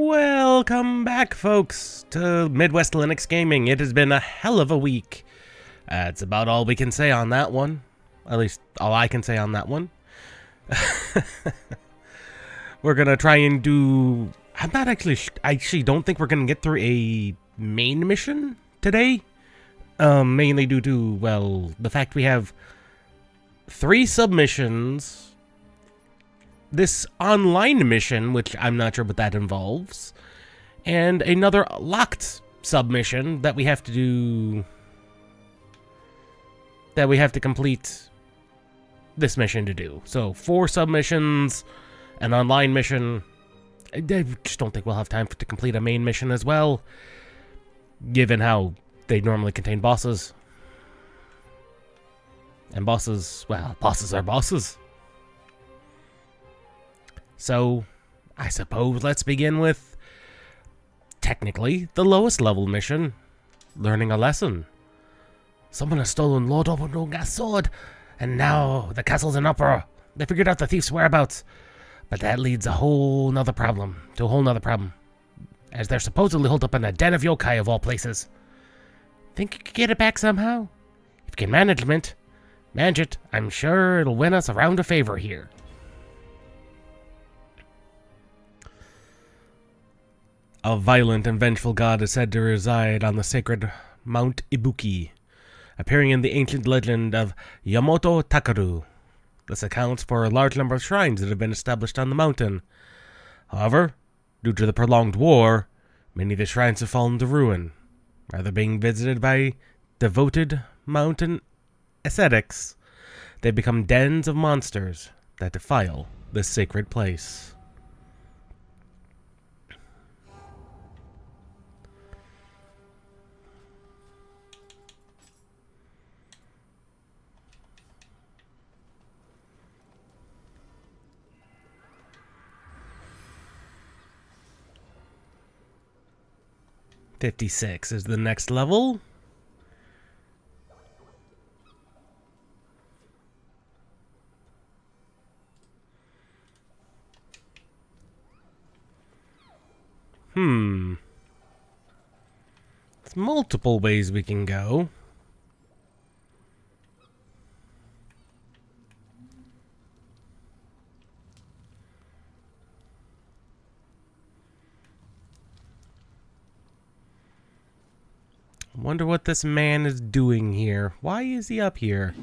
Welcome back, folks, to Midwest Linux Gaming. It has been a hell of a week. That's about all we can say on that one. At least, all I can say on that one. We're gonna try and do... I'm not actually... I actually don't think we're gonna get through a main mission today. Mainly due to, well, the fact we have 3 submissions... This online mission, which I'm not sure what that involves, and another locked submission that we have to do, that we have to complete this mission to do. So 4 submissions, an online mission. I just don't think we'll have time to complete a main mission as well, given how they normally contain bosses. And bosses, well, bosses are bosses. So, I suppose let's begin with, technically, the lowest level mission, learning a lesson. Someone has stolen Lord Nobunaga's sword, and now the castle's in uproar. They figured out the thief's whereabouts, but that leads to a whole nother problem, as they're supposedly holed up in a den of yokai of all places. Think you could get it back somehow? If you can manage it, I'm sure it'll win us a round of favor here. A violent and vengeful god is said to reside on the sacred Mount Ibuki, appearing in the ancient legend of Yamato Takaru. This accounts for a large number of shrines that have been established on the mountain. However, due to the prolonged war, many of the shrines have fallen to ruin. Rather being visited by devoted mountain ascetics, they become dens of monsters that defile this sacred place. $56 is the next level. There's multiple ways we can go. Wonder what this man is doing here. Why is he up here?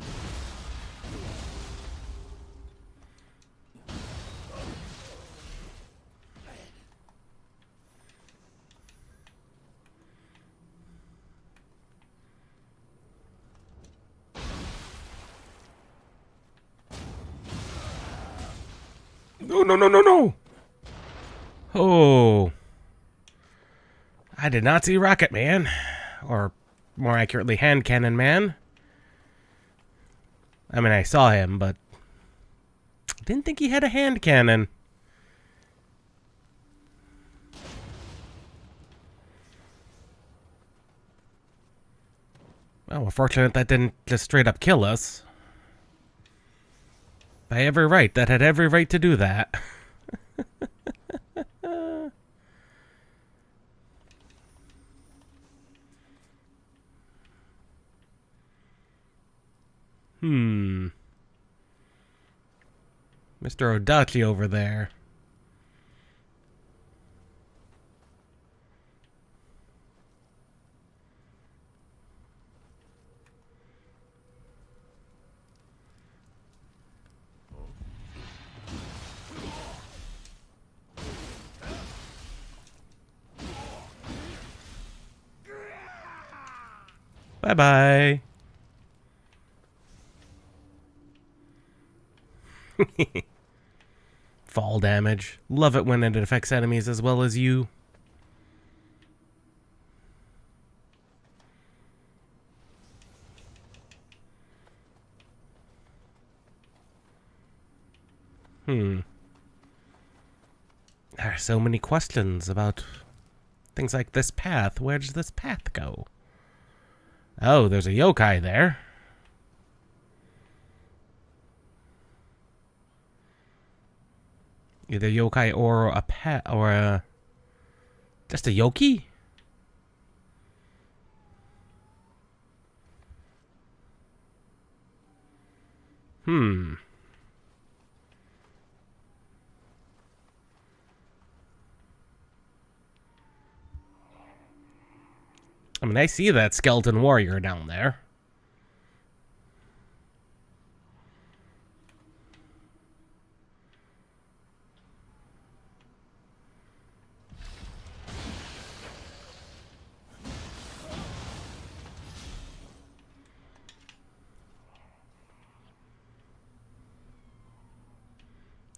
No. Oh. I did not see Rocket Man. Or, more accurately, Hand Cannon Man. I mean, I saw him, but I didn't think he had a hand cannon. Well, we're fortunate that didn't just straight up kill us. By every right, that had every right to do that. Mr. Odachi over there. Bye-bye. Fall damage. Love it when it affects enemies as well as you. There are so many questions about things like this path. Where does this path go? Oh, there's a yokai there. Either yokai or a pet or a Just a Yoki? Hmm. I mean, I see that skeleton warrior down there.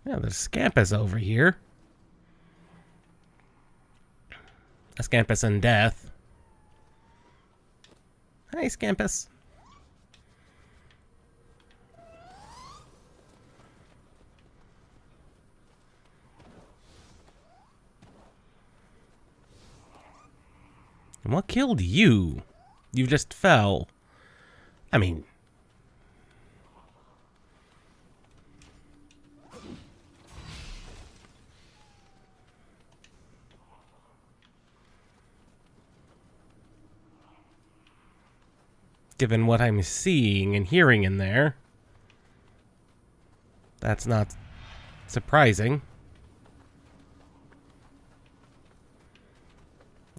Yeah, there's Scampus over here. A Scampus in death. Hi, Scampus. And what killed you? You just fell. I mean... given what I'm seeing and hearing in there, that's not surprising.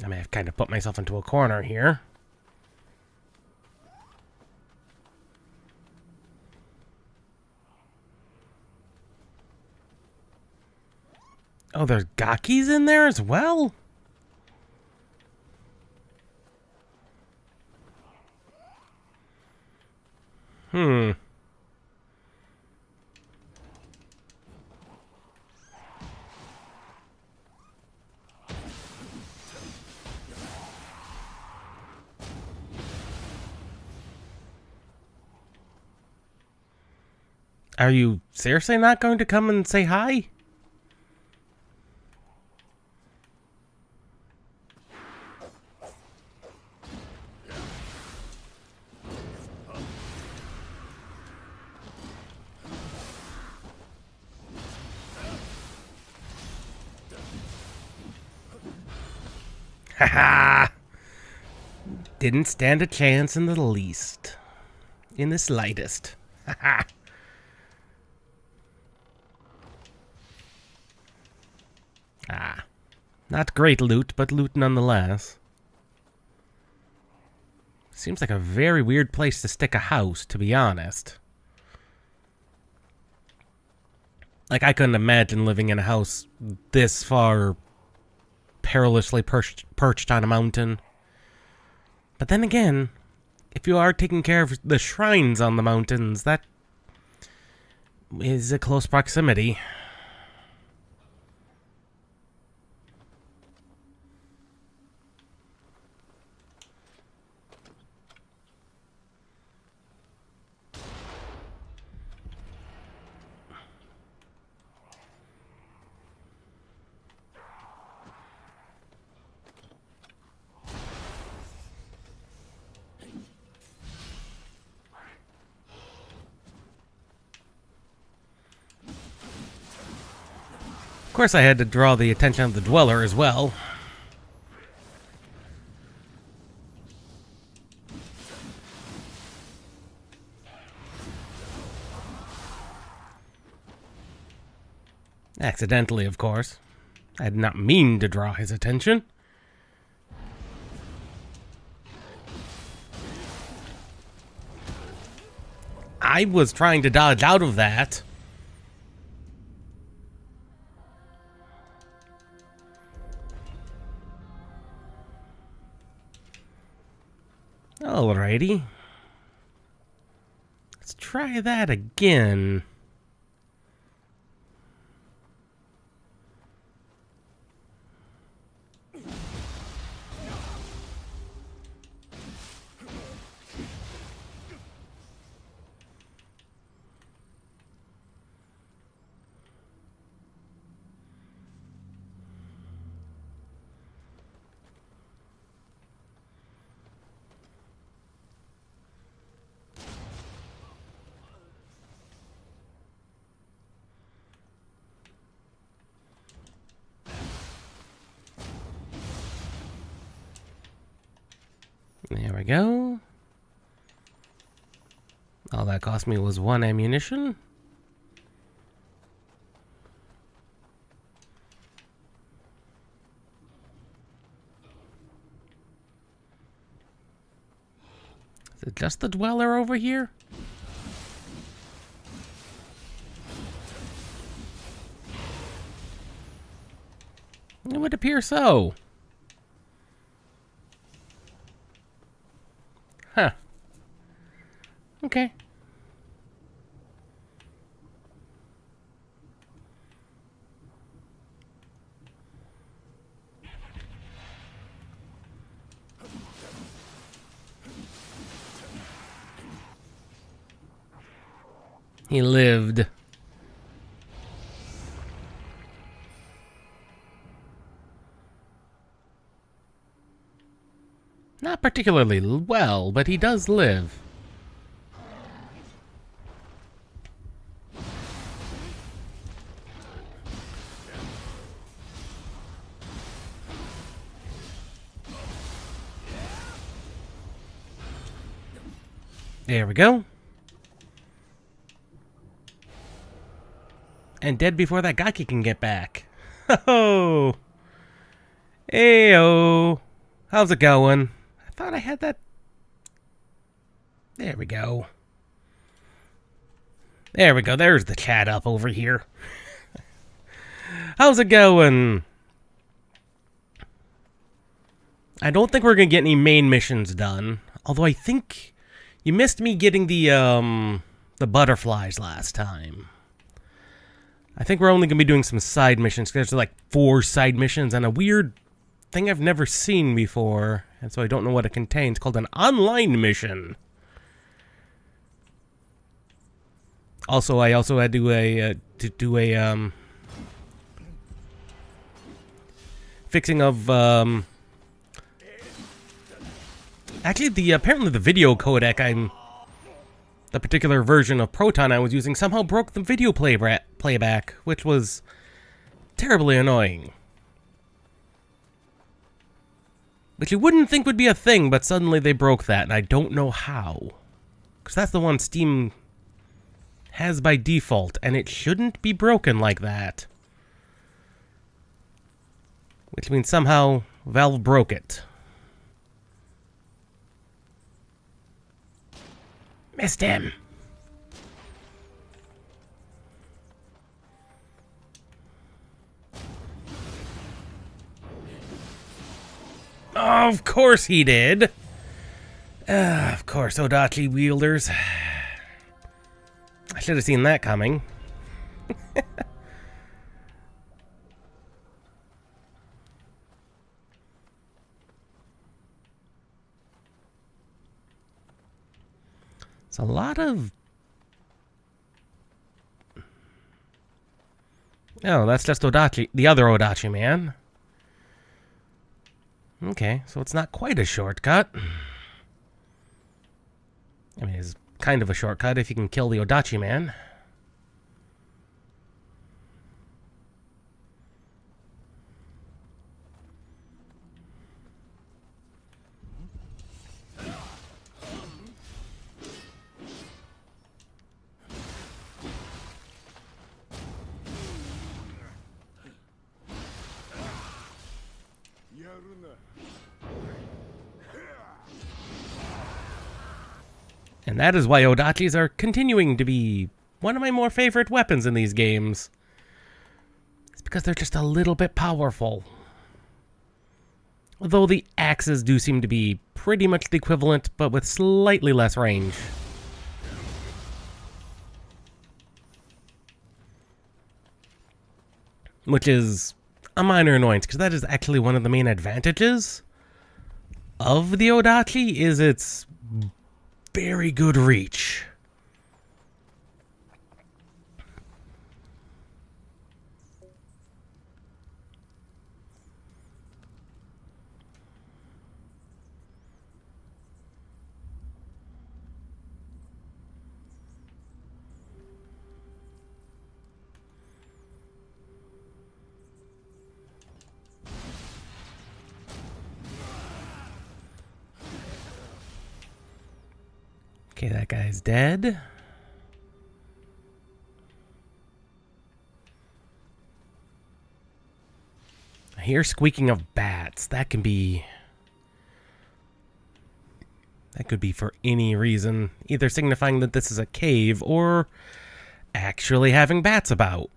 I may have kind of put myself into a corner here. Oh, there's Gakis in there as well? Hmm. Are you seriously not going to come and say hi? Haha! Didn't stand a chance in the least. In the slightest. Haha! Ah. Not great loot, but loot nonetheless. Seems like a very weird place to stick a house, to be honest. Like, I couldn't imagine living in a house this far perilously perched on a mountain. But then again, if you are taking care of the shrines on the mountains, that is a close proximity. Of course, I had to draw the attention of the Dweller as well. Accidentally, of course. I did not mean to draw his attention. I was trying to dodge out of that. Alrighty. Let's try that again. There we go. All that cost me was 1 ammunition. Is it just the dweller over here? It would appear so. Huh. Okay. He lived. Not particularly well, but he does live. There we go. And dead before that Gaki can get back. Ho-ho! Heyo! How's it going? I thought I had that. There we go. There we go. There's the chat up over here. How's it going? I don't think we're going to get any main missions done. Although I think you missed me getting the butterflies last time. I think we're only going to be doing some side missions. There's like 4 side missions and a weird thing I've never seen before. And so I don't know what it contains. Called an online mission. Also, I also had to do a fixing of actually apparently the video codec the particular version of Proton I was using somehow broke the video playback, which was terribly annoying. Which you wouldn't think would be a thing, but suddenly they broke that, and I don't know how. Because that's the one Steam has by default, and it shouldn't be broken like that. Which means somehow Valve broke it. Missed him. Oh, of course he did. Of course, Odachi wielders. I should have seen that coming. It's a lot of... Oh, that's just Odachi, the other Odachi man. Okay, so it's not quite a shortcut. I mean, it's kind of a shortcut if you can kill the Odachi man. And that is why Odachis are continuing to be one of my more favorite weapons in these games. It's because they're just a little bit powerful. Although the axes do seem to be pretty much the equivalent, but with slightly less range. Which is a minor annoyance, because that is actually one of the main advantages of the Odachi, is its very good reach. Okay, that guy's dead. I hear squeaking of bats. That could be for any reason, either signifying that this is a cave or actually having bats about.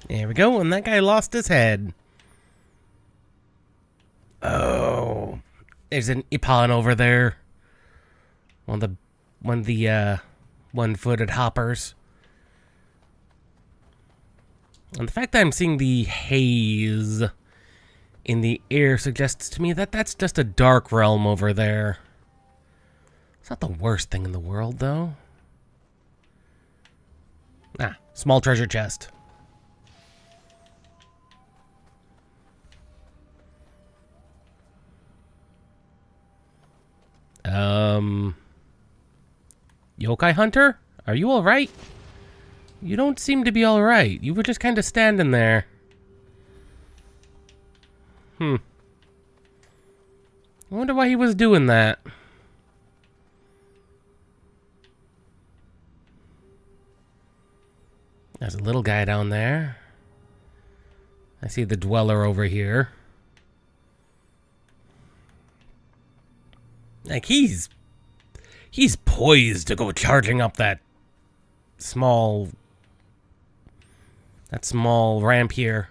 There we go, and that guy lost his head. Oh, there's an Ippon over there. One of the one-footed hoppers. And the fact that I'm seeing the haze in the air suggests to me that that's just a dark realm over there. It's not the worst thing in the world, though. Ah, small treasure chest. Yokai Hunter? Are you alright? You don't seem to be alright. You were just kind of standing there. I wonder why he was doing that. There's a little guy down there. I see the dweller over here. Like, he's poised to go charging up that small ramp here.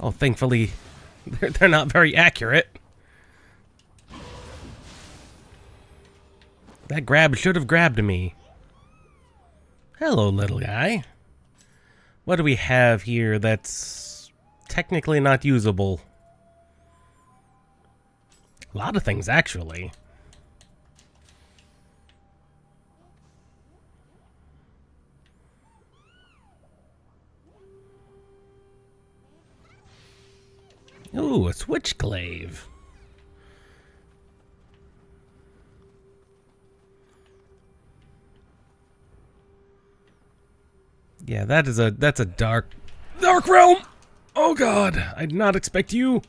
Oh, thankfully, they're not very accurate. That grab should have grabbed me. Hello, little guy. What do we have here that's technically not usable? A lot of things, actually. Ooh, a switchglaive. Yeah, that's a dark realm. Oh god, I did not expect you.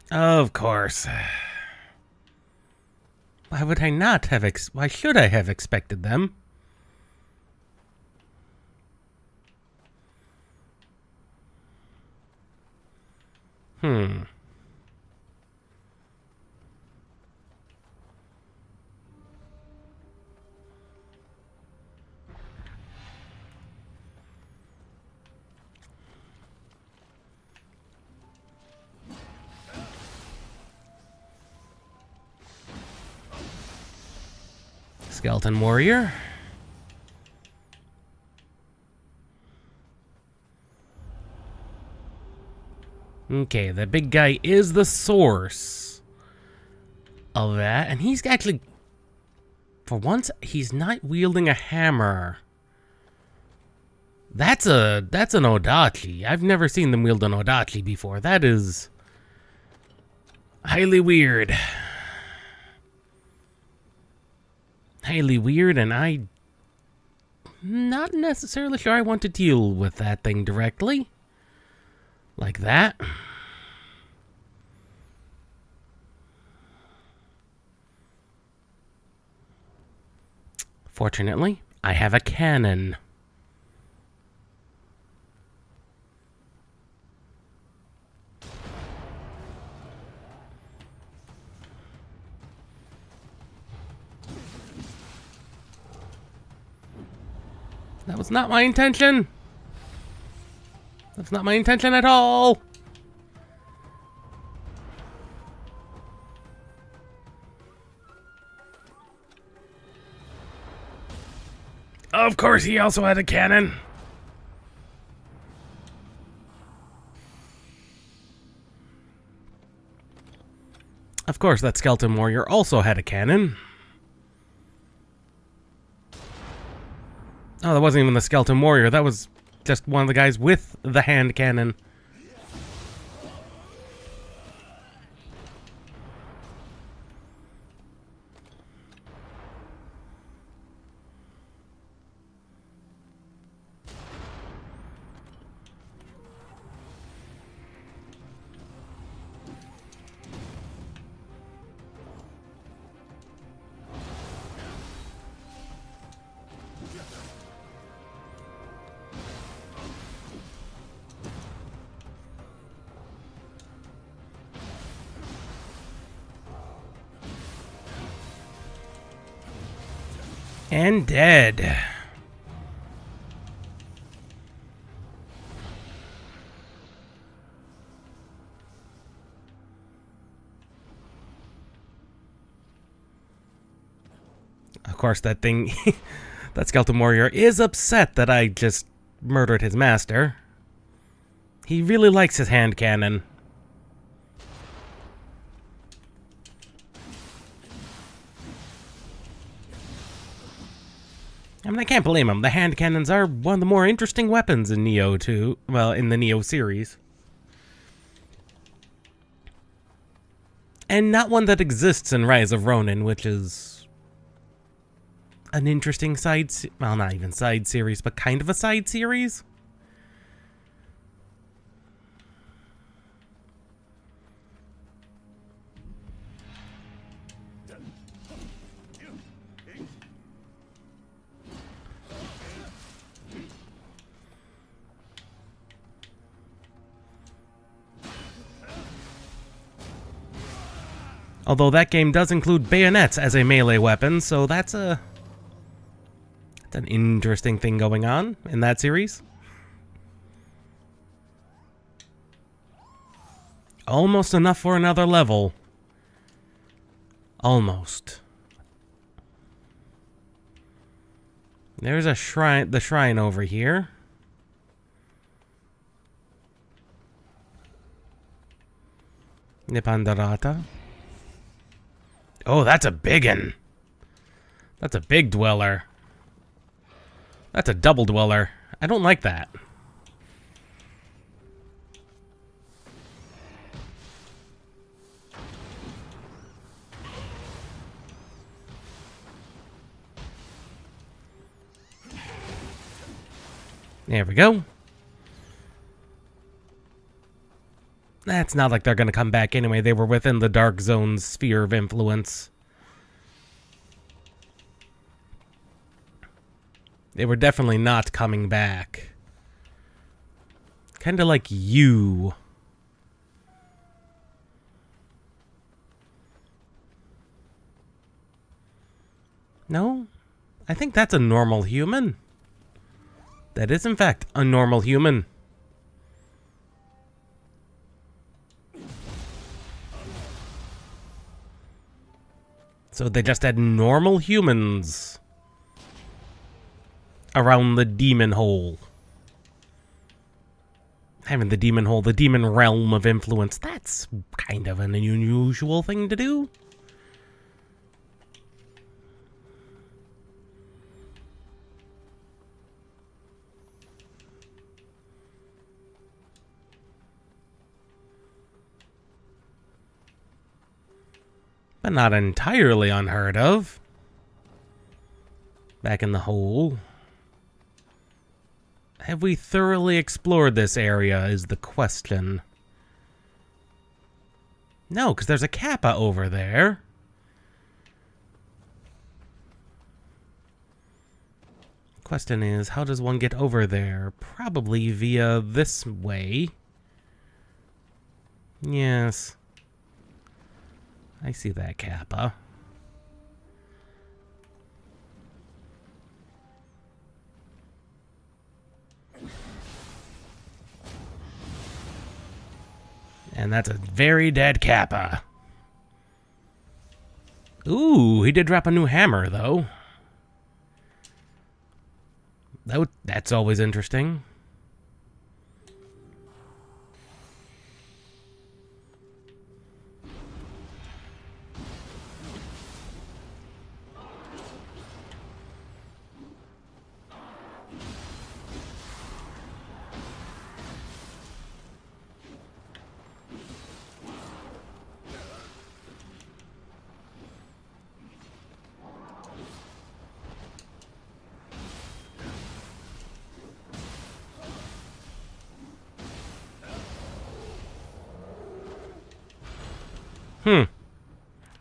Of course. Why would I not have why should I have expected them? Skeleton warrior. Okay, the big guy is the source of that, and he's actually, for once, he's not wielding a hammer. That's an Odachi. I've never seen them wield an Odachi before. That is highly weird. Highly weird, and I'm not necessarily sure I want to deal with that thing directly. Like that. Fortunately, I have a cannon. That was not my intention. That's not my intention at all. Of course, he also had a cannon. Of course, that skeleton warrior also had a cannon. Oh, that wasn't even the skeleton warrior. That was just one of the guys with the hand cannon. And dead. Of course, that thing, that skeleton warrior is upset that I just murdered his master. He really likes his hand cannon. I mean, I can't blame him. The hand cannons are one of the more interesting weapons in Nioh 2. Well, in the Nioh series. And not one that exists in Rise of Ronin, which is an interesting well, not even side series, but kind of a side series. Although that game does include bayonets as a melee weapon, so that's an interesting thing going on in that series. Almost enough for another level. Almost. There's a shrine, the shrine over here. Nippandarata. Oh, that's a biggin. That's a big dweller. That's a double dweller. I don't like that. There we go. It's not like they're going to come back anyway. They were within the Dark Zone's sphere of influence. They were definitely not coming back. Kind of like you. No? I think that's a normal human. That is, in fact, a normal human. So they just had normal humans around the demon hole. Having the demon hole, the demon realm of influence, that's kind of an unusual thing to do. But not entirely unheard of. Back in the hole. Have we thoroughly explored this area is the question. No, because there's a kappa over there. Question is, how does one get over there? Probably via this way. Yes. I see that kappa. And that's a very dead kappa. Ooh, he did drop a new hammer, though. That's always interesting.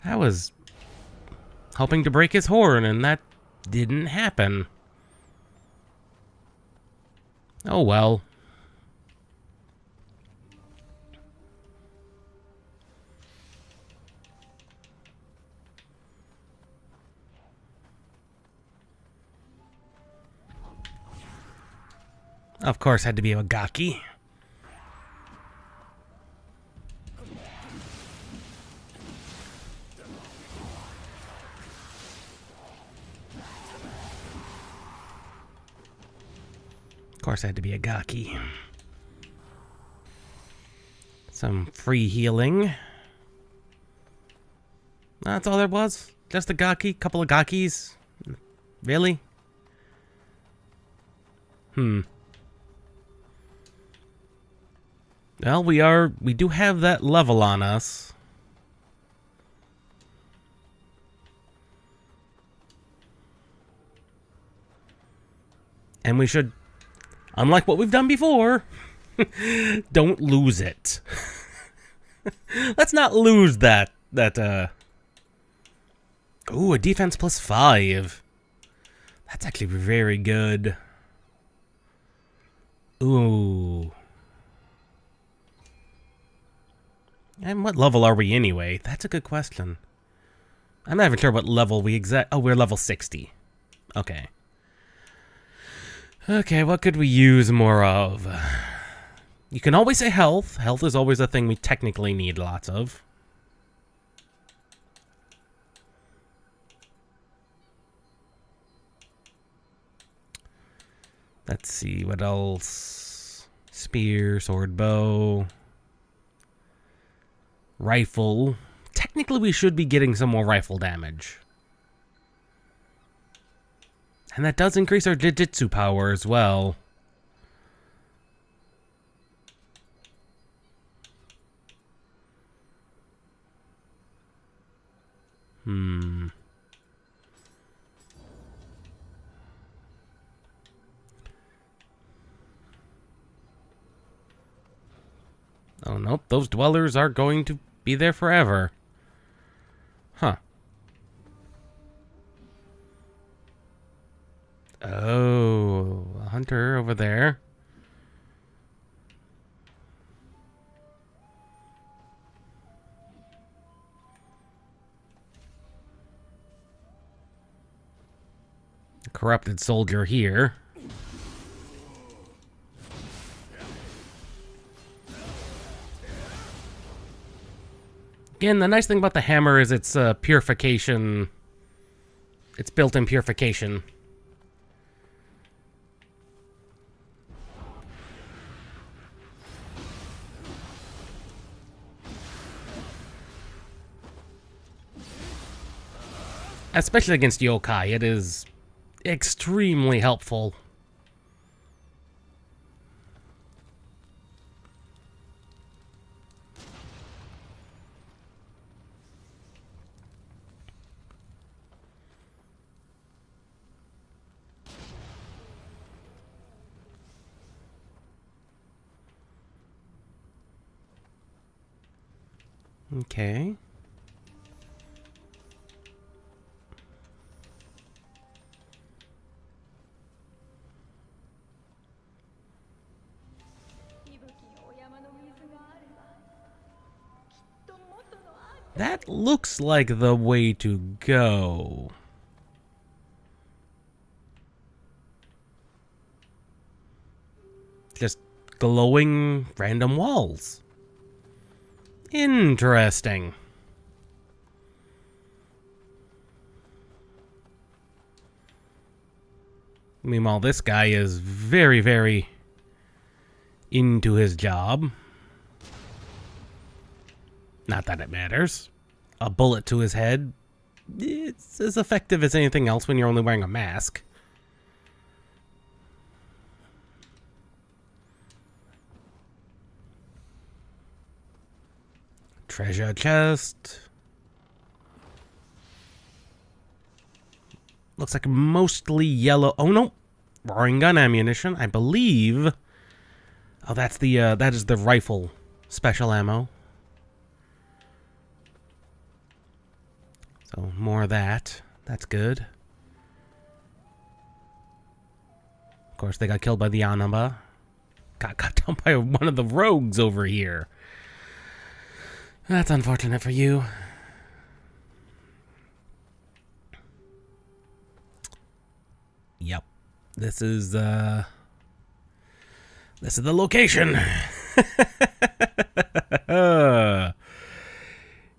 I was hoping to break his horn, and that didn't happen. Oh well. Of course, had to be a gaki. Of course, I had to be a gaki. Some free healing. That's all there was? Just a gaki? Couple of gakis? Really? Well, we do have that level on us. And we should, unlike what we've done before, don't lose it. Let's not lose that, ooh, a defense +5. That's actually very good. Ooh. And what level are we anyway? That's a good question. I'm not even sure what level we oh, we're level 60. Okay. Okay, what could we use more of? You can always say health. Health is always a thing we technically need lots of. Let's see, what else? Spear, sword, bow. Rifle. Technically, we should be getting some more rifle damage. And that does increase our Jujutsu power as well. Oh, nope. Those dwellers are going to be there forever. Huh. Oh, a hunter over there. A corrupted soldier here. Again, the nice thing about the hammer is its purification. It's built-in purification. Especially against yokai, it is extremely helpful. Okay. That looks like the way to go. Just glowing random walls. Interesting. Meanwhile, this guy is very, very into his job. Not that it matters. A bullet to his head, it's as effective as anything else when you're only wearing a mask. Treasure chest. Looks like mostly yellow. Oh no, roaring gun ammunition, I believe. Oh, that's the that is the rifle special ammo. So more of that. That's good. Of course, they got killed by the Yanaba. Got down by one of the rogues over here. That's unfortunate for you. Yep. This is the location.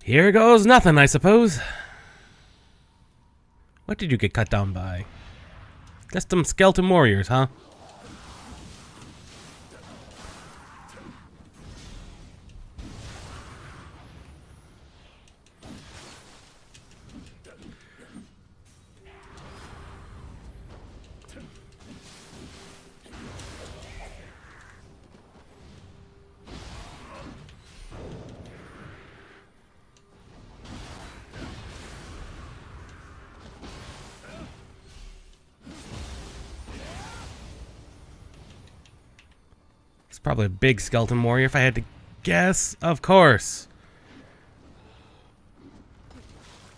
Here goes nothing, I suppose. What did you get cut down by? Just some skeleton warriors, huh? It's probably a big skeleton warrior if I had to guess. Of course.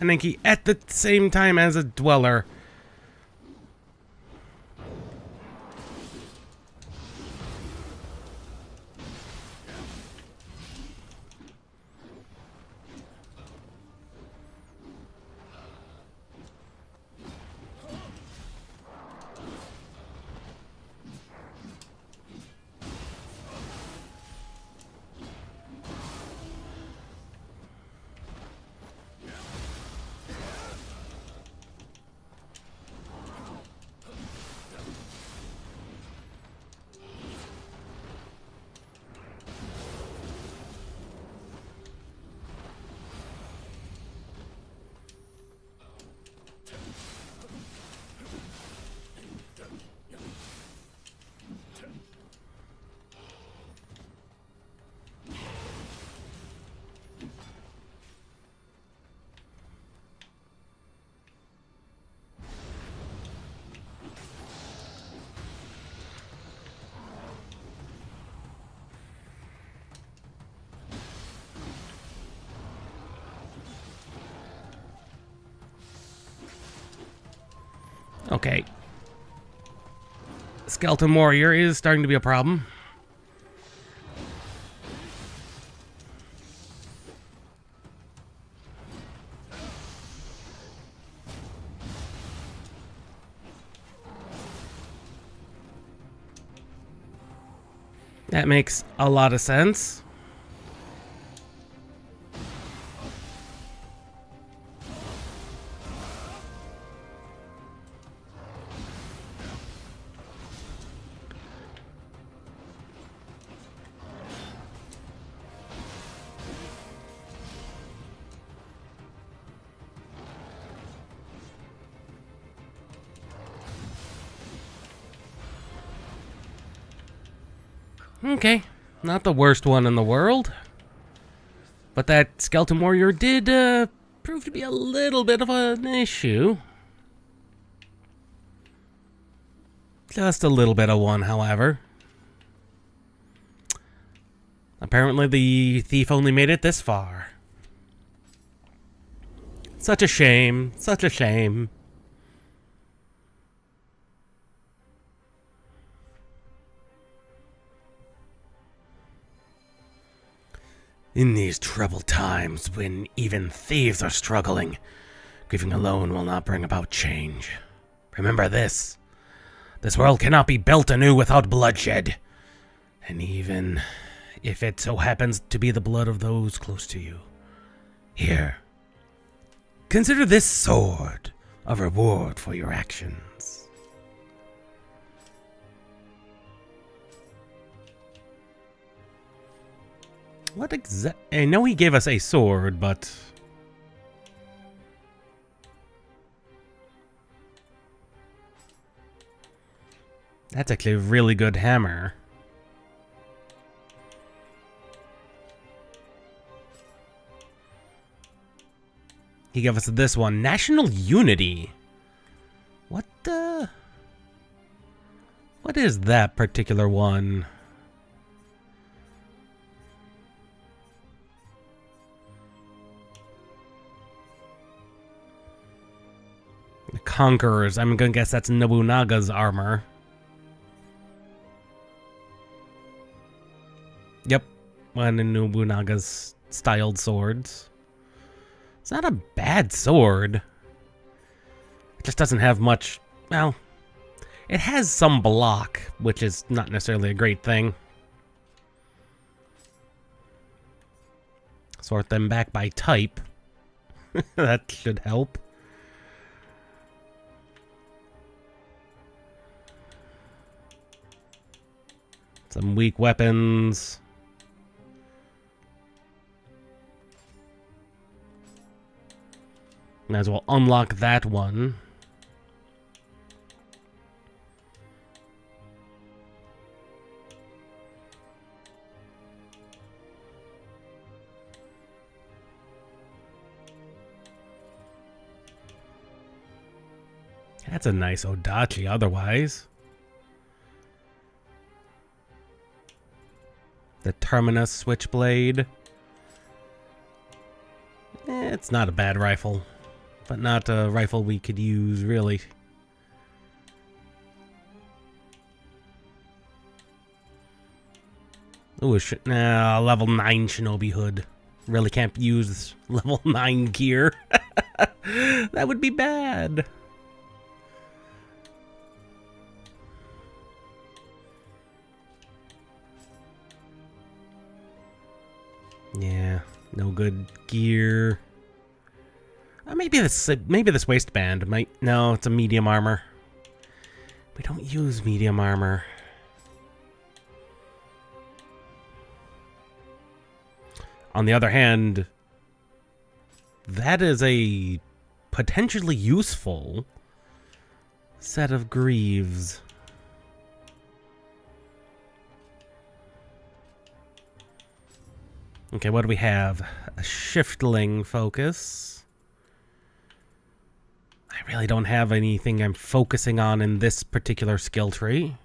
I think he at the same time as a dweller. Okay. Skeleton warrior is starting to be a problem. That makes a lot of sense. Okay, not the worst one in the world. But that skeleton warrior did prove to be a little bit of an issue. Just a little bit of one, however. Apparently the thief only made it this far. Such a shame, such a shame. In these troubled times, when even thieves are struggling, grieving alone will not bring about change. Remember this. This world cannot be built anew without bloodshed. And even if it so happens to be the blood of those close to you. Here. Consider this sword a reward for your actions. What I know he gave us a sword, but... That's actually a really good hammer. He gave us this one, National Unity. What is that particular one? The Conquerors. I'm gonna guess that's Nobunaga's armor. Yep, one of Nobunaga's styled swords. It's not a bad sword. It just doesn't have much, well, it has some block, which is not necessarily a great thing. Sort them back by type. That should help. Some weak weapons. Might as well unlock that one. That's a nice Odachi otherwise. The Terminus Switchblade. It's not a bad rifle. But not a rifle we could use, really. Ooh, level 9 Shinobi Hood. Really can't use level 9 gear. That would be bad. Yeah, no good gear. Maybe this waistband might... No, it's a medium armor. We don't use medium armor. On the other hand, that is a potentially useful set of greaves. Okay, what do we have? A shiftling focus. I really don't have anything I'm focusing on in this particular skill tree.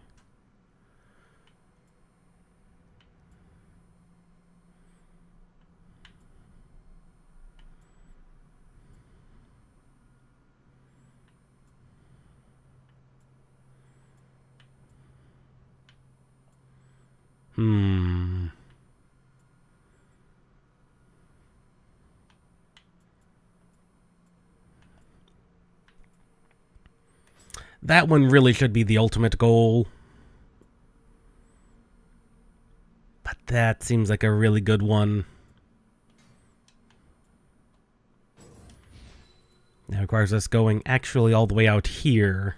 That one really should be the ultimate goal. But that seems like a really good one. That requires us going actually all the way out here.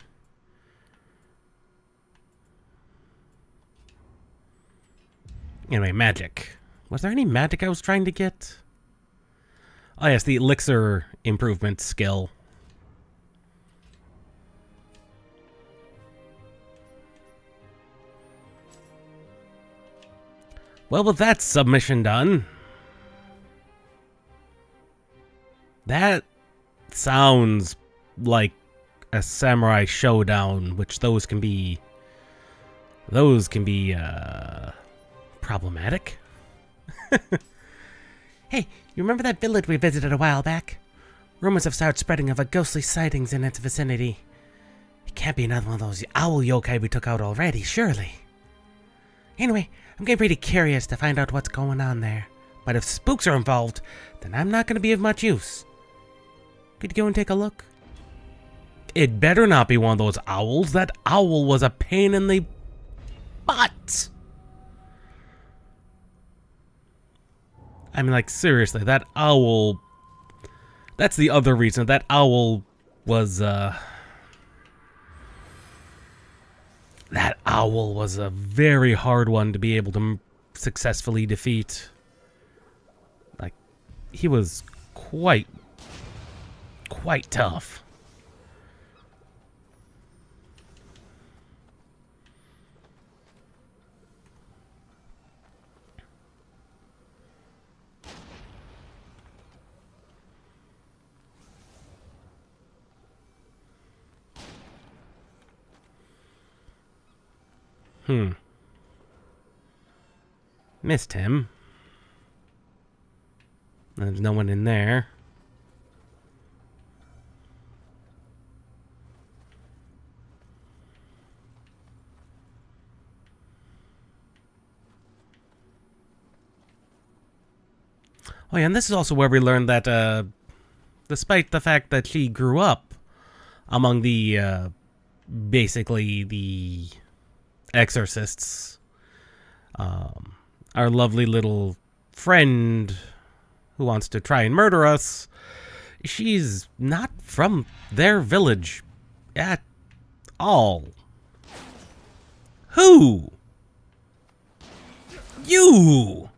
Anyway, magic. Was there any magic I was trying to get? Oh yes, the elixir improvement skill. Well, with that submission done, that sounds like a samurai showdown, which those can be problematic. Hey, you remember that village we visited a while back? Rumors have started spreading of a ghostly sightings in its vicinity. It can't be another one of those owl yokai we took out already, surely. Anyway, I'm getting pretty curious to find out what's going on there. But if spooks are involved, then I'm not going to be of much use. Could you go and take a look? It better not be one of those owls. That owl was a pain in the butt. I mean, like, seriously, that owl... That's the other reason. That owl was, That owl was a very hard one to be able to successfully defeat. he was quite tough. Missed him. There's no one in there. Oh yeah, and this is also where we learned that, despite the fact that she grew up among the, basically the exorcists, our lovely little friend who wants to try and murder us, she's not from their village at all. Who? You!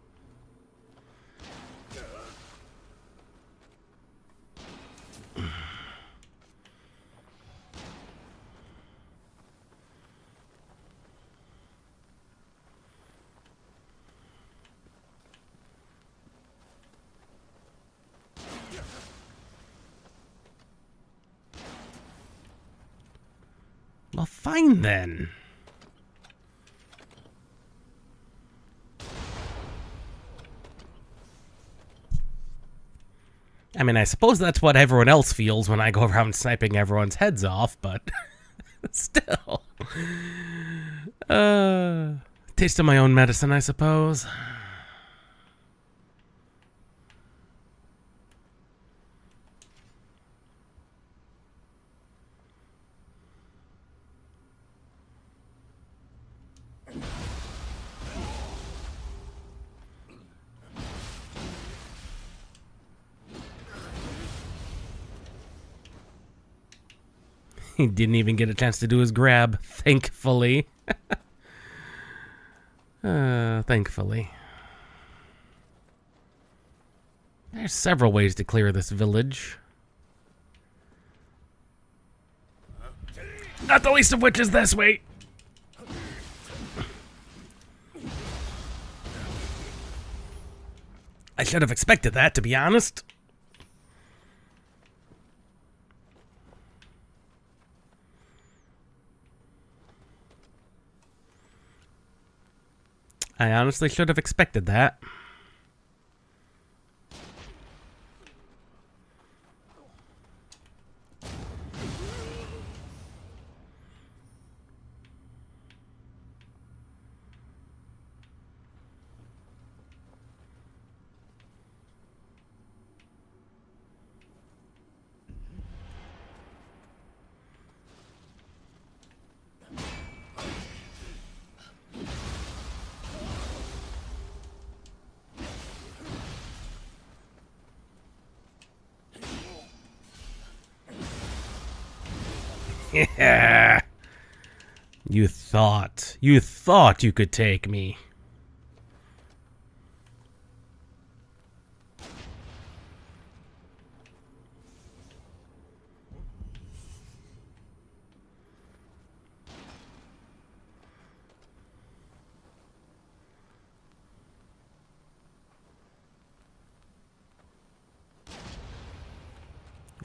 Well, fine then. I mean, I suppose that's what everyone else feels when I go around sniping everyone's heads off, but still. Taste of my own medicine, I suppose. He didn't even get a chance to do his grab, thankfully. Thankfully. There's several ways to clear this village. Not the least of which is this way. I should have expected that, to be honest. I honestly should have expected that. Yeah. You thought you could take me.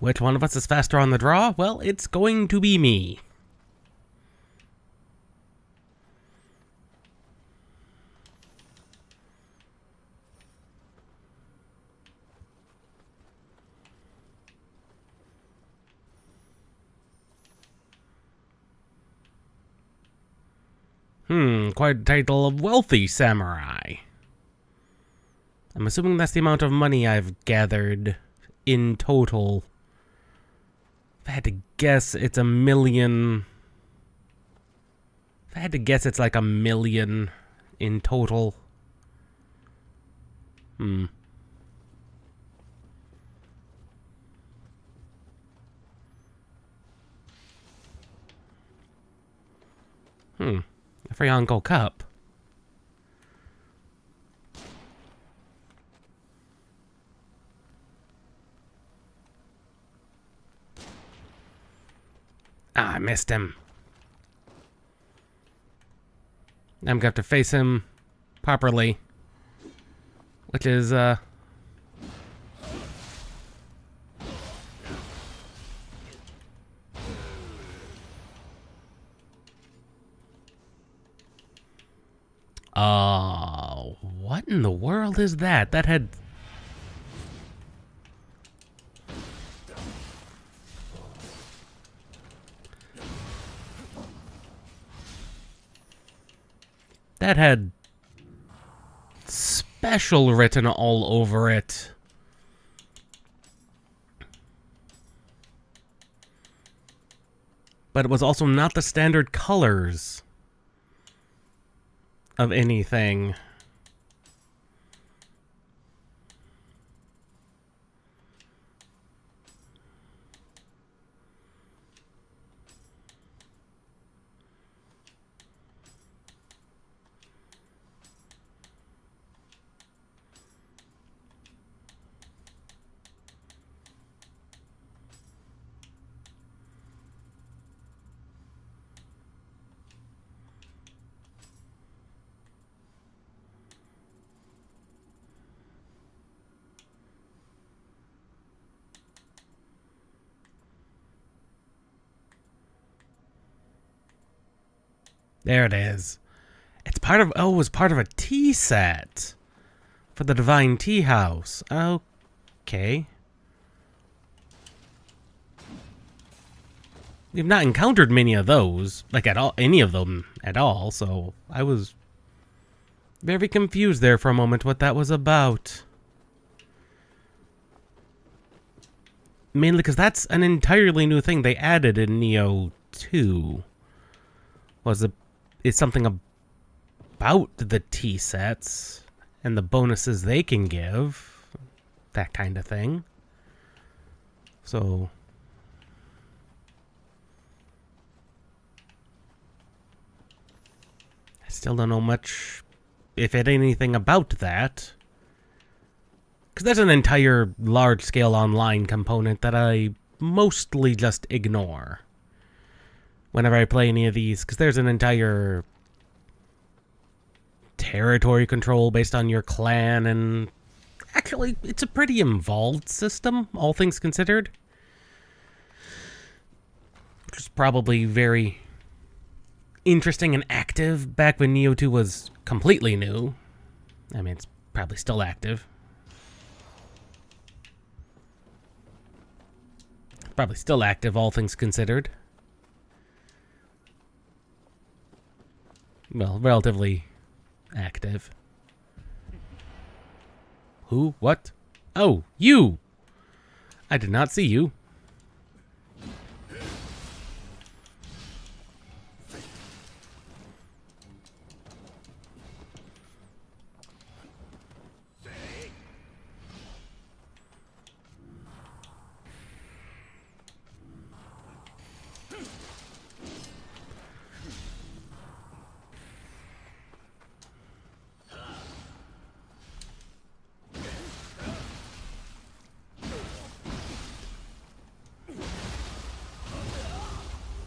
Which one of us is faster on the draw? Well, it's going to be me. Quite a title of wealthy samurai. I'm assuming that's the amount of money I've gathered in total. If I had to guess, it's $1 million. If I had to guess, it's like $1 million in total. A free Uncle Cup. Ah, I missed him. I'm gonna have to face him properly. Which is, what in the world is that? That had... That had special written all over it. But it was also not the standard colors of anything. There it is. It's part of... Oh, it was part of a tea set. For the Divine Tea House. Okay. We've not encountered many of those. Like, at all. Any of them at all. So, I was very confused there for a moment what that was about. Mainly because that's an entirely new thing they added in Nioh 2. It's something about the tea sets and the bonuses they can give, that kind of thing. So I still don't know much, if anything, about that. Because there's an entire large-scale online component that I mostly just ignore whenever I play any of these, because there's an entire territory control based on your clan, and actually, it's a pretty involved system, all things considered. Which is probably very interesting and active back when Nioh 2 was completely new. I mean, it's probably still active. Probably still active, all things considered. Well, relatively active. Who? What? Oh, you! I did not see you.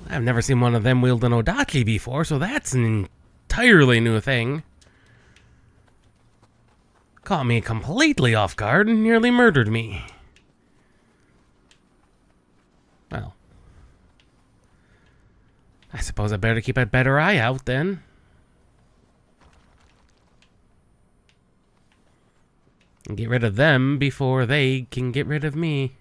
I've never seen one of them wield an Odachi before, so that's an entirely new thing. Caught me completely off guard and nearly murdered me. Well, I suppose I better keep a better eye out then. And get rid of them before they can get rid of me.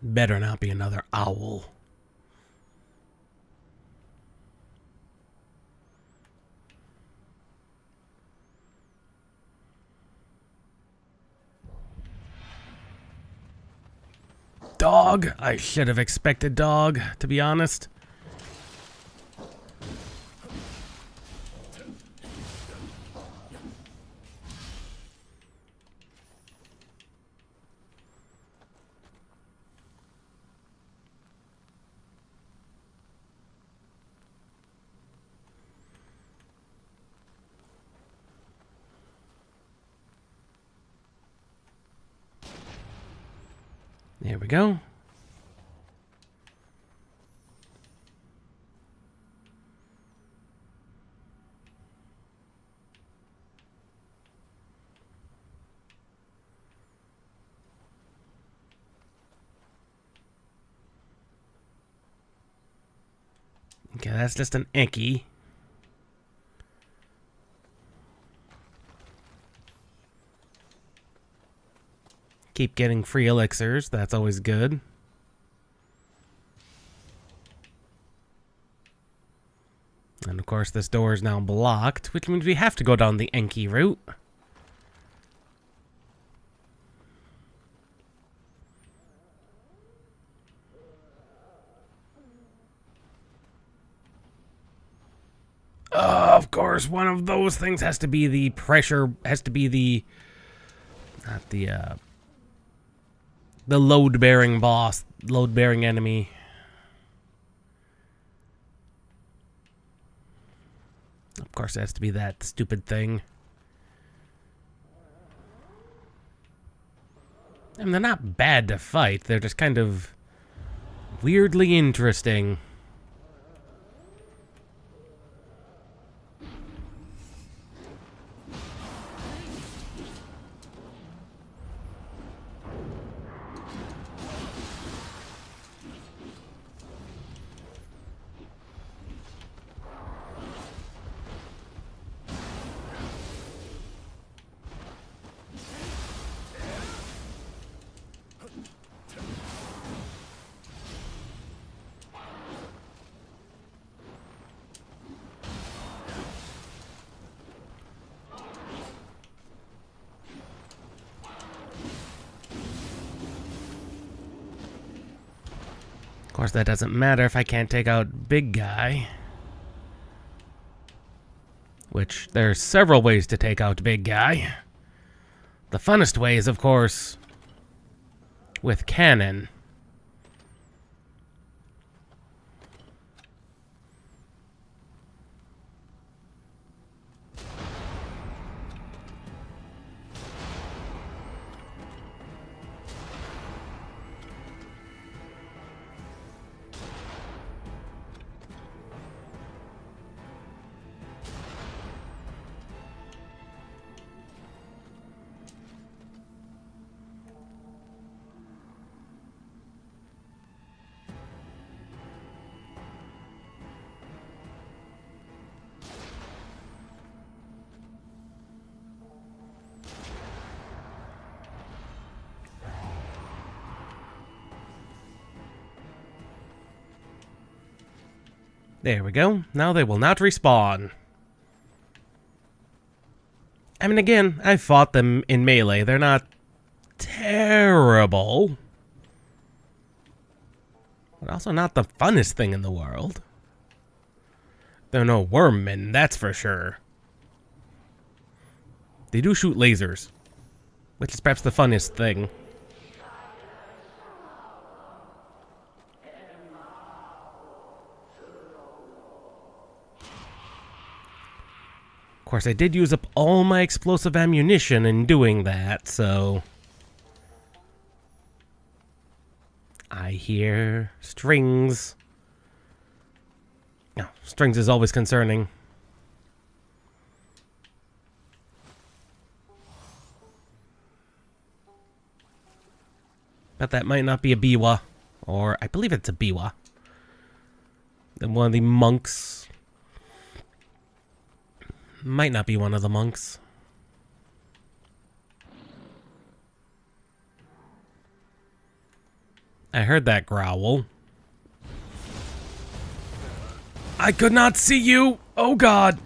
Better not be another owl. Dog? I should have expected dog, to be honest. There we go. Okay, that's just an Enki. Keep getting free elixirs. That's always good. And of course, this door is now blocked, which means we have to go down the Enki route. Of course, one of those things has to be the pressure, has to be the, not the load-bearing boss, load-bearing enemy. Of course, it has to be that stupid thing. And they're not bad to fight, they're just kind of weirdly interesting. Of course, that doesn't matter if I can't take out Big Guy. Which, there's several ways to take out Big Guy. The funnest way is, of course, with cannon. There we go. Now they will not respawn. I mean, again, I fought them in melee. They're not terrible. But also not the funnest thing in the world. They're no wormmen, that's for sure. They do shoot lasers, which is perhaps the funnest thing. Of course, I did use up all my explosive ammunition in doing that, so... I hear strings. No, strings is always concerning. But that might not be a Biwa. Or, I believe it's a Biwa. Then one of the monks... Might not be one of the monks. I heard that growl. I could not see you! Oh god!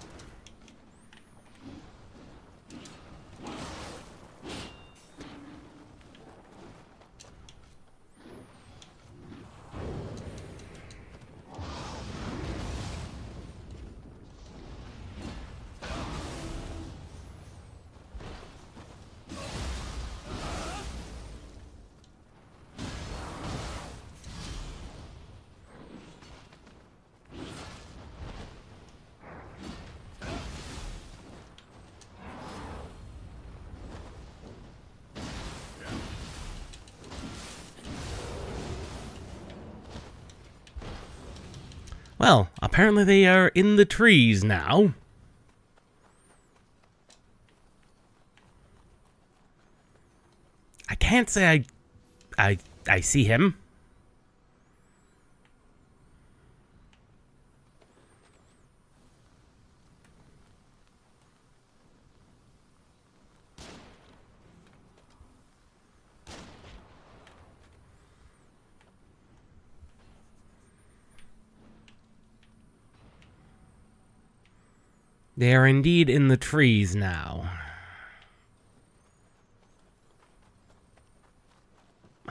Well, apparently they are in the trees now. I can't say I see him. They are indeed in the trees now.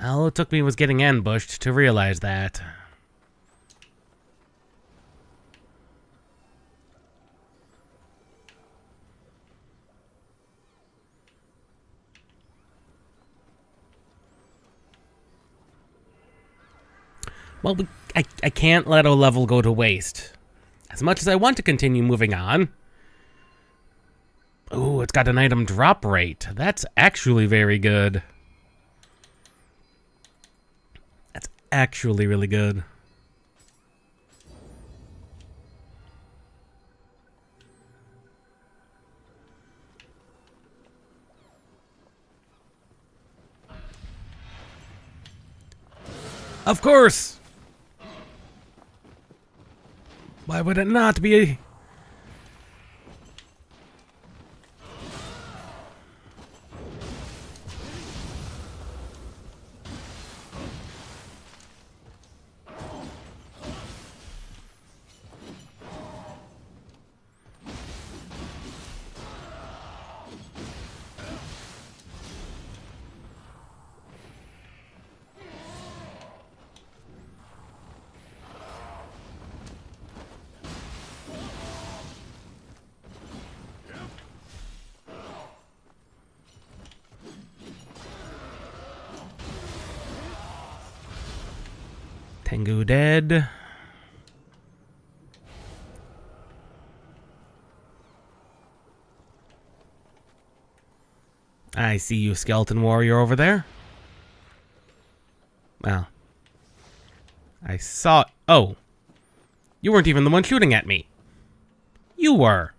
All it took me was getting ambushed to realize that. Well, I can't let a level go to waste. As much as I want to continue moving on. Ooh, it's got an item drop rate. That's actually very good. That's actually really good. Of course! Why would it not be? Tengu dead. I see you, skeleton warrior over there. Well, I saw... Oh. You weren't even the one shooting at me. You were.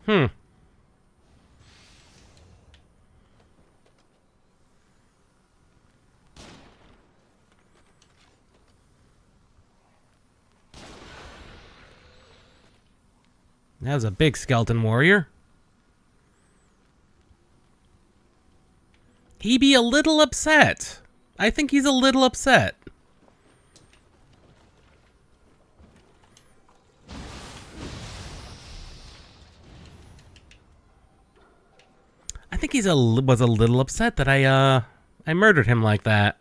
Hmm. That was a big skeleton warrior. He be a little upset. I think he's a little upset. I think he's was a little upset that I murdered him like that.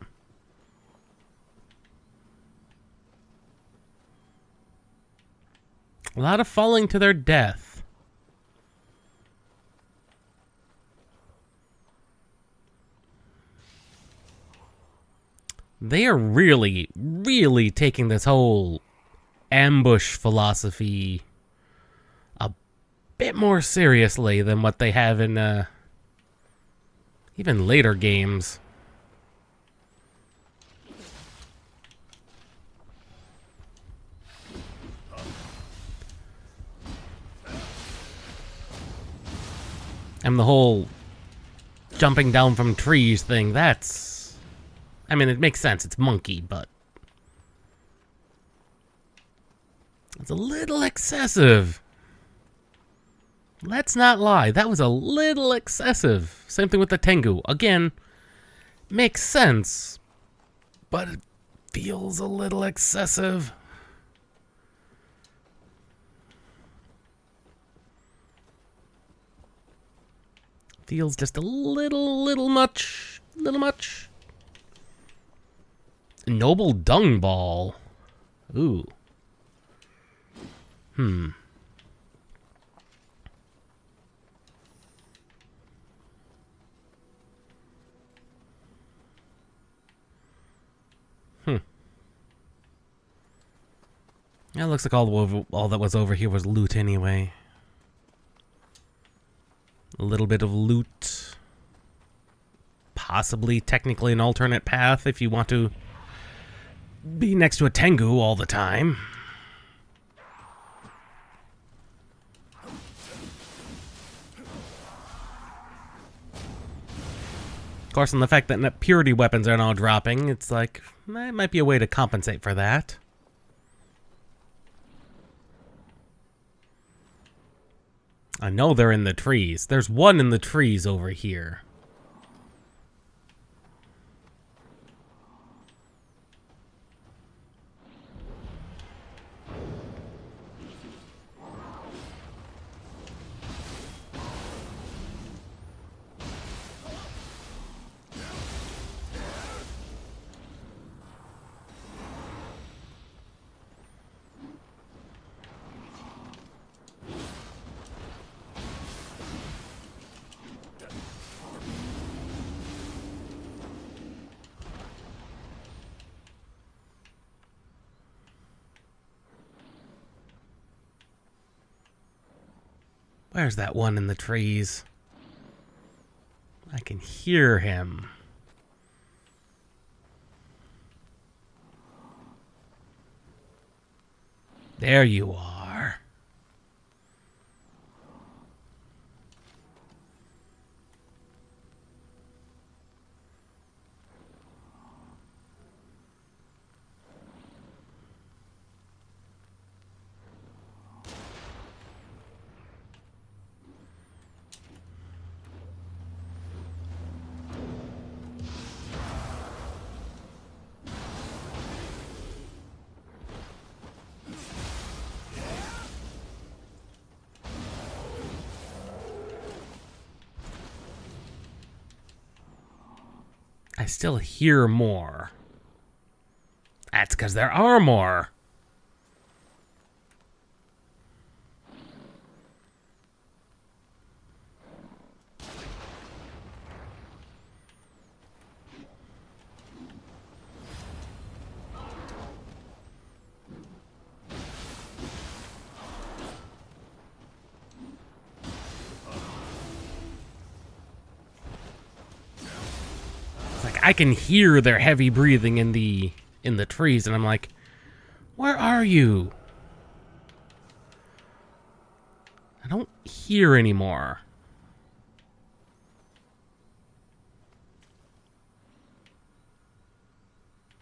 A lot of falling to their death. They are really, really taking this whole ambush philosophy a bit more seriously than what they have in even later games. And the whole jumping down from trees thing, that's... I mean, it makes sense, it's monkey, but... it's a little excessive. Let's not lie, that was a little excessive. Same thing with the Tengu. Again, makes sense, but it feels a little excessive. Feels just a little much. Noble dung ball. Ooh. Yeah, it looks like all that was over here was loot anyway. A little bit of loot. Possibly technically an alternate path if you want to be next to a Tengu all the time. Of course, and the fact that purity weapons are now dropping, it's like, it might be a way to compensate for that. I know they're in the trees. There's one in the trees over here. Where's that one in the trees? I can hear him. There you are. I still hear more. That's because there are more. I can hear their heavy breathing in the trees, and I'm like, where are you? I don't hear anymore.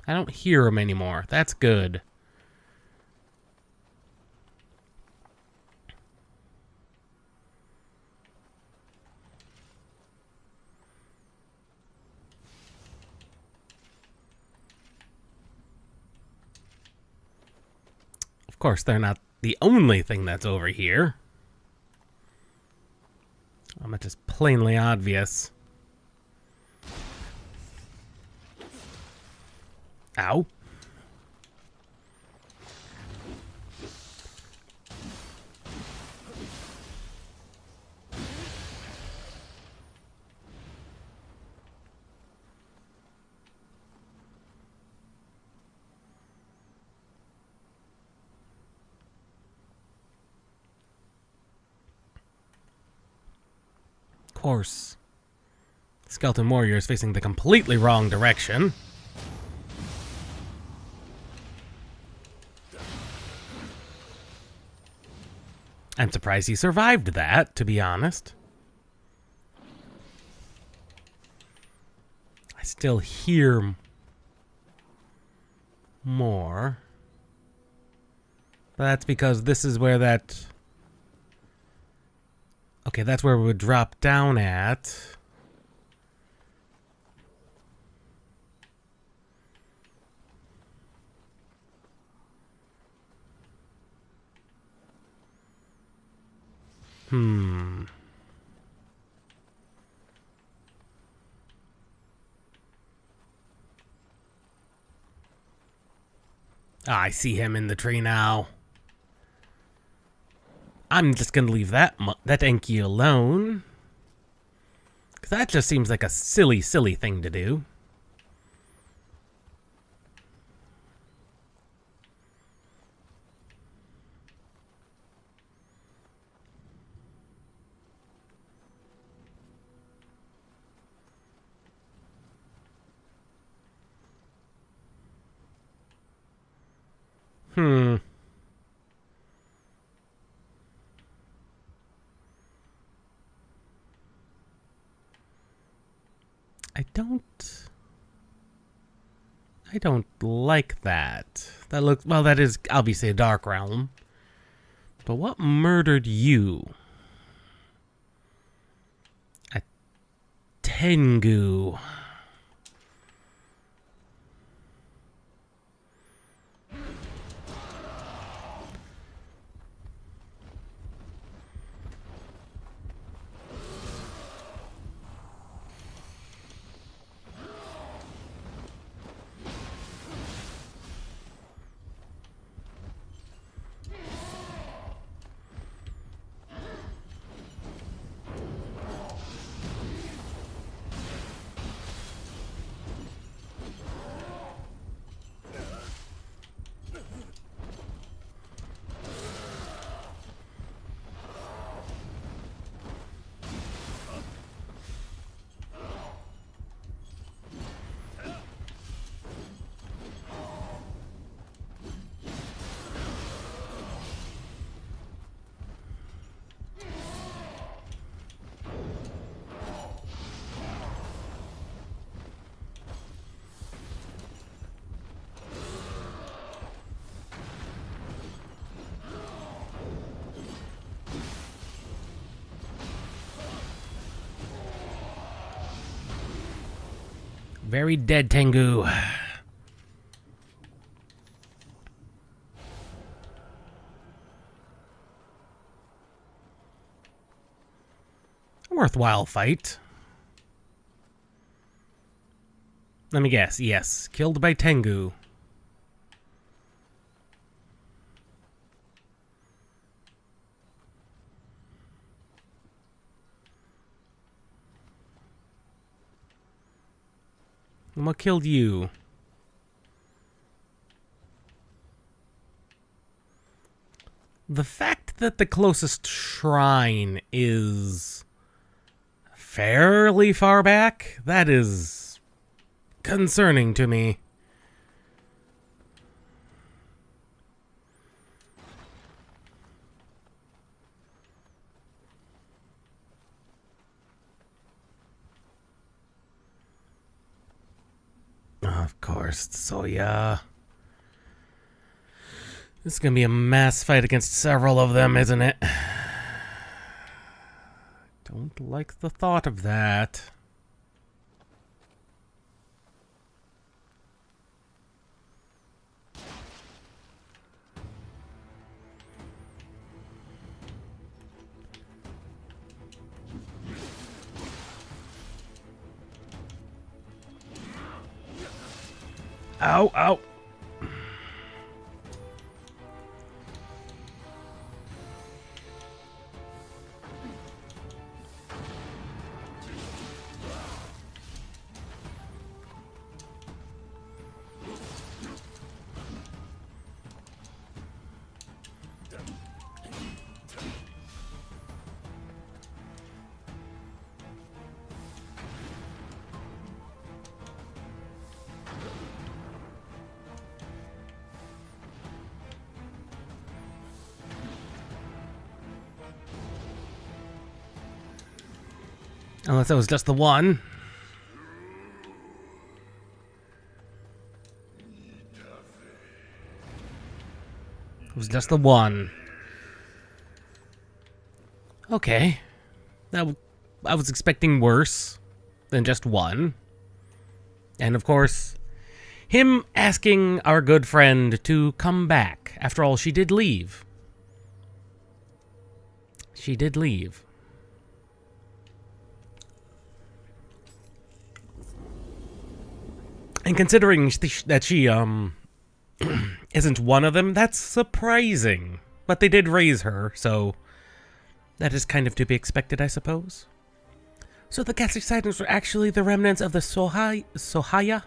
I don't hear them anymore. That's good. Of course, they're not the only thing that's over here. It's just plainly obvious. Ow. Of course. Skeleton Warrior is facing the completely wrong direction. I'm surprised he survived that, to be honest. I still hear more. But that's because this is where that... Okay, that's where we would drop down at. I see him in the tree now. I'm just gonna leave that Enki alone. 'Cause that just seems like a silly thing to do. I don't like that. That looks, well, that is obviously a dark realm. But what murdered you? A Tengu. Very dead, Tengu. Worthwhile fight. Let me guess. Yes, killed by Tengu. And what killed you? The fact that the closest shrine is fairly far back, that is concerning to me. Of course, so yeah. This is gonna be a mass fight against several of them, isn't it? Don't like the thought of that. Ow, ow. Unless that was just the one. It was just the one. Okay. I was expecting worse than just one. And of course, him asking our good friend to come back. After all, she did leave. She did leave. And considering that she, isn't one of them, that's surprising. But they did raise her, so that is kind of to be expected, I suppose. So the ghastly sightings were actually the remnants of the Sohaya?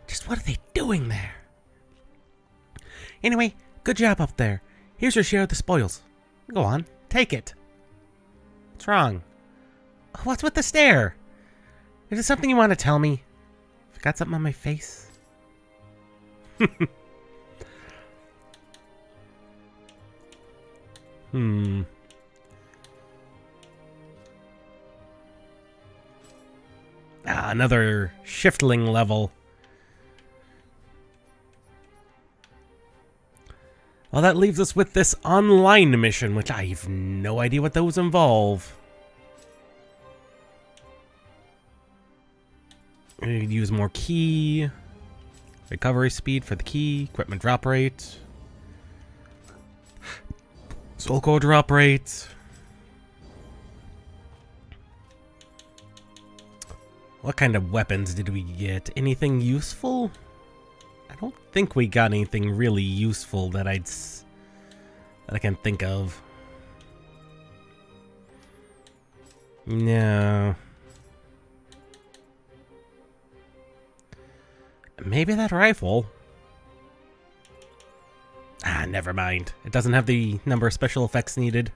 Just what are they doing there? Anyway, good job up there. Here's your share of the spoils. Go on, take it. What's wrong? What's with the stare? Is it something you want to tell me? Got something on my face? Another shiftling level. Well, that leaves us with this online mission, which I have no idea what those involve. We could use more key. Recovery speed for the key. Equipment drop rate. Soul core drop rate. What kind of weapons did we get? Anything useful? I don't think we got anything really useful that I can think of. No. Maybe that rifle. Never mind. It doesn't have the number of special effects needed.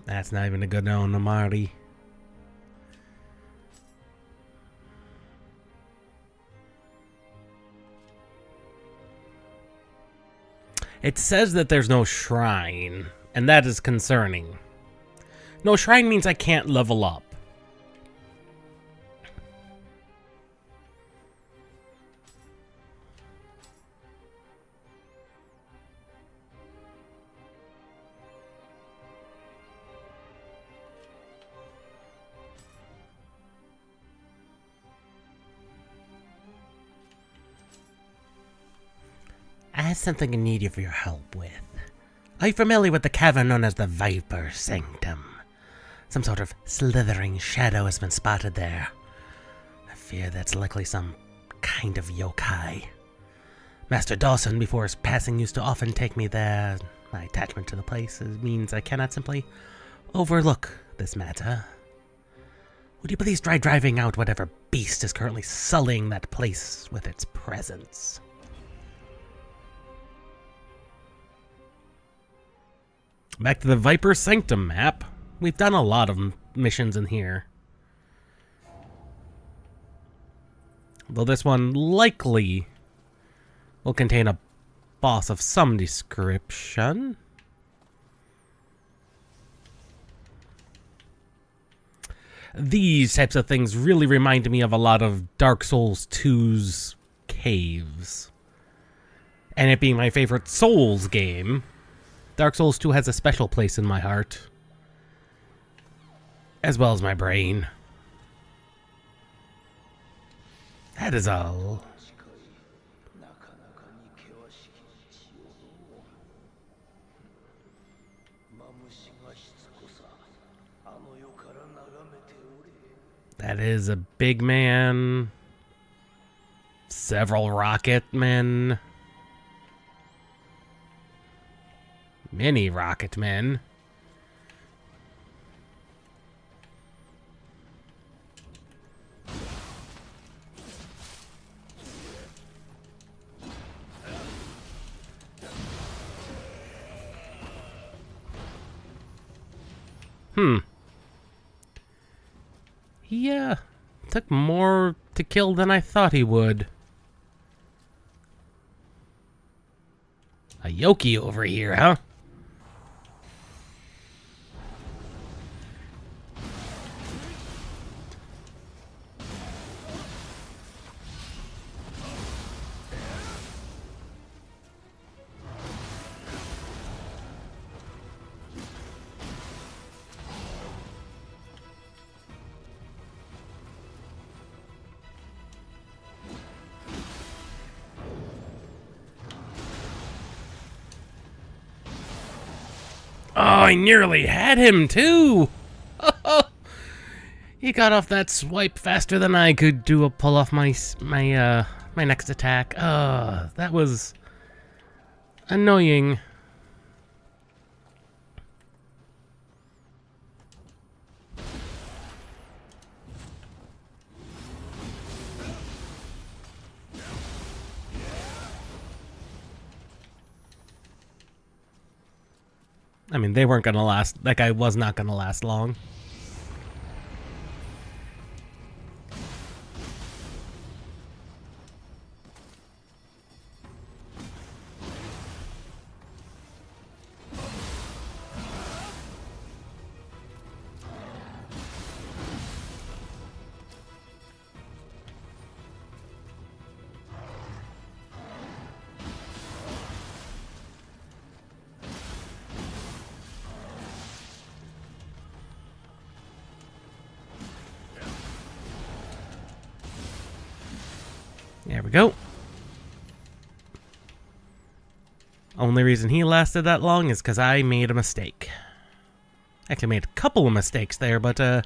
That's not even a good Onamari. It says that there's no shrine, and that is concerning. No shrine means I can't level up. I have something in need of your help with. Are you familiar with the cavern known as the Viper Sanctum? Some sort of slithering shadow has been spotted there. I fear that's likely some kind of yokai. Master Dawson, before his passing, used to often take me there. My attachment to the place means I cannot simply overlook this matter. Would you please try driving out whatever beast is currently sullying that place with its presence? Back to the Viper Sanctum map. We've done a lot of missions in here. Though this one likely will contain a boss of some description. These types of things really remind me of a lot of Dark Souls 2's caves. And it being my favorite Souls game, Dark Souls 2 has a special place in my heart. As well as my brain. That is all. That is a big man. Several rocket men. Many rocket men. He, took more to kill than I thought he would. A Yoki over here, huh? Oh, I nearly had him, too! He got off that swipe faster than I could do a pull off my next attack. That was annoying. I mean, they weren't gonna last. That guy was not gonna last long. There we go. Only reason he lasted that long is because I made a mistake. Actually, made a couple of mistakes there, but,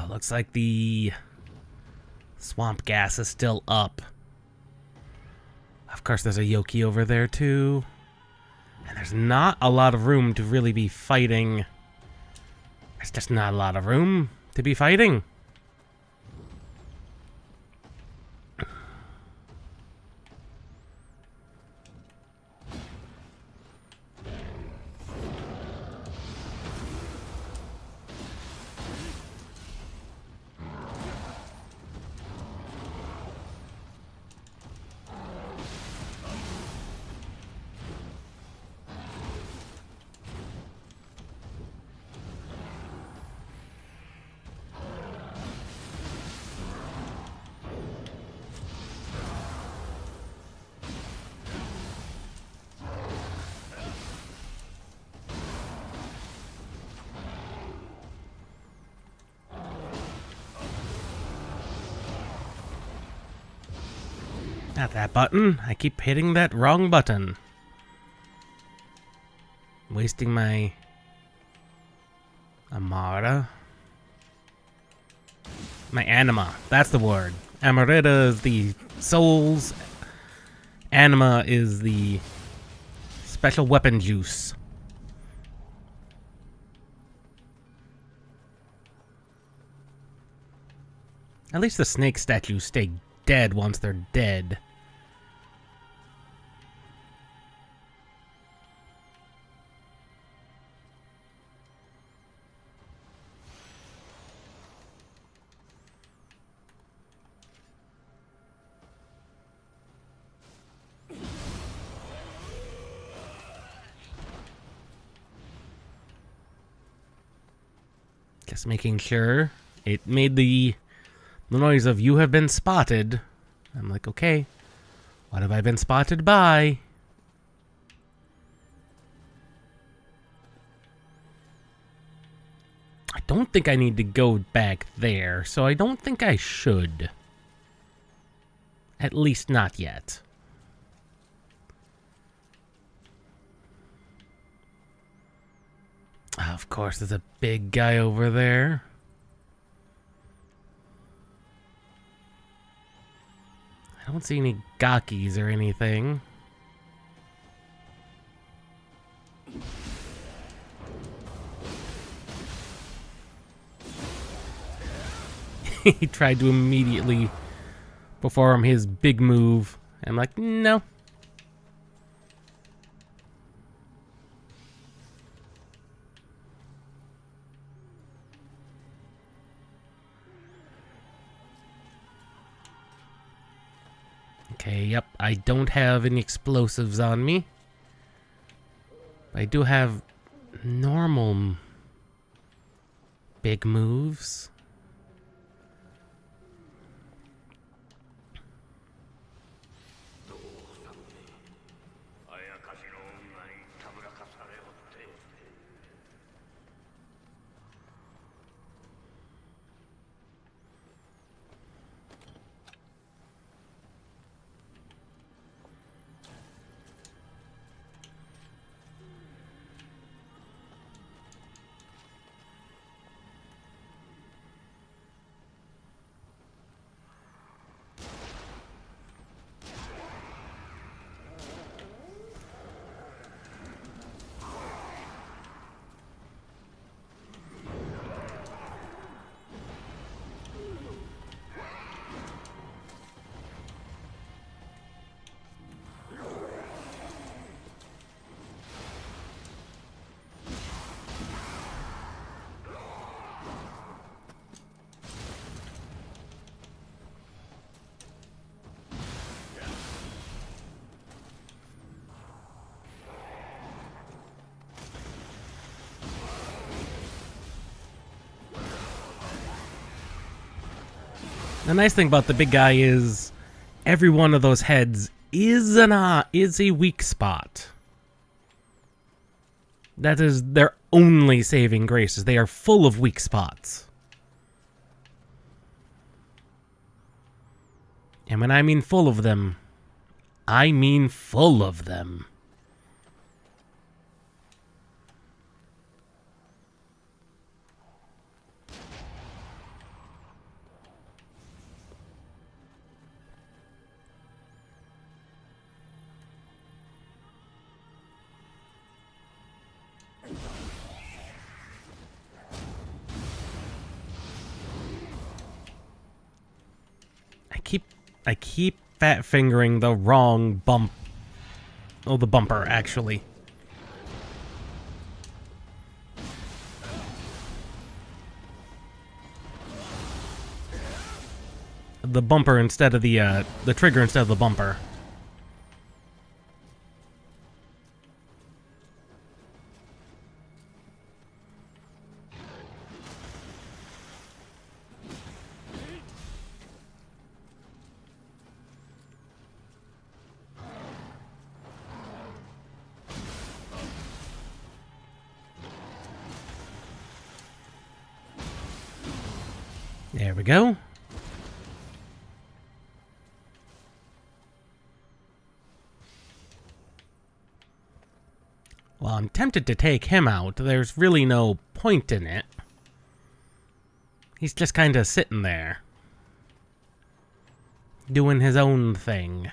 looks like the swamp gas is still up. Of course, there's a Yoki over there, too. And there's not a lot of room to really be fighting. There's just not a lot of room to be fighting. Not that button. I keep hitting that wrong button. Wasting my Amara. My anima. That's the word. Amarita is the souls. Anima is the special weapon juice. At least the snake statues stay dead once they're dead. Just making sure. It made the noise of "you have been spotted." I'm like, okay, what have I been spotted by? I don't think I need to go back there, so I don't think I should. At least not yet. Of course, there's a big guy over there. I don't see any gakis or anything. He tried to immediately perform his big move. I'm like, no. Okay, yep, I don't have any explosives on me. I do have normal big moves. The nice thing about the big guy is every one of those heads is a weak spot. That is their only saving graces. They are full of weak spots. And when I mean full of them, I mean full of them. I keep fat fingering the wrong bump. Oh, the bumper, actually. The bumper instead of the trigger instead of the bumper. There we go. Well, I'm tempted to take him out. There's really no point in it. He's just kind of sitting there, doing his own thing.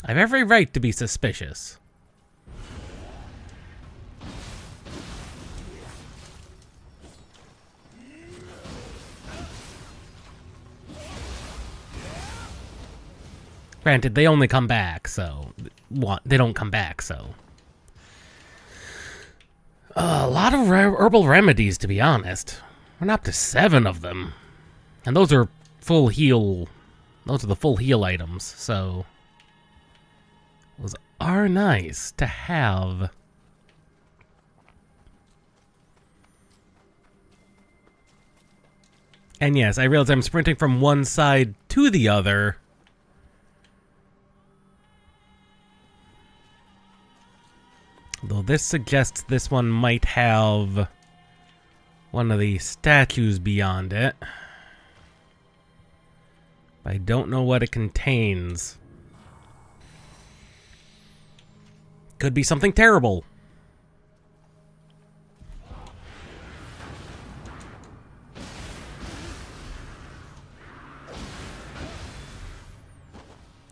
I have every right to be suspicious. Granted, they only come back, so... They don't come back, so... a lot of herbal remedies, to be honest. We're up to 7 of them. And those are full heal... Those are the full heal items, so... Those are nice to have. And yes, I realize I'm sprinting from one side to the other. Though this suggests this one might have one of the statues beyond it. I don't know what it contains. Could be something terrible.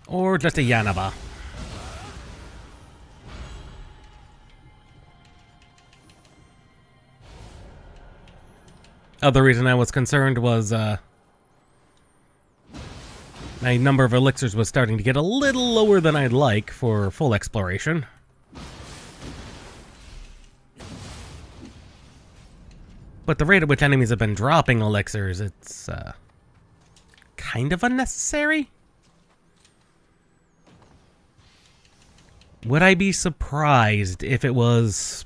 Or just a Yanaba. Other reason I was concerned was, my number of elixirs was starting to get a little lower than I'd like for full exploration. But the rate at which enemies have been dropping elixirs, it's, kind of unnecessary? Would I be surprised if it was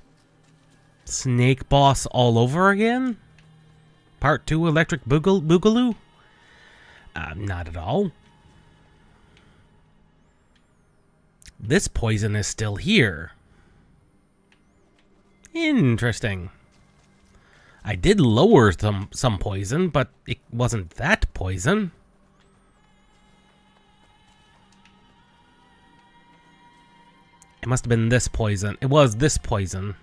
Snake Boss all over again? Part 2 Electric Boogaloo? Not at all. This poison is still here. Interesting. I did lower some poison, but it wasn't that poison. It must have been this poison. It was this poison.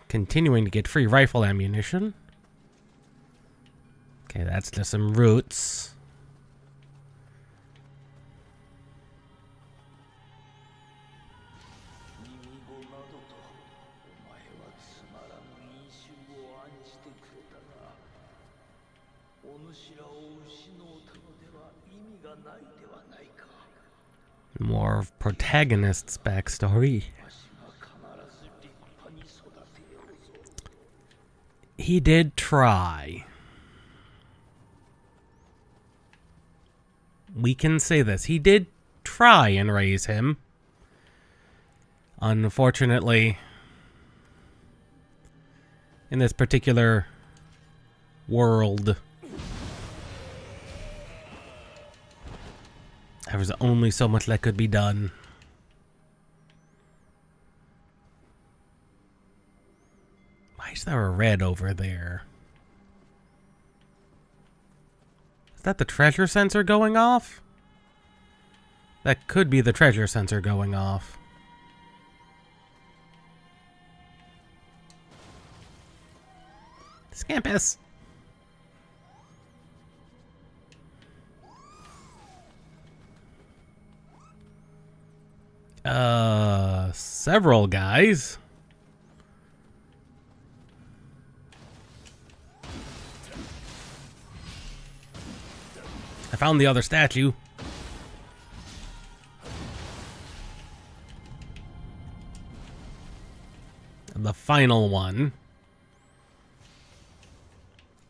Continuing to get free rifle ammunition. Okay, that's just some roots. More of protagonist's backstory. He did try. We can say this. He did try and raise him. Unfortunately, in this particular world, there was only so much that could be done. Why is there a red over there? Is that the treasure sensor going off? That could be the treasure sensor going off. Scampus! Several guys. I found the other statue. The final one.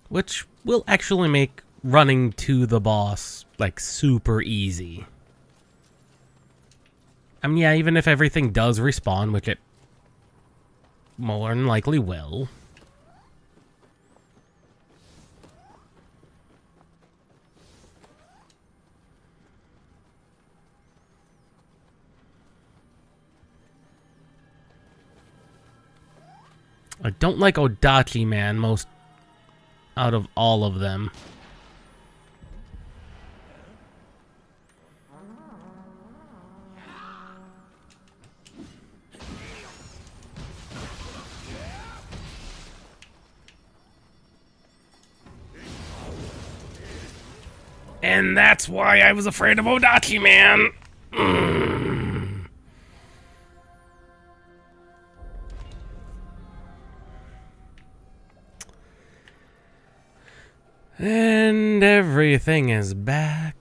Which will actually make running to the boss, like, super easy. I mean, yeah, even if everything does respawn, which it more than likely will. I don't like Odachi, man, most out of all of them. And that's why I was afraid of Odachi, man. And everything is back.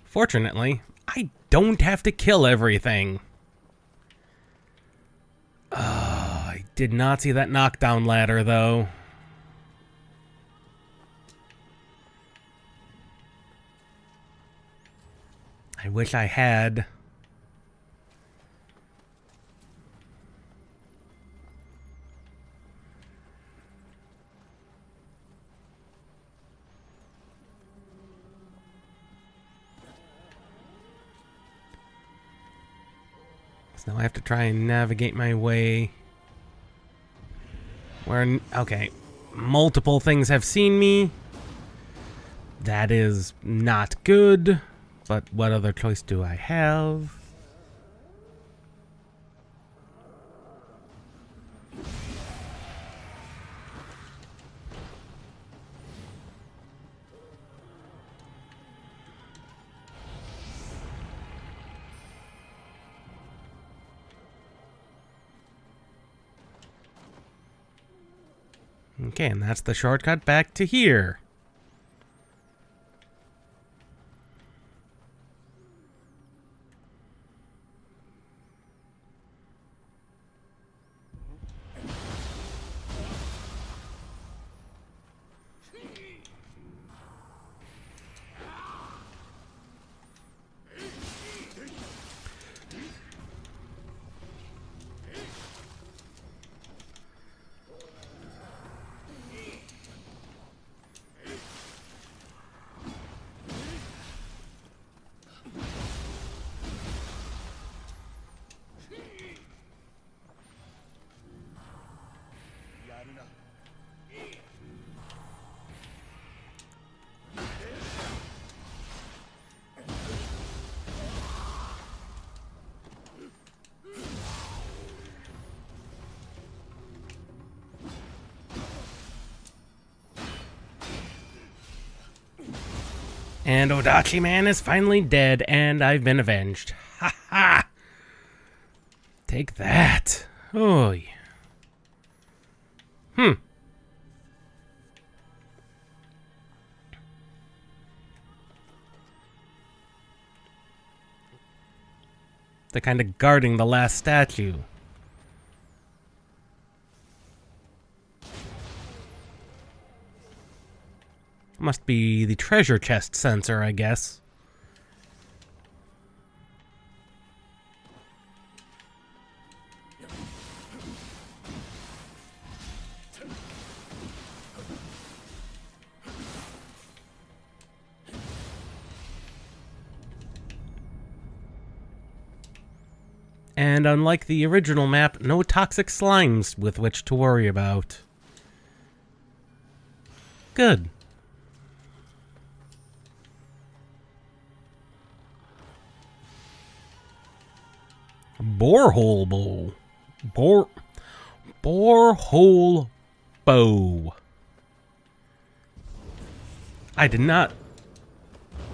Fortunately, I don't have to kill everything. I did not see that knockdown ladder, though. I wish I had. So now I have to try and navigate my way. Where, okay, multiple things have seen me. That is not good. But what other choice do I have? Okay, and that's the shortcut back to here. And Odachi Man is finally dead, and I've been avenged. Ha ha! Take that. Oy. They're kind of guarding the last statue. Must be the treasure chest sensor, I guess. And unlike the original map, no toxic slimes with which to worry about. Good. Borehole bow. Borehole bow. I did not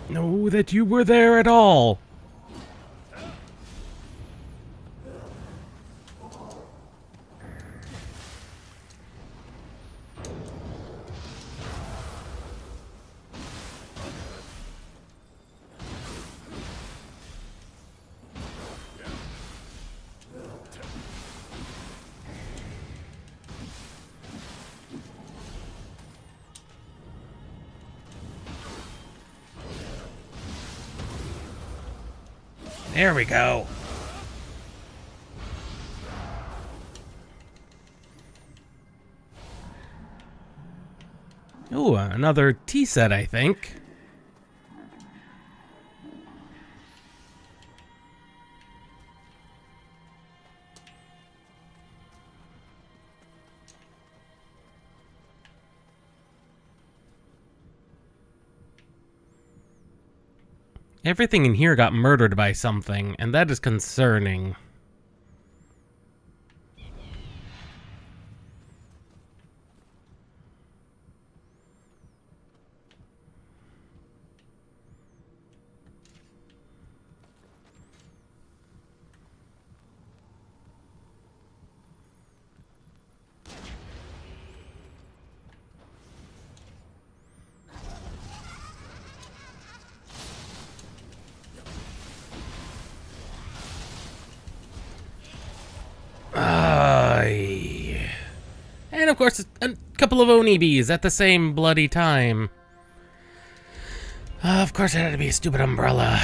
know that you were there at all. There we go. Ooh, another tea set, I think. Everything in here got murdered by something, and that is concerning. And of course, a couple of Onibis at the same bloody time. Of course, it had to be a stupid umbrella.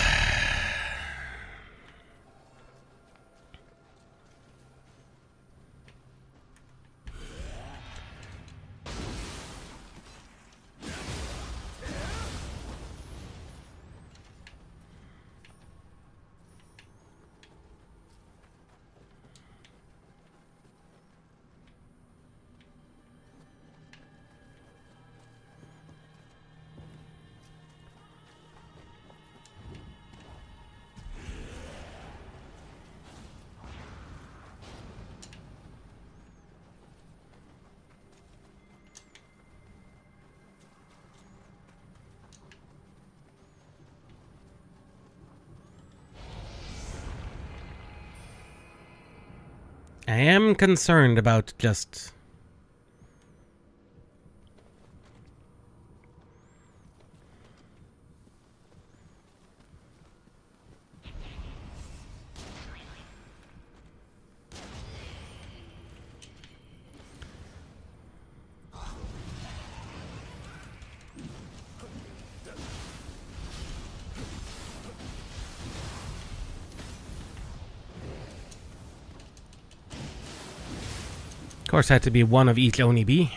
I am concerned about just... Of course, had to be one of each Onibi.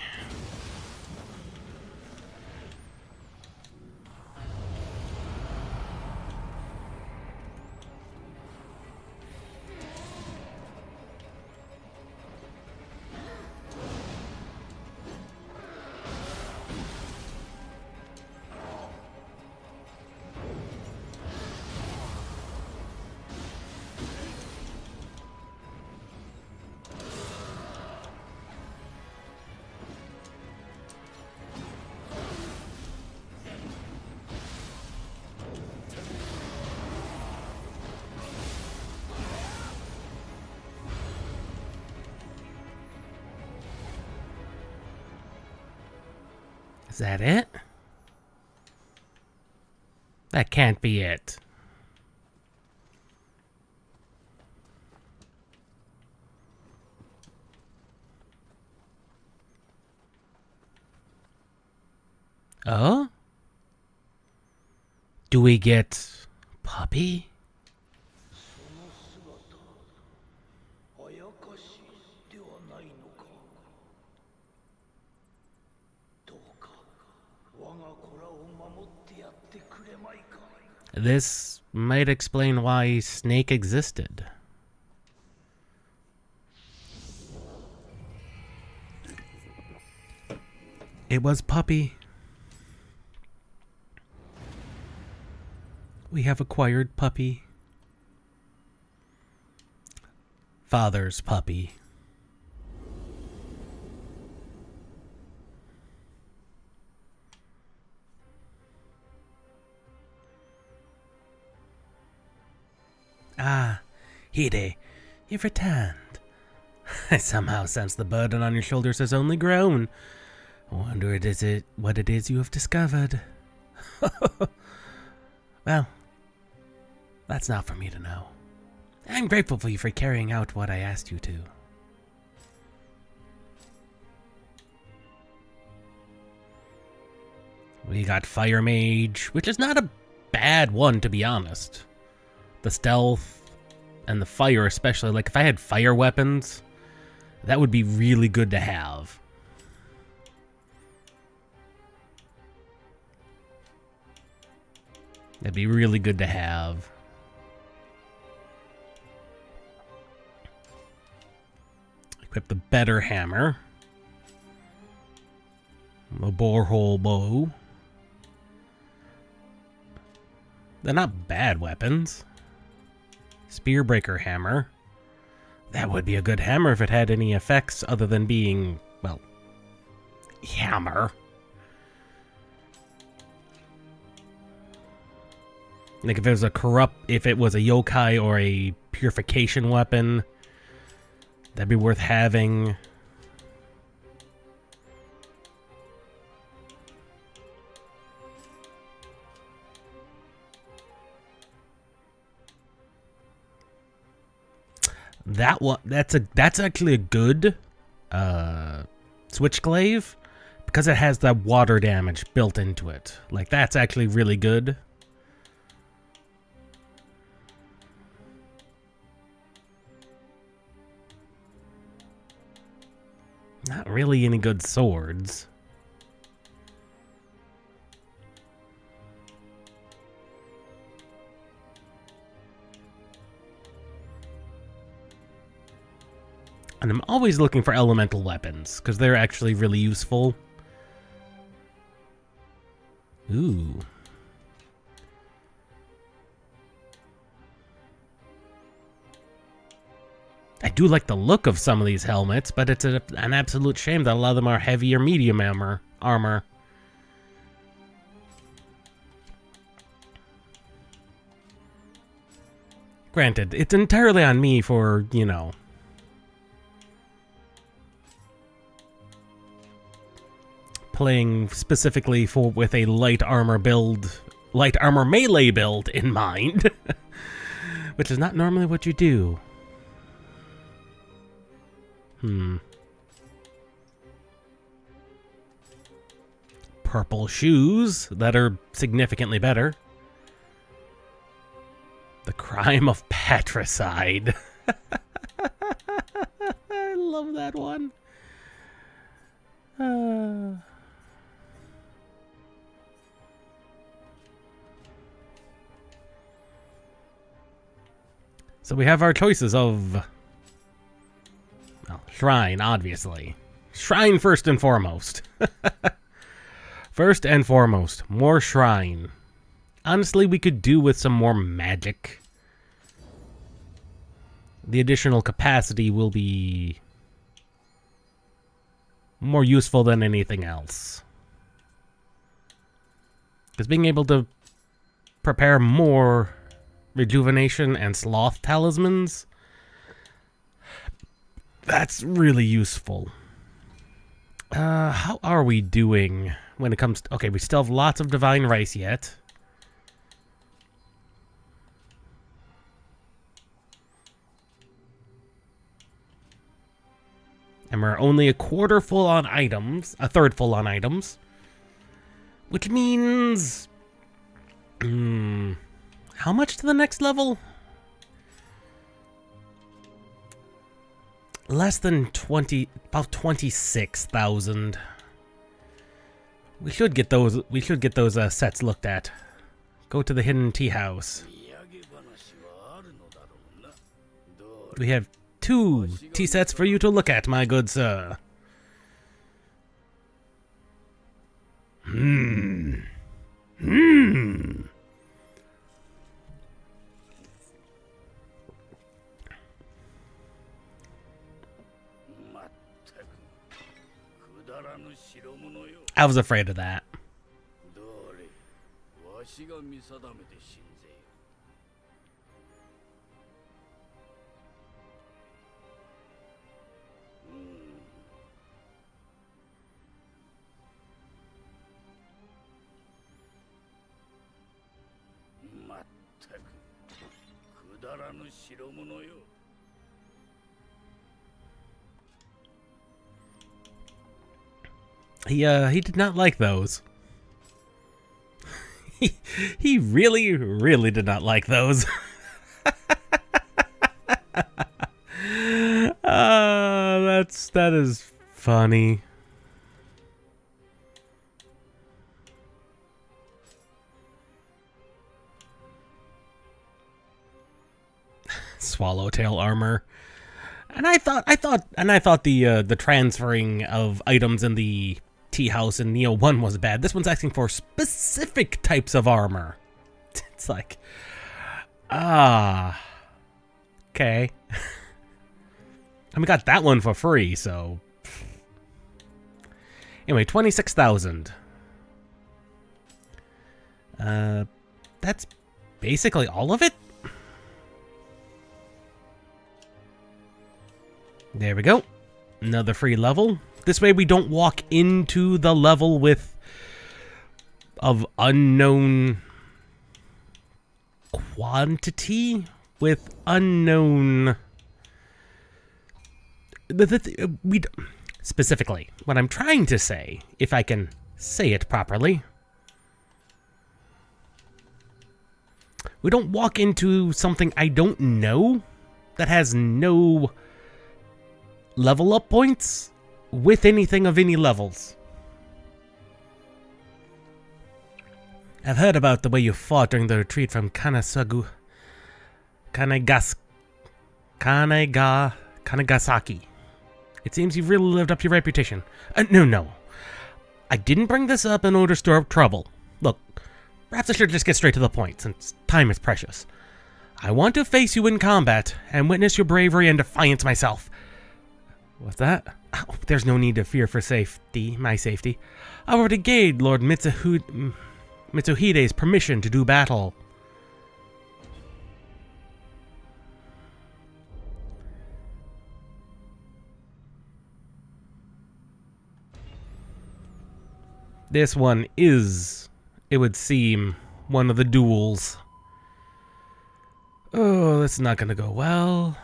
Is that it? That can't be it. Oh? Do we get Puppy? This might explain why Snake existed. It was Puppy. We have acquired Puppy. Father's puppy. Ah, Hide, you've returned. I somehow sense the burden on your shoulders has only grown. I wonder what it is you have discovered. Well, that's not for me to know. I'm grateful for you for carrying out what I asked you to. We got Fire Mage, which is not a bad one, to be honest. The stealth and the fire especially. Like, if I had fire weapons, that would be really good to have. That'd be really good to have. Equip the better hammer. A borehole bow. They're not bad weapons. Spearbreaker hammer. That would be a good hammer if it had any effects other than being, well, hammer. Like if it was a yokai or a purification weapon, that'd be worth having. That one, that's actually a good switchglaive because it has that water damage built into it. Like, that's actually really good. Not really any good swords. And I'm always looking for elemental weapons, because they're actually really useful. Ooh. I do like the look of some of these helmets, but it's an absolute shame that a lot of them are heavy or medium armor. Granted, it's entirely on me for, you know, playing specifically with a light armor melee build in mind, which is not normally what you do. Purple shoes that are significantly better. The crime of patricide. I love that one. So we have our choices of, well, shrine, obviously. Shrine first and foremost. First and foremost, more shrine. Honestly, we could do with some more magic. The additional capacity will be more useful than anything else. Because being able to prepare more rejuvenation and sloth talismans, that's really useful. How are we doing when it comes to... Okay, we still have lots of divine rice yet. And we're only a quarter full on items. A third full on items. Which means... how much to the next level? Less than 20... About 26,000. We should get those... We should get those sets looked at. Go to the hidden tea house. We have 2 tea sets for you to look at, my good sir. I was afraid of that. He did not like those. he really, really did not like those. That is funny. Swallowtail armor. And I thought the transferring of items in the tea house in Nioh 1 was bad. This one's asking for specific types of armor. It's like, okay. And we got that one for free, so. Anyway, 26,000. That's basically all of it. There we go. Another free level. This way we don't walk into the level of unknown quantity with unknown... Specifically, what I'm trying to say, if I can say it properly, we don't walk into something I don't know that has no level up points with anything of any levels. I've heard about the way you fought during the retreat from Kanagasaki. It seems you've really lived up to your reputation. No. I didn't bring this up in order to stir up trouble. Look, perhaps I should just get straight to the point, since time is precious. I want to face you in combat and witness your bravery and defiance myself. What's that? Oh, there's no need to fear for my safety. I already gave Lord Mitsuhide's permission to do battle. This one is, it would seem, one of the duels. Oh, that's not gonna go well.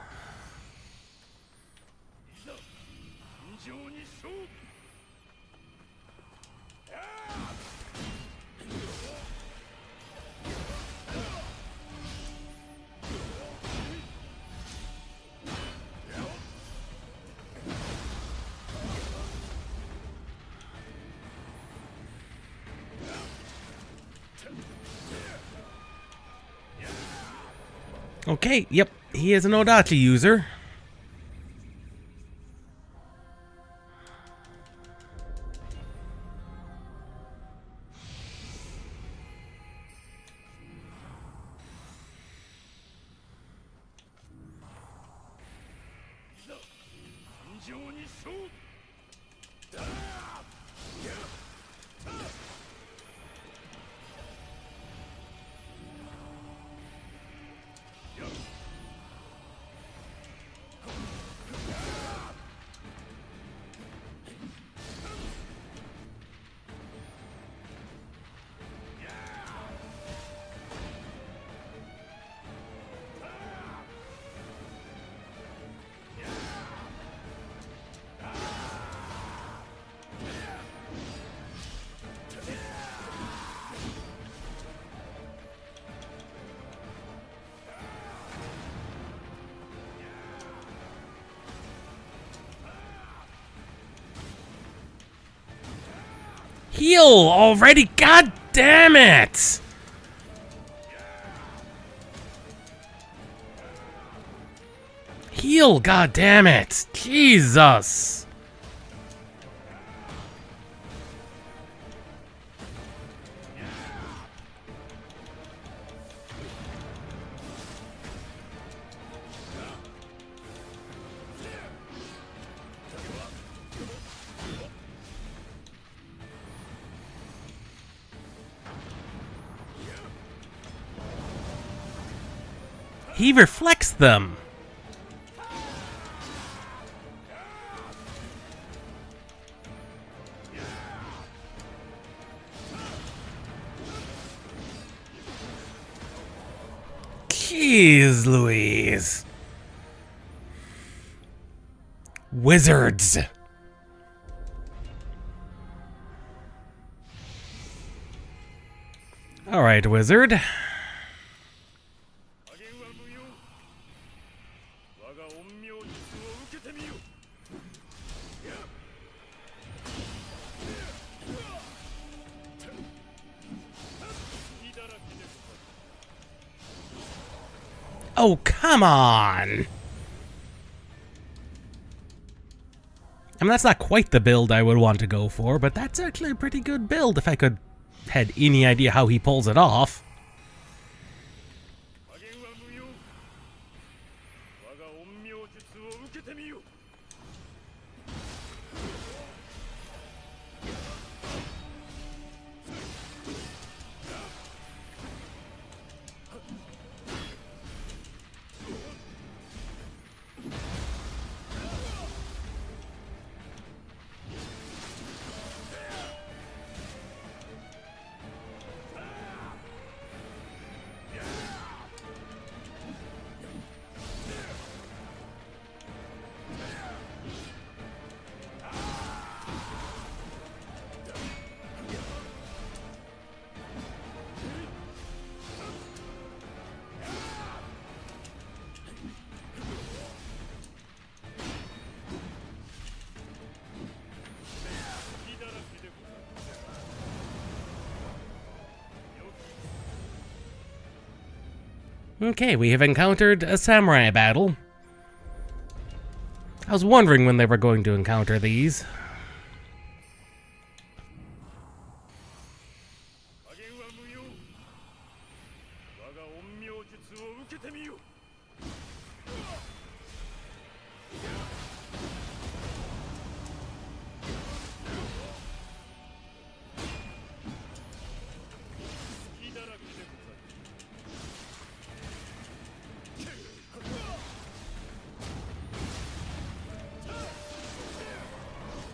Okay, yep, he is an Odachi user. Heal already! God damn it! Heal, god damn it! Jesus! He reflects them. Jeez Louise. Wizards. Alright, wizard. Oh, come on! I mean, that's not quite the build I would want to go for, but that's actually a pretty good build if I could had any idea how he pulls it off. Okay, we have encountered a samurai battle. I was wondering when they were going to encounter these.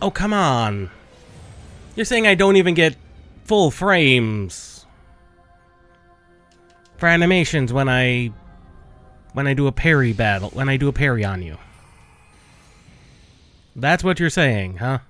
Oh, come on. You're saying I don't even get full frames for animations when I do a parry battle, when I do a parry on you. That's what you're saying, huh?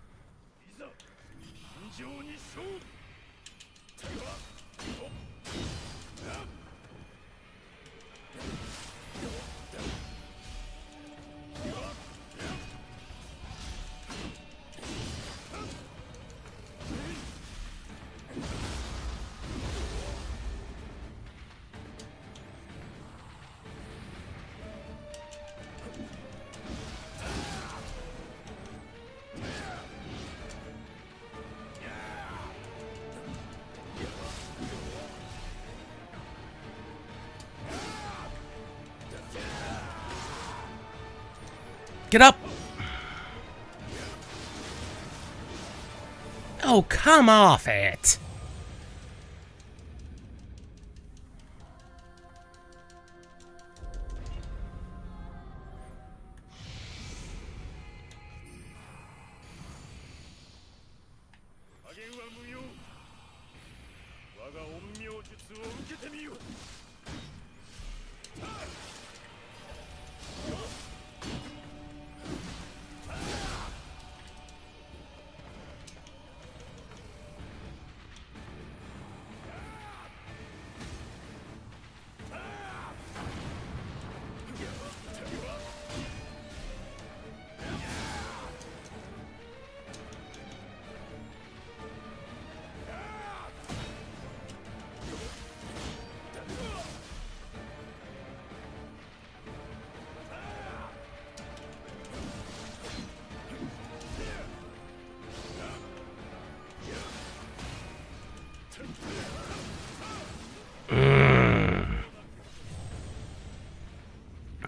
Get up! Oh, come off it!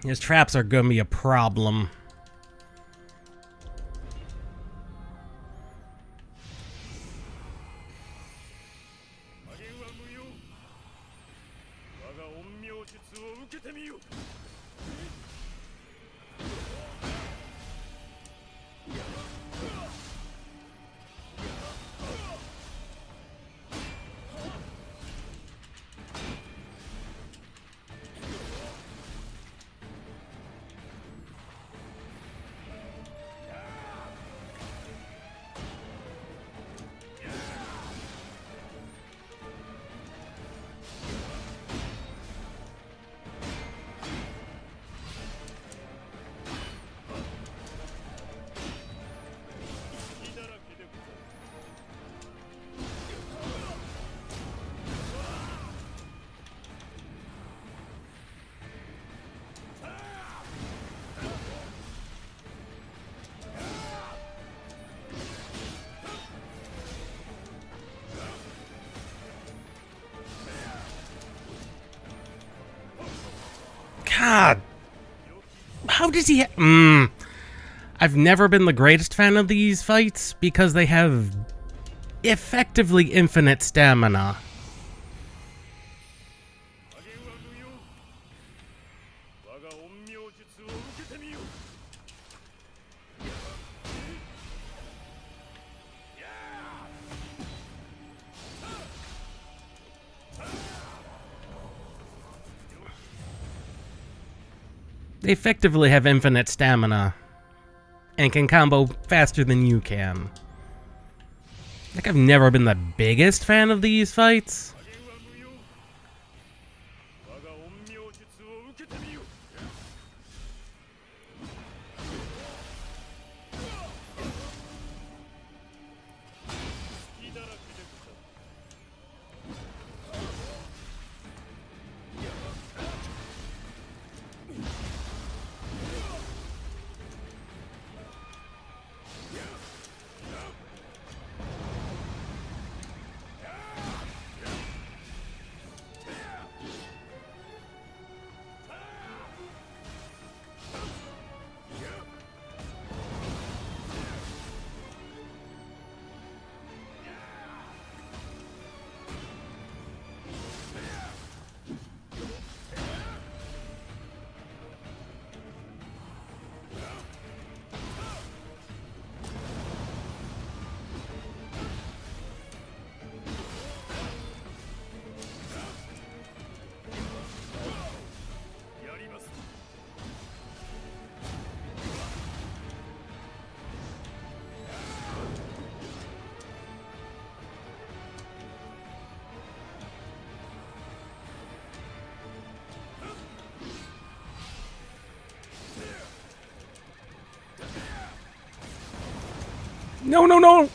His traps are gonna be a problem. God, how does he I've never been the greatest fan of these fights because they have effectively infinite stamina. They effectively have infinite stamina and can combo faster than you can. Like, I've never been the biggest fan of these fights. No, no, no!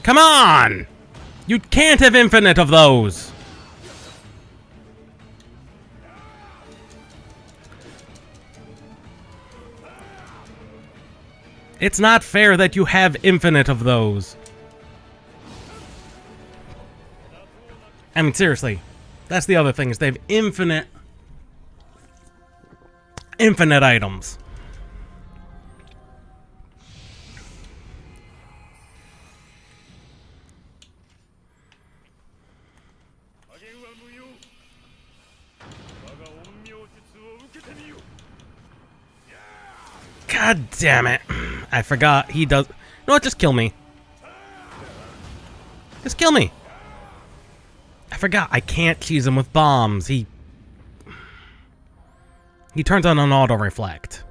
Come on! You can't have infinite of those! It's not fair that you have infinite of those. I mean, seriously. That's the other thing, is they have infinite items. God damn it. I forgot he does. No, just kill me. Just kill me. I forgot I can't cheese him with bombs. He turns on an auto reflect.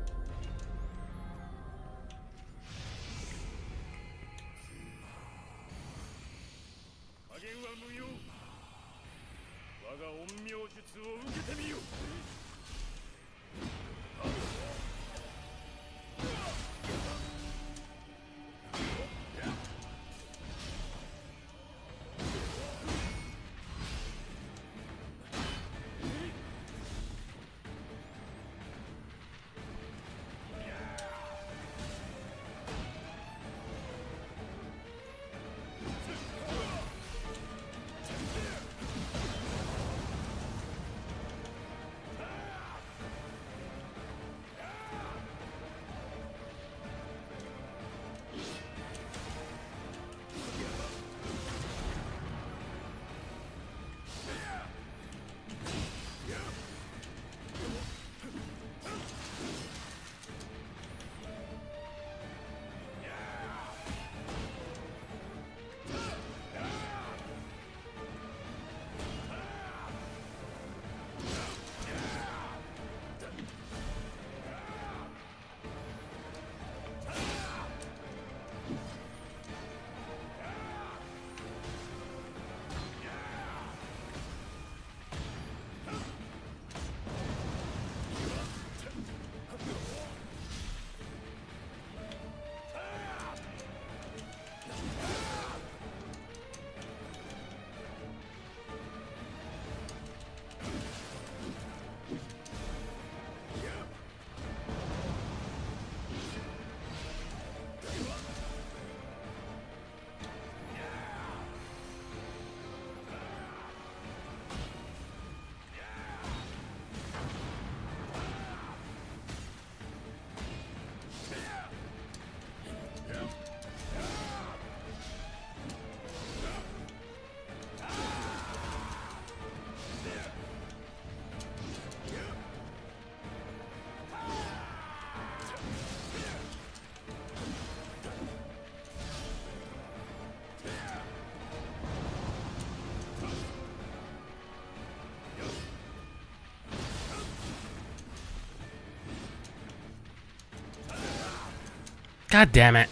God damn it.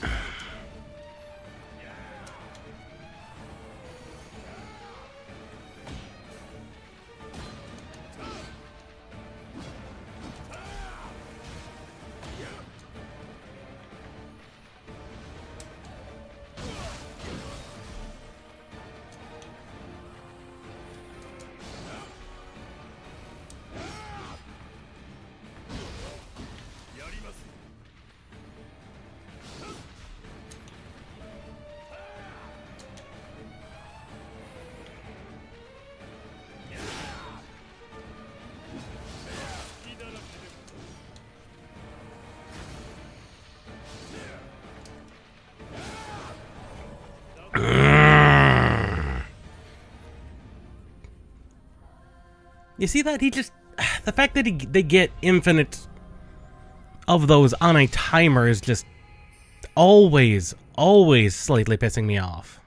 You see that? He just... The fact that they get infinite of those on a timer is just always slightly pissing me off.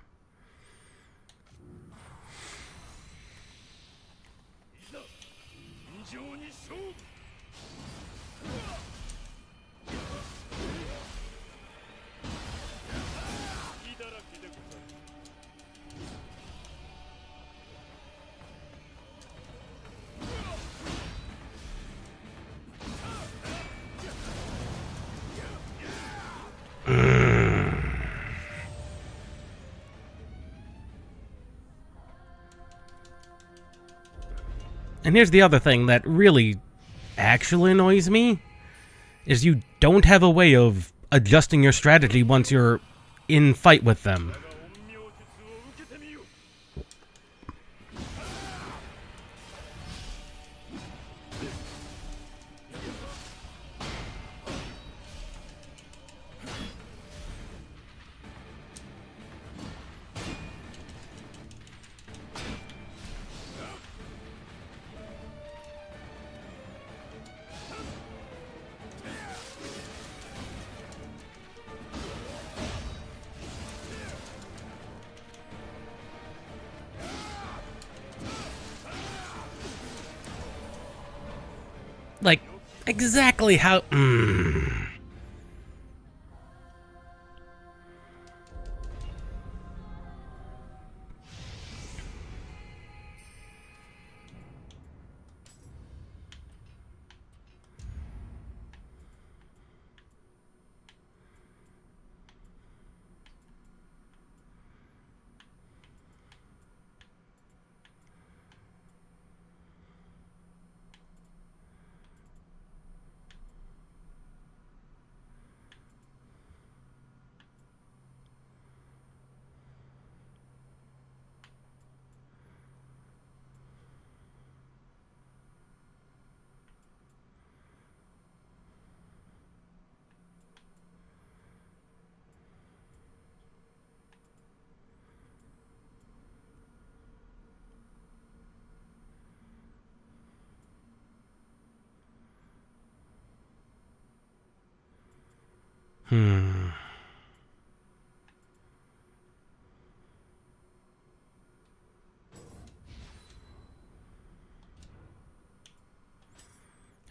And here's the other thing that really actually annoys me, is you don't have a way of adjusting your strategy once you're in fight with them. Like, exactly how...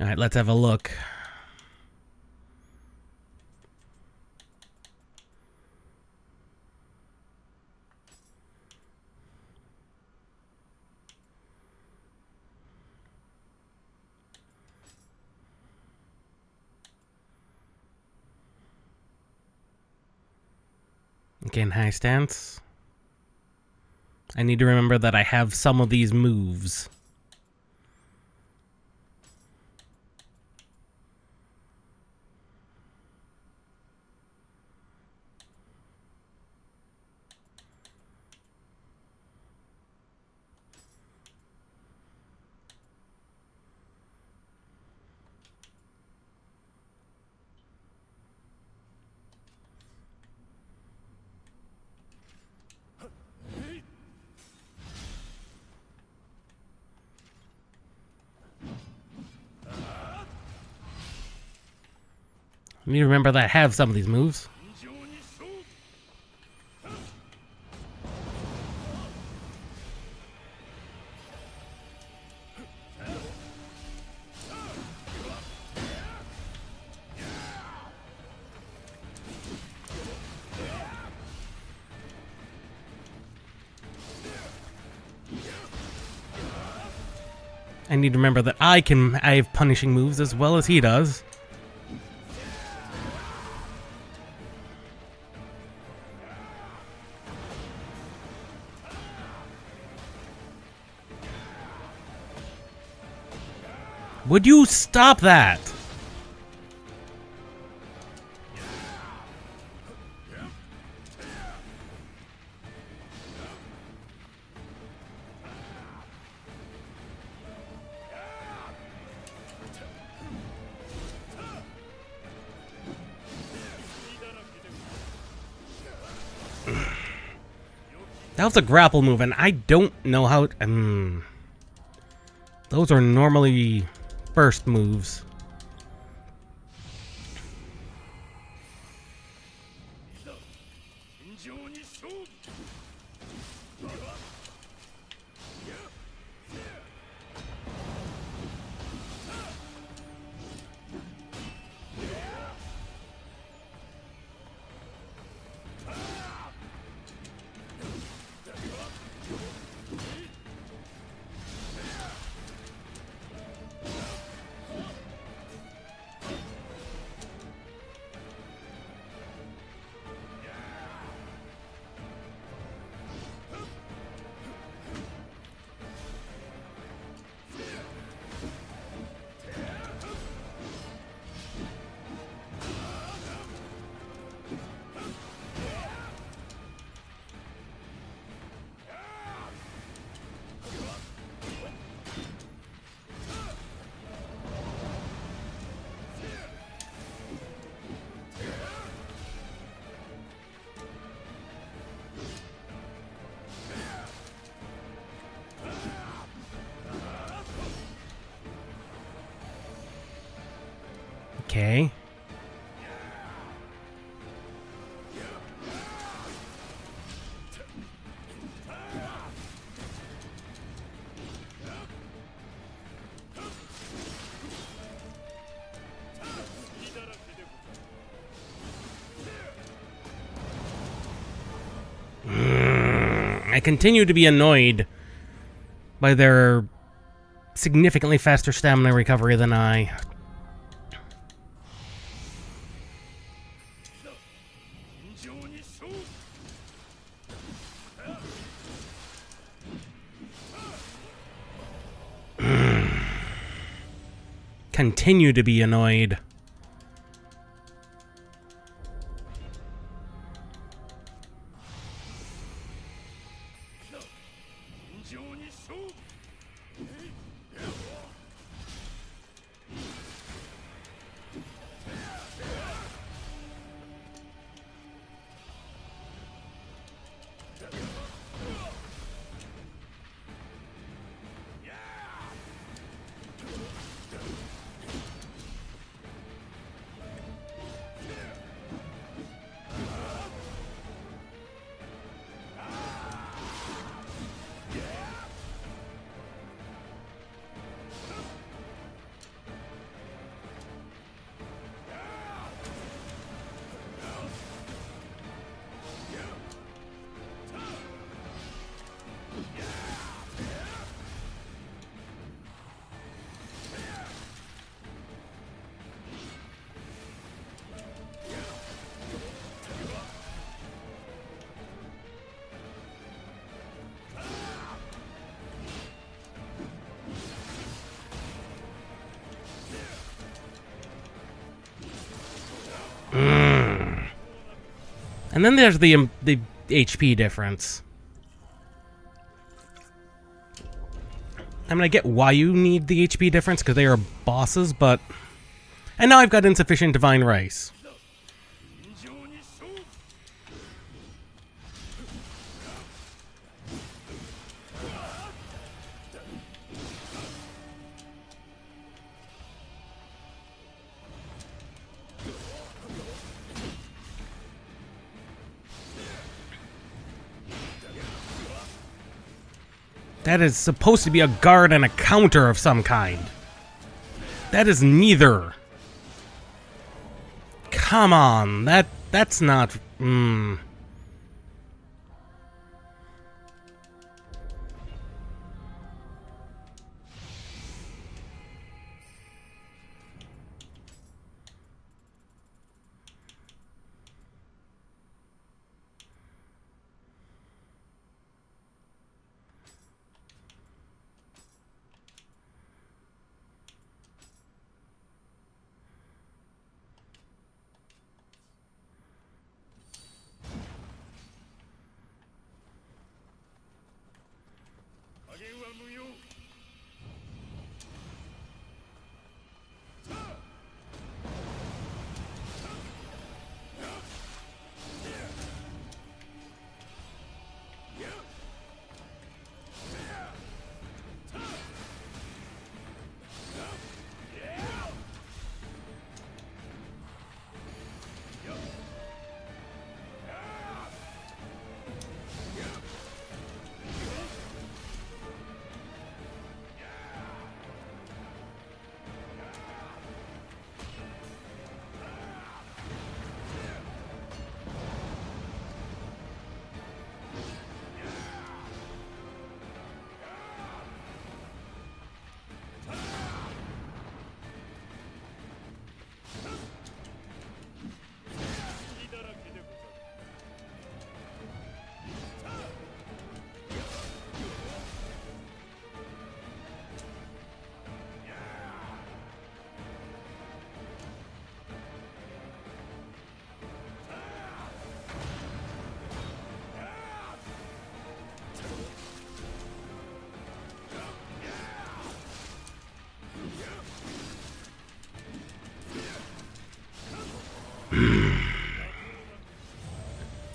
Alright, let's have a look. Again, high stance. I need to remember that I have some of these moves. I need to remember that I have some of these moves. I need to remember that I have punishing moves as well as he does. Would you stop that? That was a grapple move, and I don't know how... those are normally burst moves. Okay. I continue to be annoyed by their significantly faster stamina recovery than I. Continue to be annoyed. And then there's the HP difference. I mean, I get why you need the HP difference, because they are bosses, but... And now I've got insufficient Divine Rice. That is supposed to be a guard and a counter of some kind. That is neither. Come on, that's not...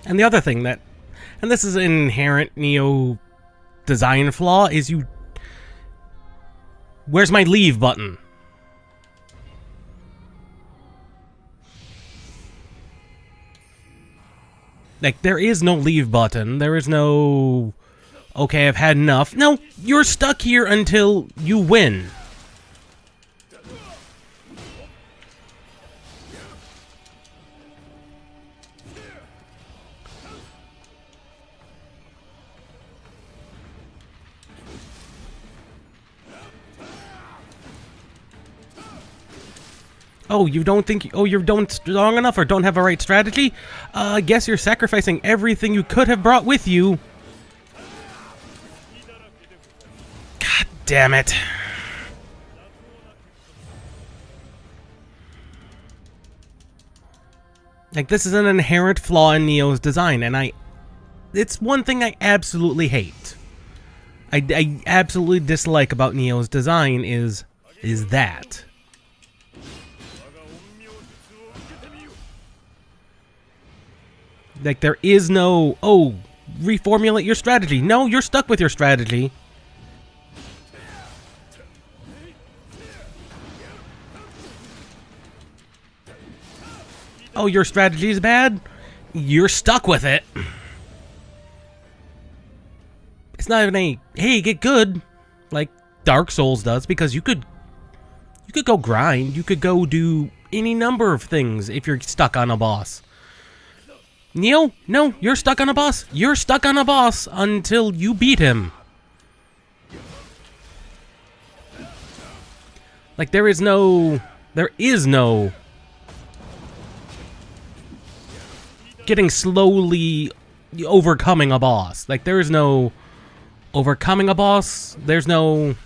And the other thing that, and this is an inherent Nioh design flaw, is you... Where's my leave button? Like, there is no leave button. There is no... Okay, I've had enough. No, you're stuck here until you win. Oh, you don't think... Oh, you don't strong enough or don't have a right strategy? I guess you're sacrificing everything you could have brought with you. God damn it. Like, this is an inherent flaw in Nioh's design, and it's one thing I absolutely hate. I absolutely dislike about Nioh's design is that. Like, there is no, oh, reformulate your strategy. No, you're stuck with your strategy. Oh, your strategy is bad? You're stuck with it. It's not even a, hey, get good, like Dark Souls does, because you could go grind. You could go do any number of things if you're stuck on a boss. Nioh, no, you're stuck on a boss. You're stuck on a boss until you beat him. Like, there is no getting slowly overcoming a boss. Like, there is no overcoming a boss. There's no...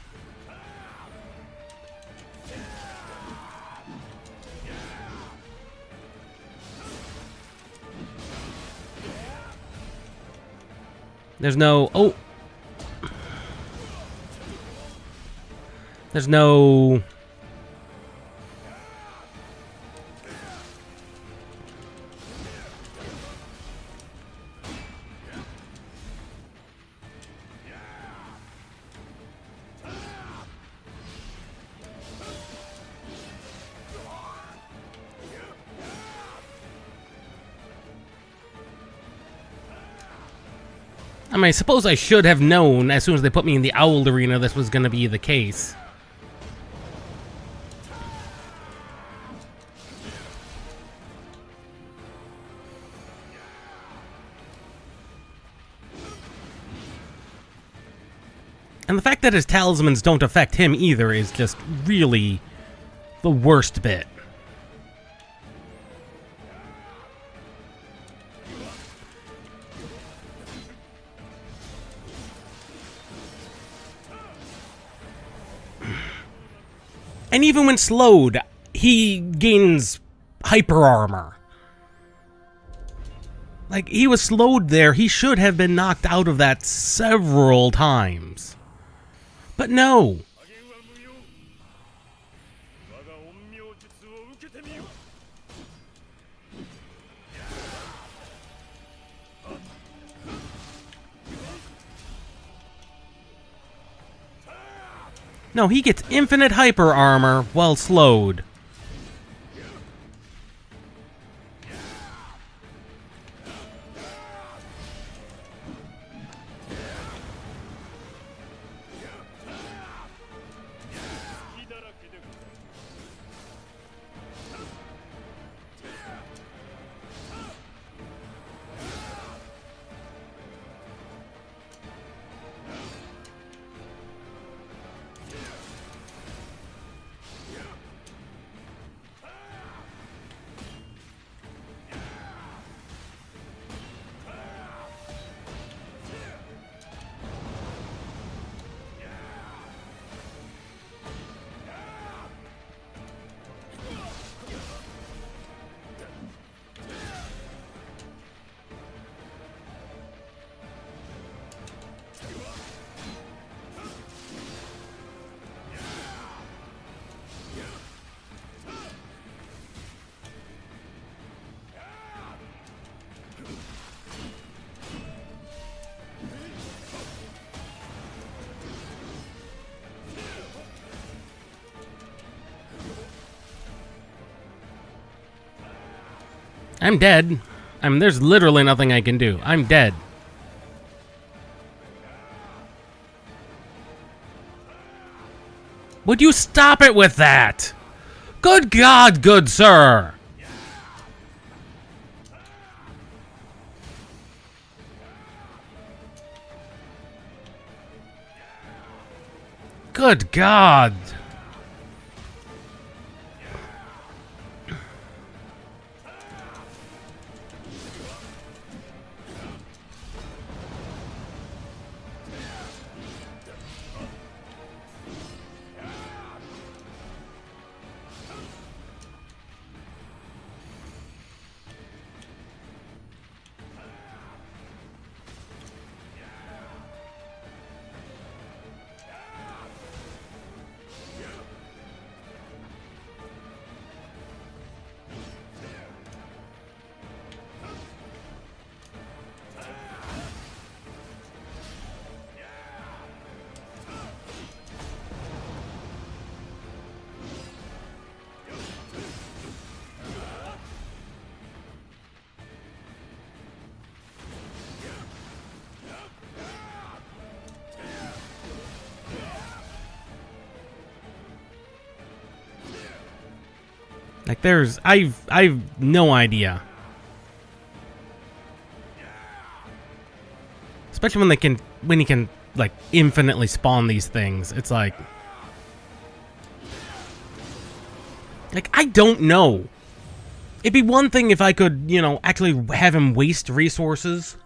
There's no... Oh! There's no... I mean, I suppose I should have known as soon as they put me in the Owl Arena this was going to be the case. And the fact that his talismans don't affect him either is just really the worst bit. And even when slowed, he gains hyper armor. Like, he was slowed there. He should have been knocked out of that several times. But no. No, he gets infinite hyper armor while slowed. I'm dead. There's literally nothing I can do. I'm dead. Would you stop it with that? Good God, good sir. Good God. Like I've no idea. Especially when he can like infinitely spawn these things. It's like I don't know. It'd be one thing if I could, you know, actually have him waste resources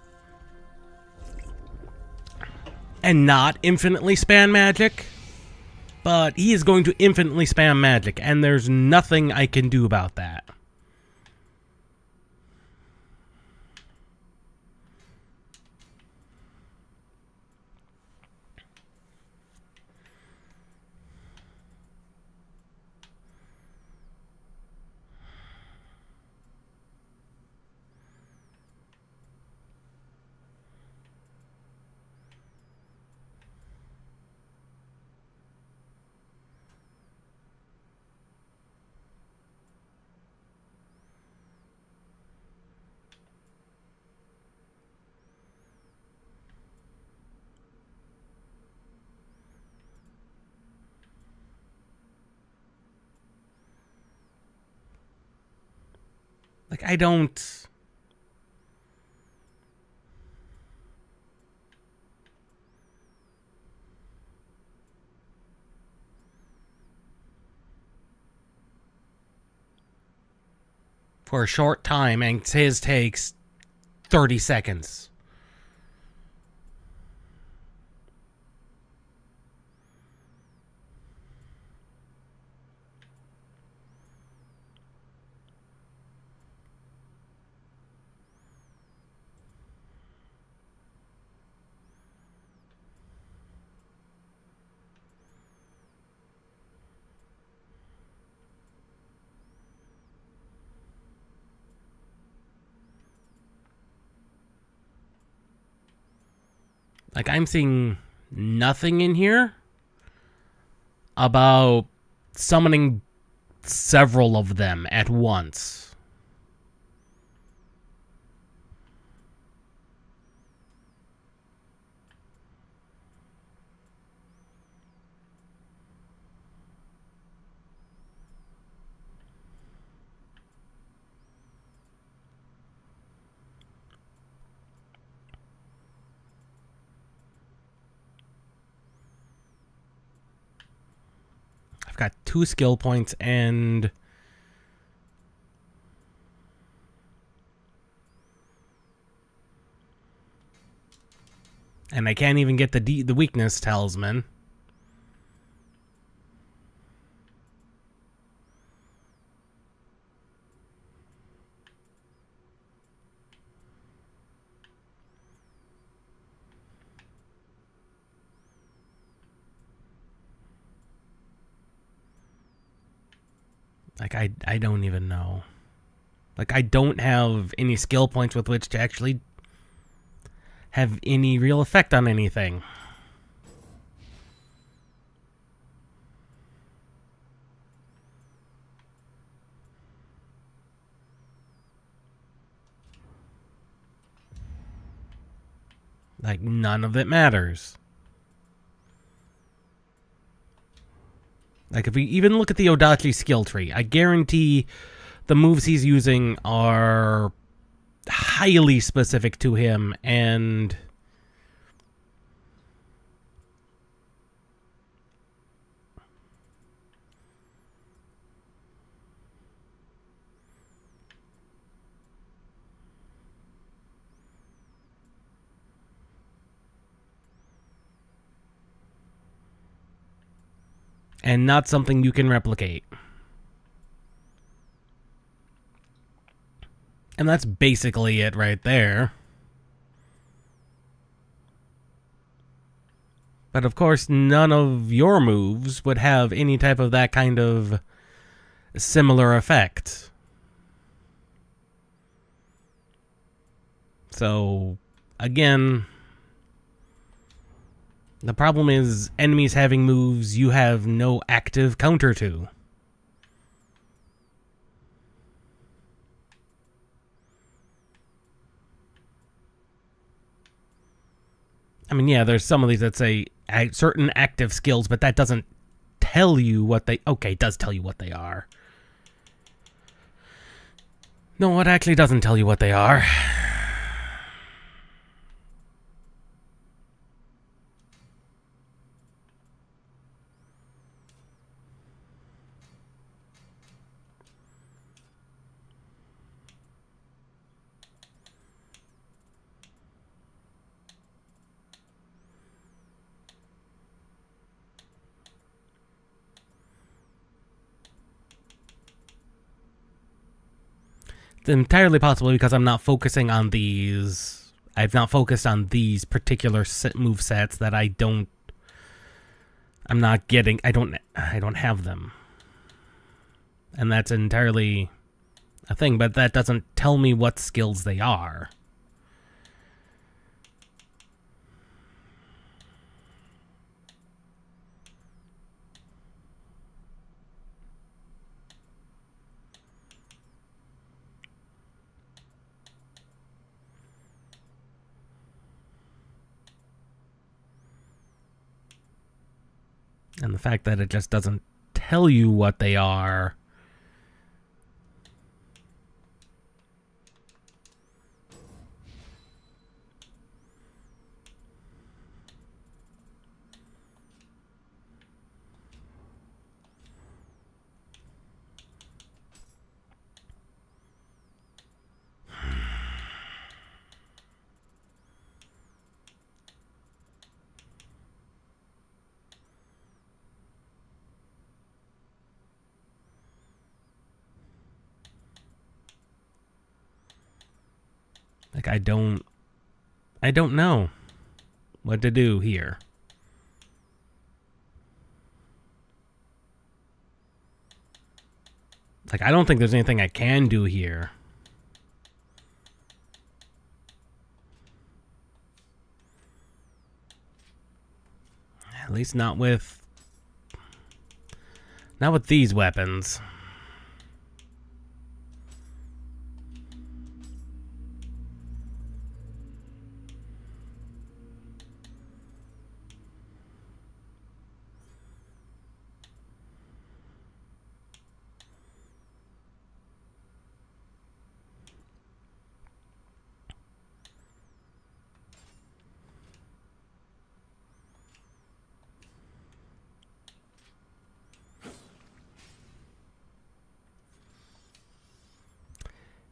and not infinitely spam magic. But he is going to infinitely spam magic, and there's nothing I can do about that. Like, I don't... For a short time, and his takes 30 seconds. Like, I'm seeing nothing in here about summoning several of them at once. I've got 2 skill points and... And I can't even get the weakness talisman. Like, I don't even know. Like, I don't have any skill points with which to actually have any real effect on anything. Like, none of it matters. Like, if we even look at the Odachi skill tree, I guarantee the moves he's using are highly specific to him, and not something you can replicate. And that's basically it right there. But of course, none of your moves would have any type of that kind of similar effect. So, again, the problem is enemies having moves you have no active counter to. I mean, yeah, there's some of these that say certain active skills, but that doesn't tell you what they... Okay, it does tell you what they are. No, it actually doesn't tell you what they are. It's entirely possible because I'm not focusing on these. I've not focused on these particular move sets that I don't. I'm not getting. I don't have them, and that's entirely a thing. But that doesn't tell me what skills they are. And the fact that it just doesn't tell you what they are. Like, I don't know what to do here. Like, I don't think there's anything I can do here. At least not with these weapons.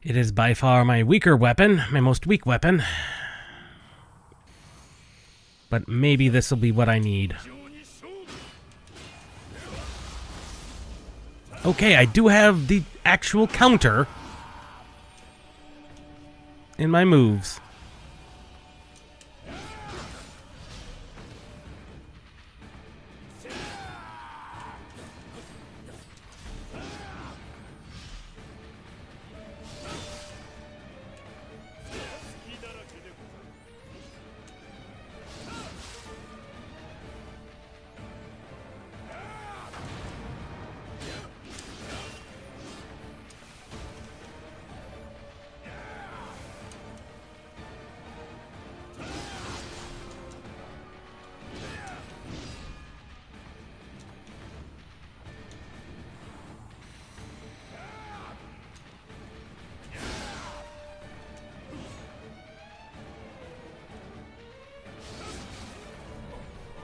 It is by far my weaker weapon, my most weak weapon. But maybe this will be what I need. Okay, I do have the actual counter in my moves.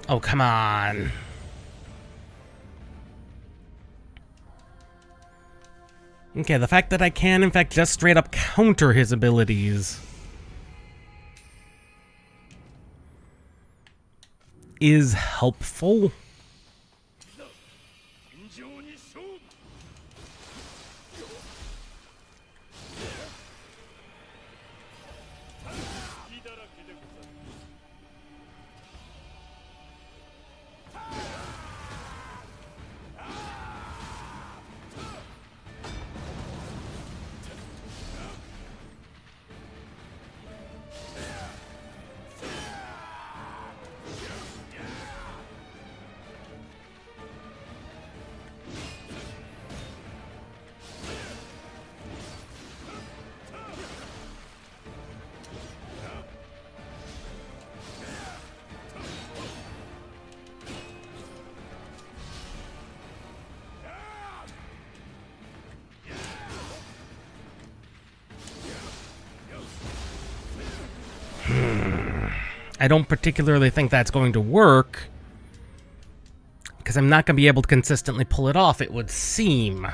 Oh, come on. Okay, the fact that I can, in fact, just straight up counter his abilities is helpful. I don't particularly think that's going to work, because I'm not going to be able to consistently pull it off, it would seem.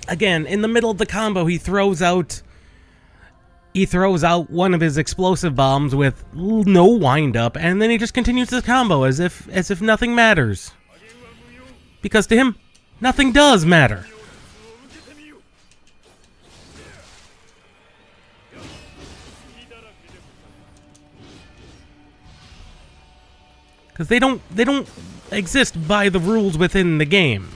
Again, in the middle of the combo, he throws out one of his explosive bombs with no wind-up, and then he just continues the combo as if nothing matters. Because to him, nothing does matter. Because they don't exist by the rules within the game.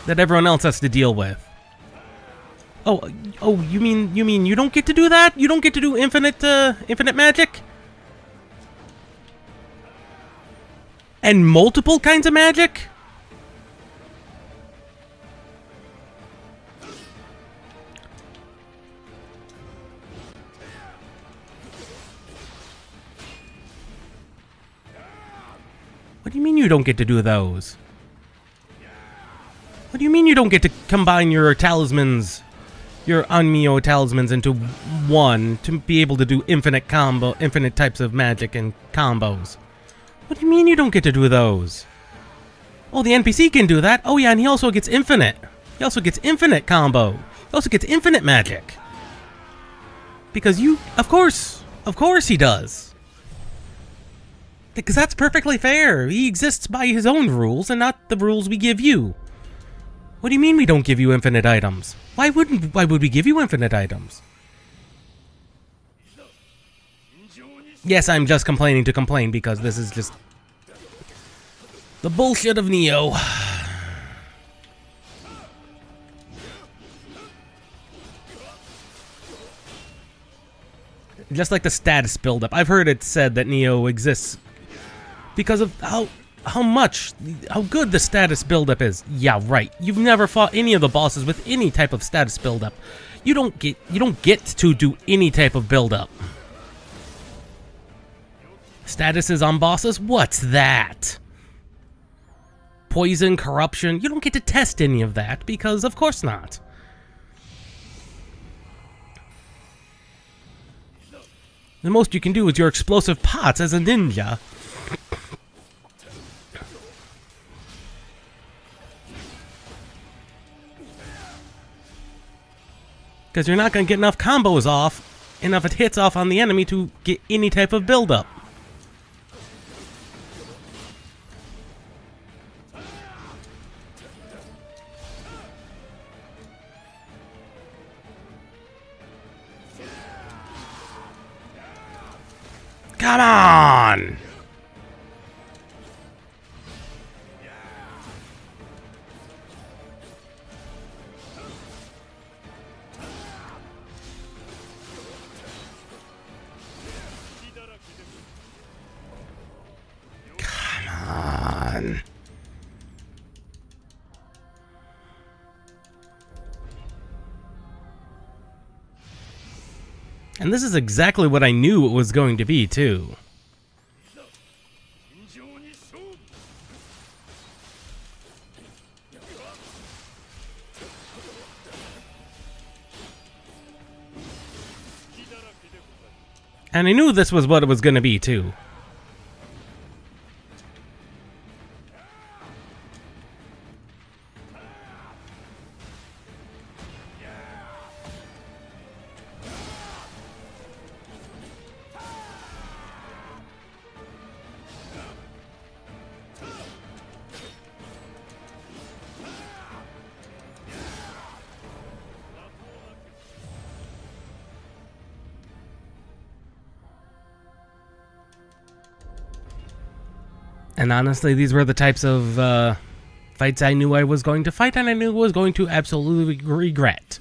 That everyone else has to deal with. Oh, you mean you don't get to do that? You don't get to do infinite magic? And multiple kinds of magic? What do you mean you don't get to do those? What do you mean you don't get to combine your talismans, your Nioh talismans into one to be able to do infinite types of magic and combos? What do you mean you don't get to do those? Oh, the NPC can do that. Oh yeah, and he also gets infinite. He also gets infinite combo. He also gets infinite magic. Because of course he does. Because that's perfectly fair. He exists by his own rules and not the rules we give you. What do you mean we don't give you infinite items? Why would we give you infinite items? Yes, I'm just complaining to complain because this is just the bullshit of Nioh. Just like the status buildup. I've heard it said that Nioh exists because of how good the status buildup is. Yeah, right. You've never fought any of the bosses with any type of status buildup. You don't get to do any type of buildup. Statuses on bosses? What's that? Poison, corruption? You don't get to test any of that because of course not. The most you can do is your explosive pots as a ninja. Because you're not going to get enough combos off, enough hits off on the enemy to get any type of build-up. Come on! Come on. And this is exactly what I knew it was going to be, too. And I knew this was what it was going to be, too. And honestly, these were the types of fights I knew I was going to fight, and I knew I was going to absolutely regret.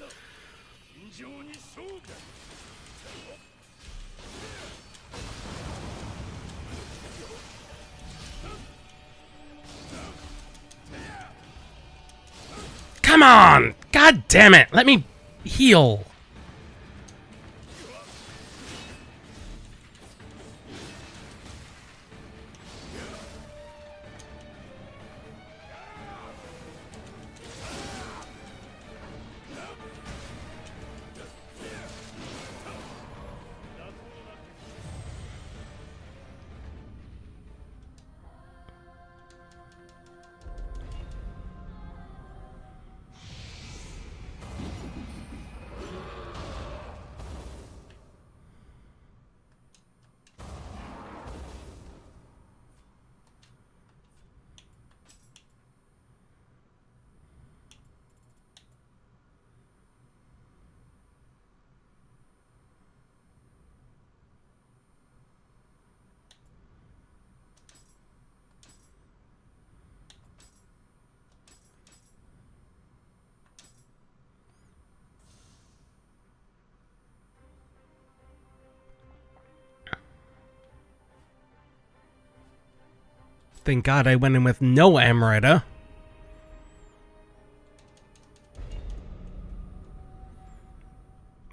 Come on! God damn it! Let me heal. Thank God I went in with no Amrita.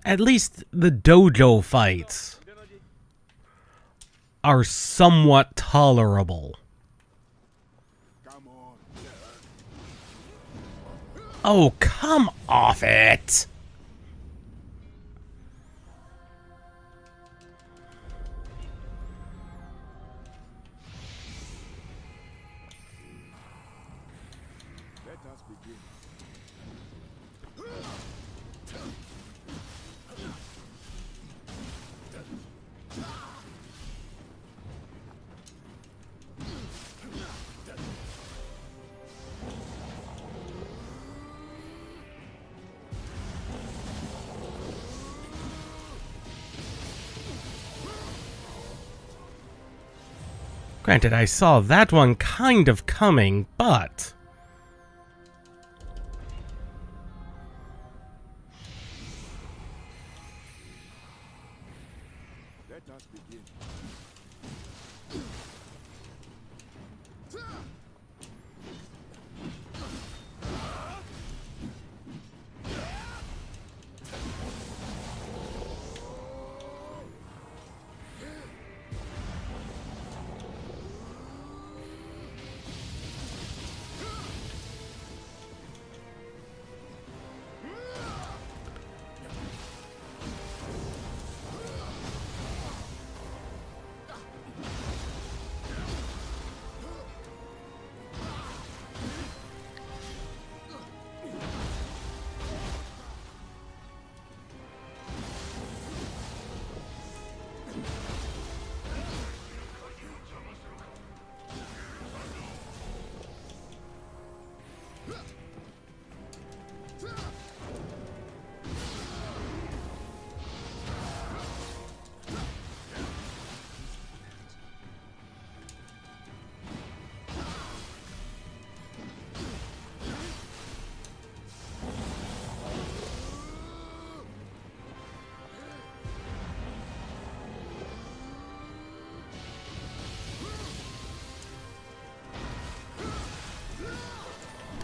At least the dojo fights are somewhat tolerable. Oh, come off it! Granted, I saw that one kind of coming, but... Let us begin.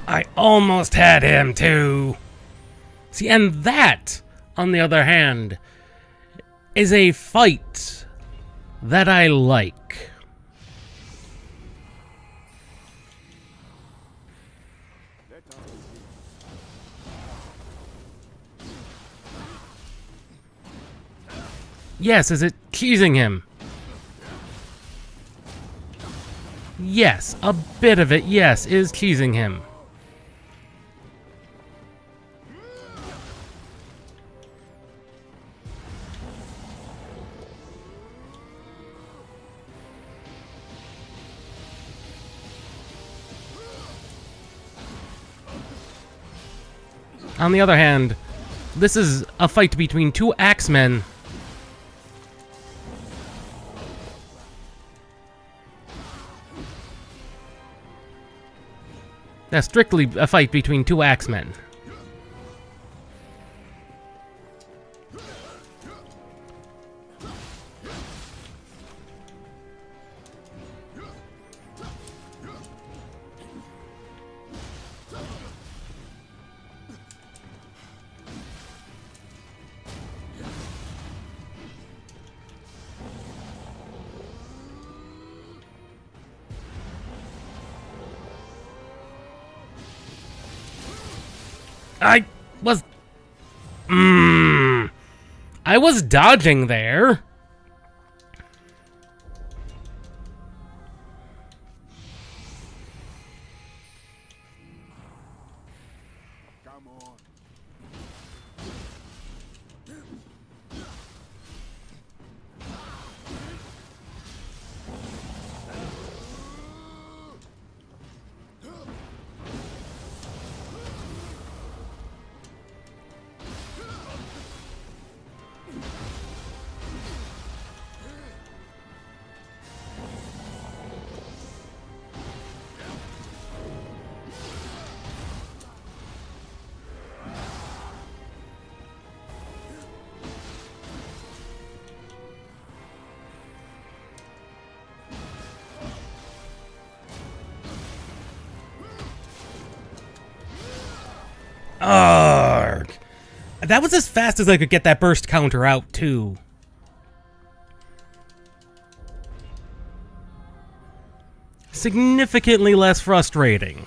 I almost had him too. See, and that, on the other hand, is a fight that I like. Yes, is it cheesing him? Yes, a bit of it, yes, is cheesing him. On the other hand, this is a fight between two axemen. That's strictly a fight between two axemen. I was dodging there. Come on. Arg. That was as fast as I could get that burst counter out, too. Significantly less frustrating.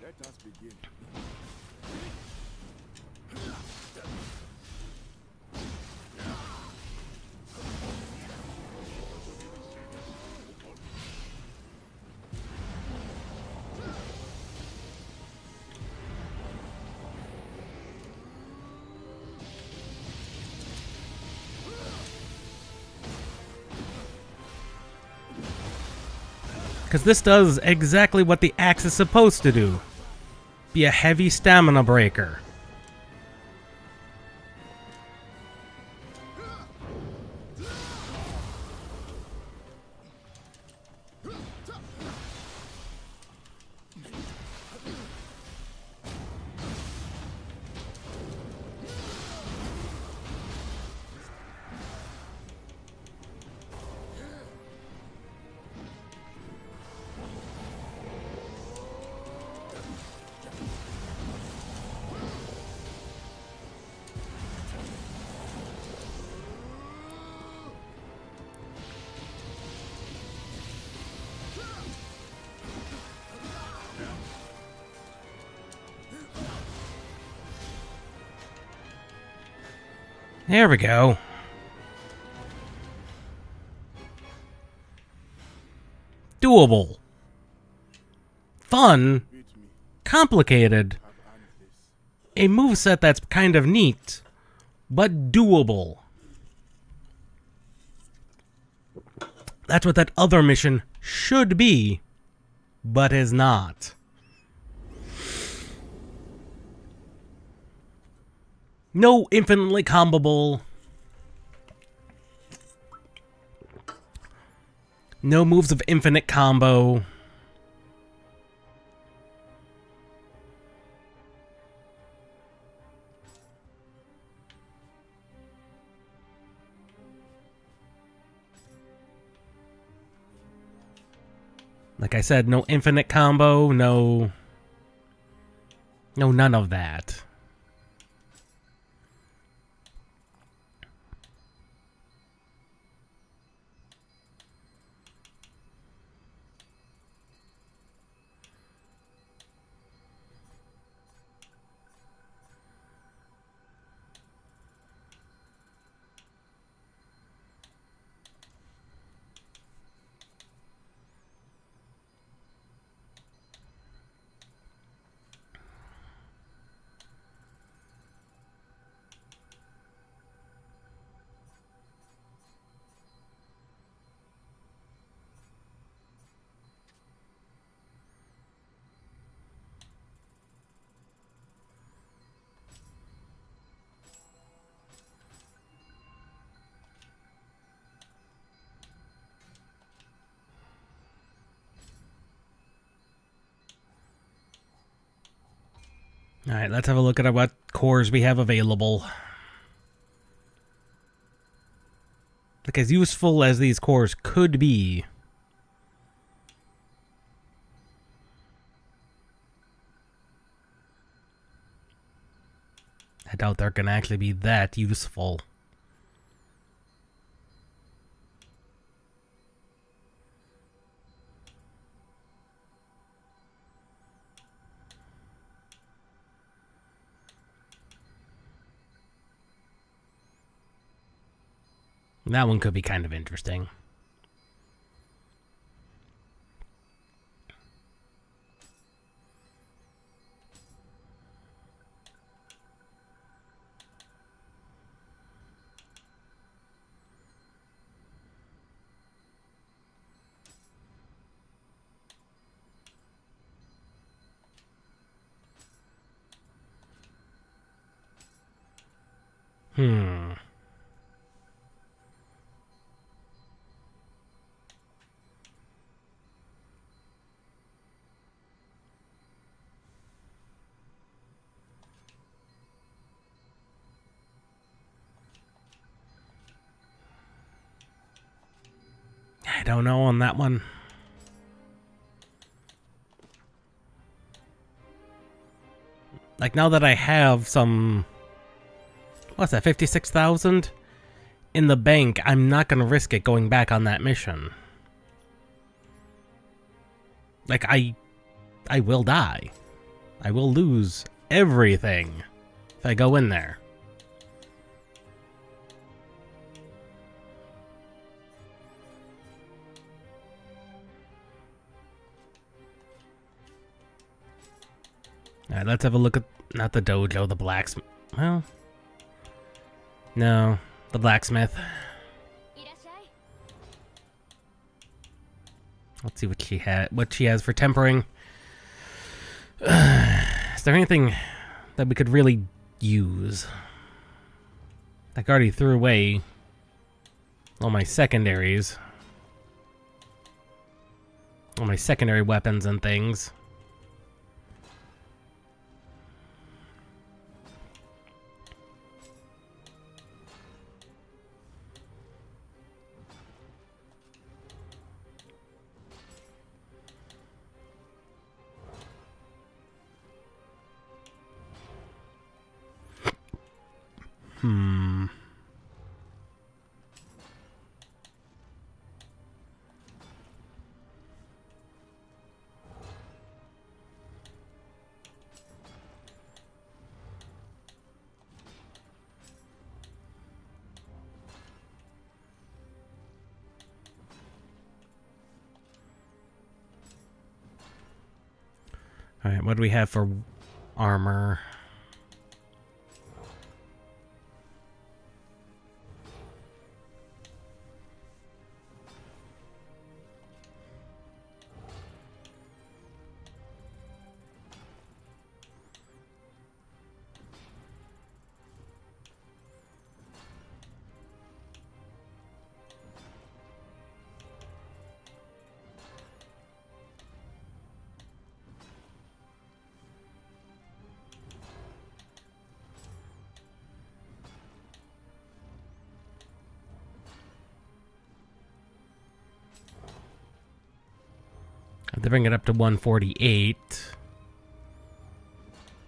Let us begin. Because this does exactly what the axe is supposed to do. Be a heavy stamina breaker. There we go. Doable. Fun. Beat me. Complicated. I've earned this. A moveset that's kind of neat, but doable. That's what that other mission should be, but is not. No infinitely combable. No moves of infinite combo. Like I said, no infinite combo, no none of that. Alright, let's have a look at what cores we have available. Like, as useful as these cores could be, I doubt they're gonna actually be that useful. That one could be kind of interesting. I don't know on that one. Like, now that I have some... What's that, 56,000? In the bank, I'm not gonna risk it going back on that mission. Like, I will die. I will lose everything if I go in there. Alright, let's have a look at... Not the dojo, the blacksmith. Well... No, the blacksmith. Let's see what she has for tempering. Is there anything that we could really use? Like, I already threw away all my secondaries. All my secondary weapons and things. Alright, what do we have for armor? They bring it up to 148.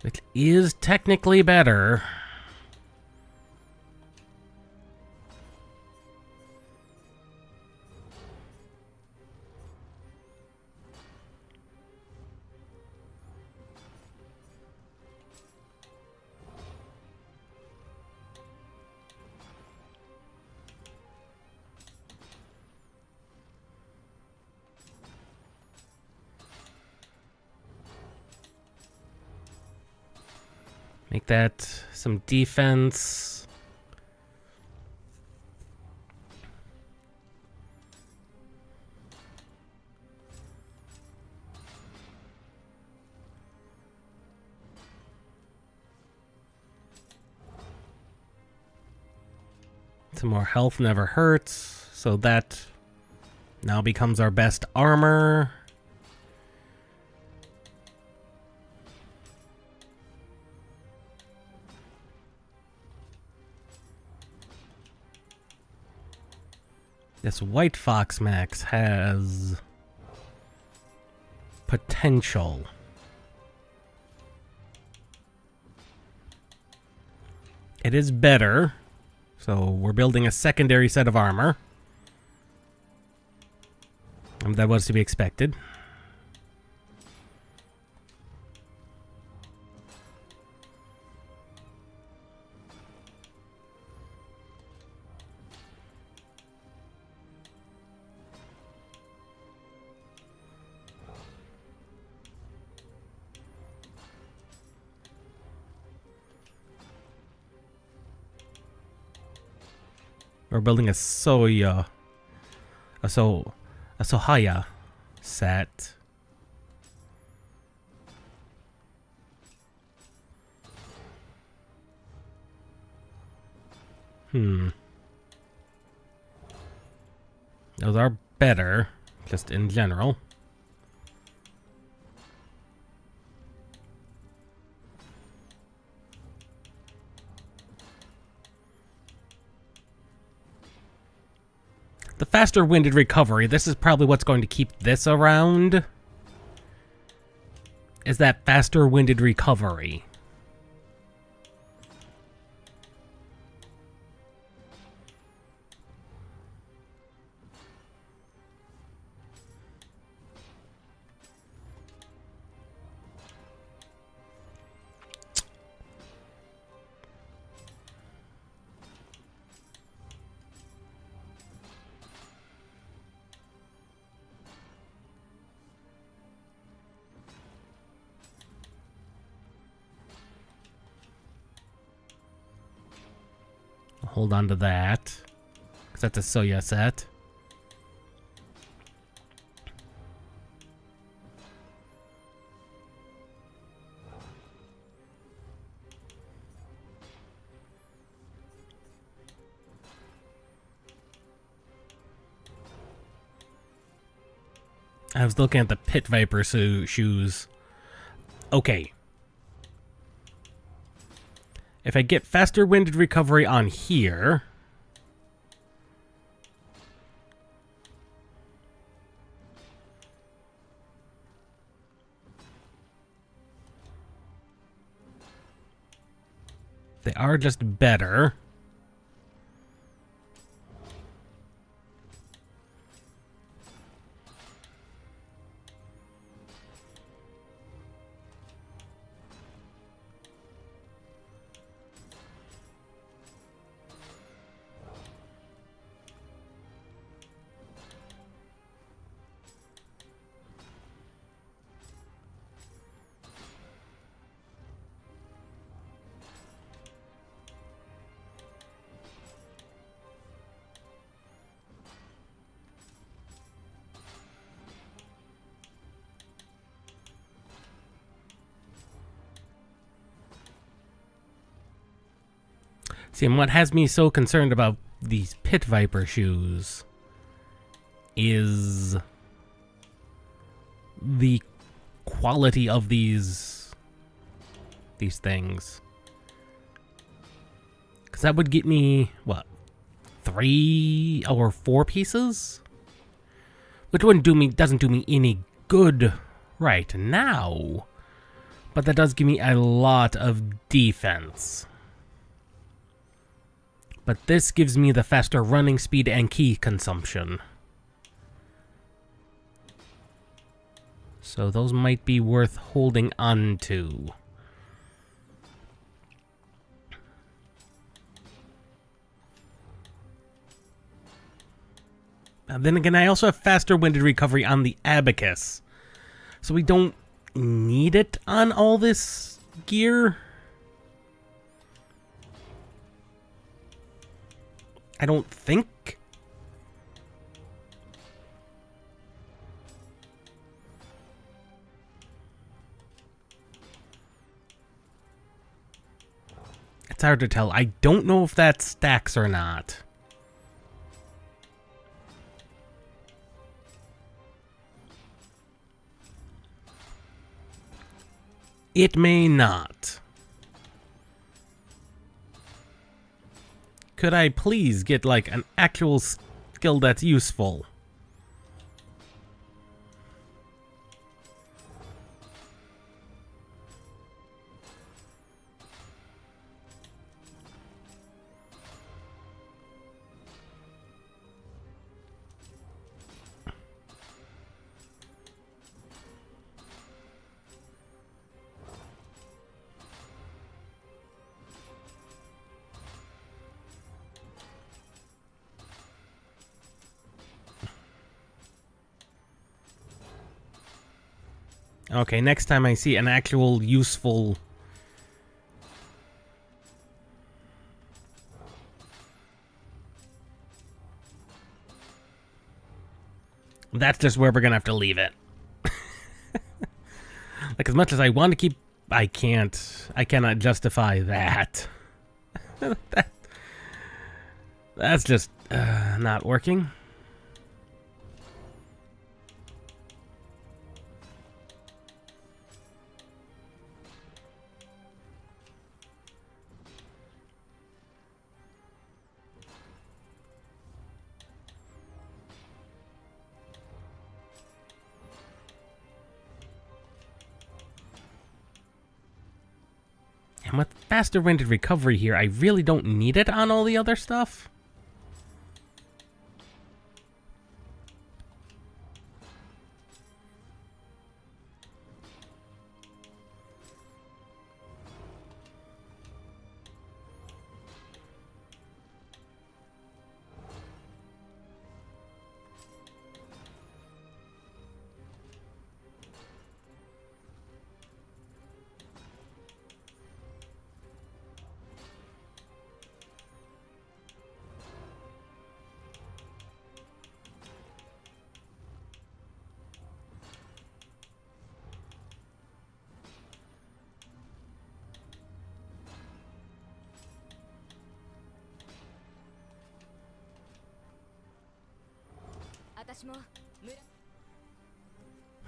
It is technically better. Make that some defense. Some more health never hurts, so that now becomes our best armor. This White Fox Max has potential. It is better, so we're building a secondary set of armor. That was to be expected. We're building a Sohaya set. Those are better, just in general. The faster winded recovery, this is probably what's going to keep this around. Is that faster winded recovery. Hold on to that, because that's a Sohaya set. I was looking at the Pit Viper shoes. Okay. If I get faster winded recovery on here, they are just better. See, and what has me so concerned about these Pit Viper shoes is the quality of these things. Because that would get me, what, 3 or 4 pieces? Which doesn't do me any good right now, but that does give me a lot of defense. But this gives me the faster running speed and key consumption. So those might be worth holding on to. Then again, I also have faster winded recovery on the Abacus. So we don't need it on all this gear. I don't think. It's hard to tell. I don't know if that stacks or not. It may not. Could I please get, like, an actual skill that's useful? Okay, next time I see an actual useful... That's just where we're gonna have to leave it. Like, as much as I want to keep... I cannot justify that. That's just not working. And with faster winded recovery here, I really don't need it on all the other stuff.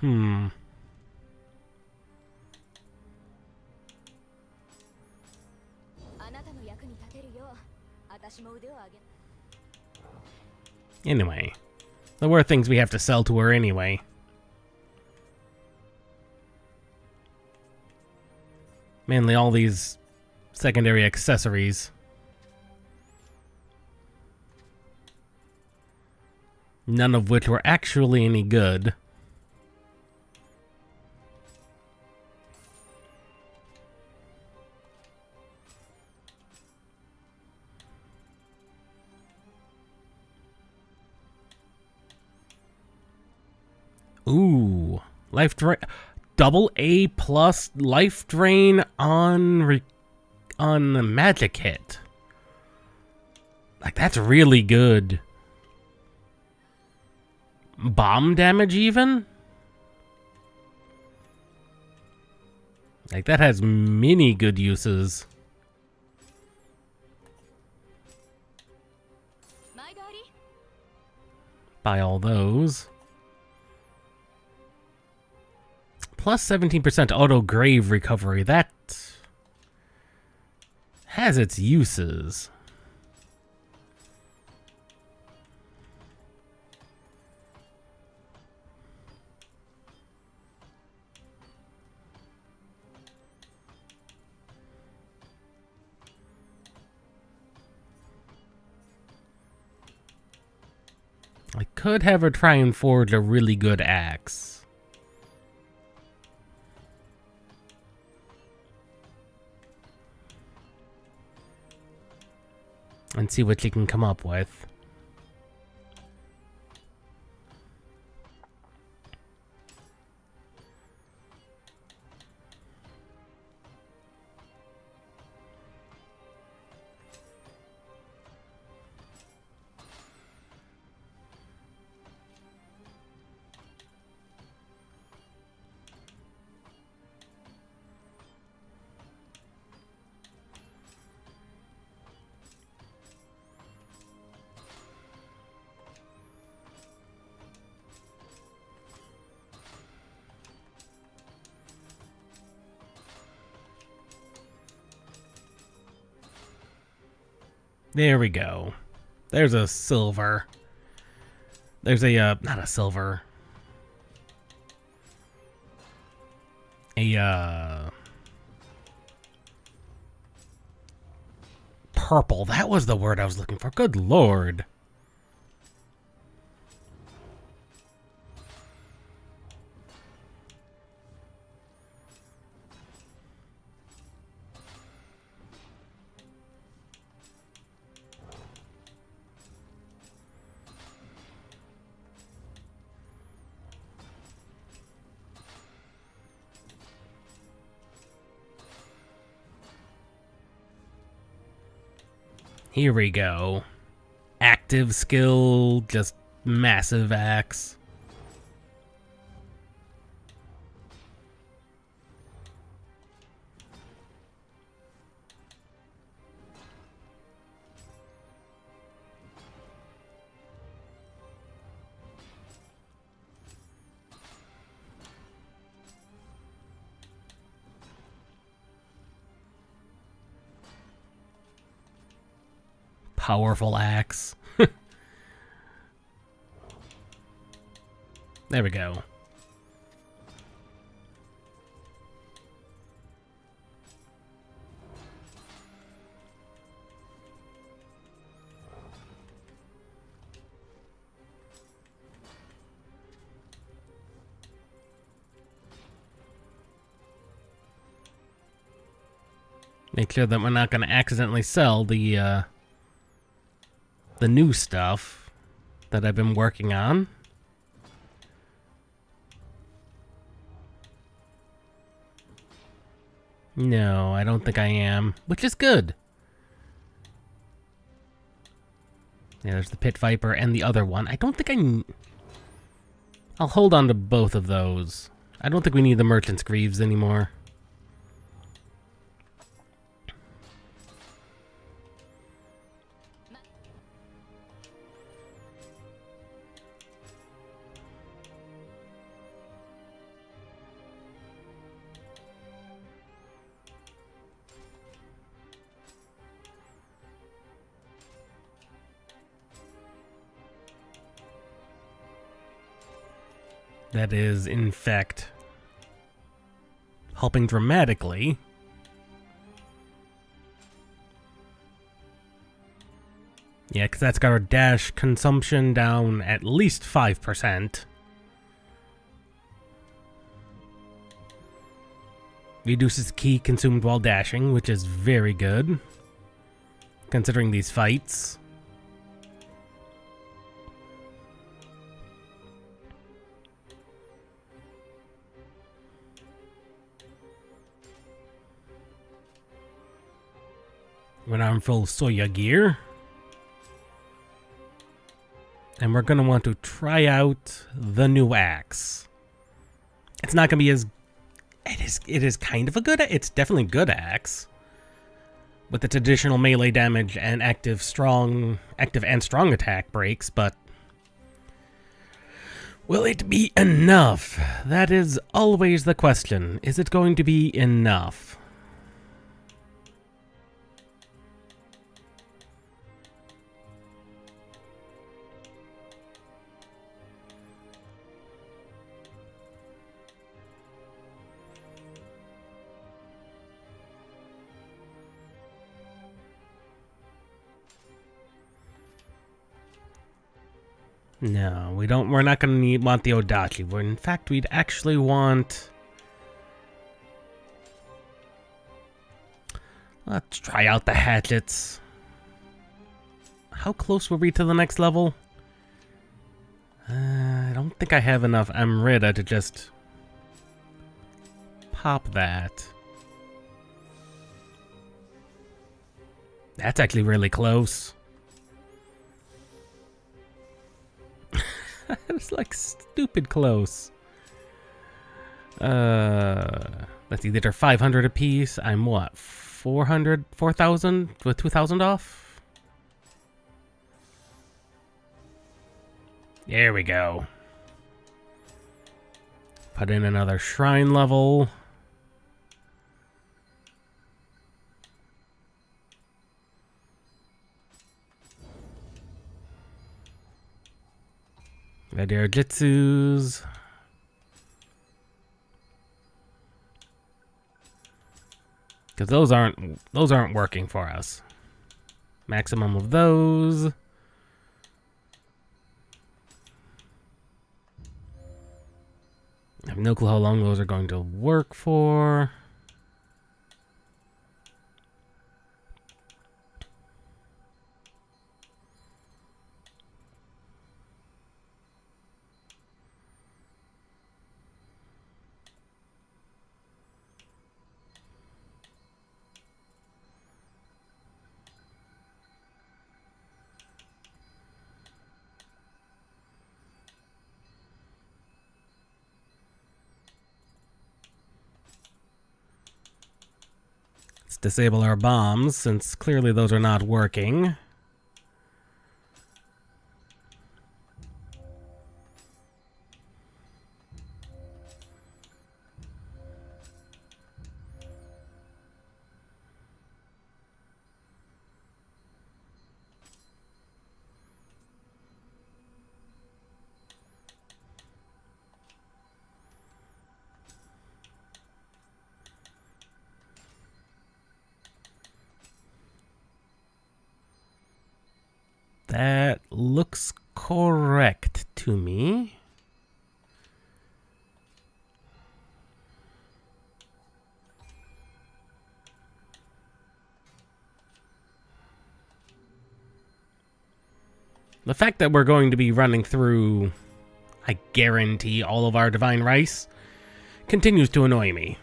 Hmm. Anyway, there were things we have to sell to her anyway. Mainly all these secondary accessories. None of which were actually any good. Ooh, life drain, double A plus life drain on the magic hit. Like, that's really good. Bomb damage even? Like, that has many good uses. Buy all those. Plus 17% auto grave recovery. That has its uses. I could have her try and forge a really good axe. And see what she can come up with. There we go. There's a silver. There's a, not a silver. A, purple. That was the word I was looking for. Good lord. Here we go. Active skill, just massive axe. Powerful axe. There we go. Make sure that we're not going to accidentally sell the new stuff that I've been working on. No, I don't think I am, which is good. Yeah, there's the Pit Viper and the other one. I don't think I'll hold on to both of those. I don't think we need the Merchant's Greaves anymore. That is, in fact, helping dramatically. Yeah, because that's got our dash consumption down at least 5%. Reduces ki consumed while dashing, which is very good, considering these fights. When I'm full Soya gear. And we're going to want to try out the new axe. It's not going to be as... It is kind of a good... It's definitely good axe. With its additional melee damage and active and strong attack breaks, but... Will it be enough? That is always the question. Is it going to be enough? No, we don't. We're not going to want the Odachi. In fact, we'd actually want... Let's try out the hatchets. How close were we to the next level? I don't think I have enough Amrita to just pop that. That's actually really close. It's like stupid close. Let's see, these are 500 apiece. I'm what? 400, 4,000 with 2,000 off? There we go. Put in another shrine level. Radar Jitsus. Because those aren't working for us. Maximum of those. I have no clue how long those are going to work for. Let's disable our bombs, since clearly those are not working. That looks correct to me. The fact that we're going to be running through, I guarantee, all of our divine rice continues to annoy me.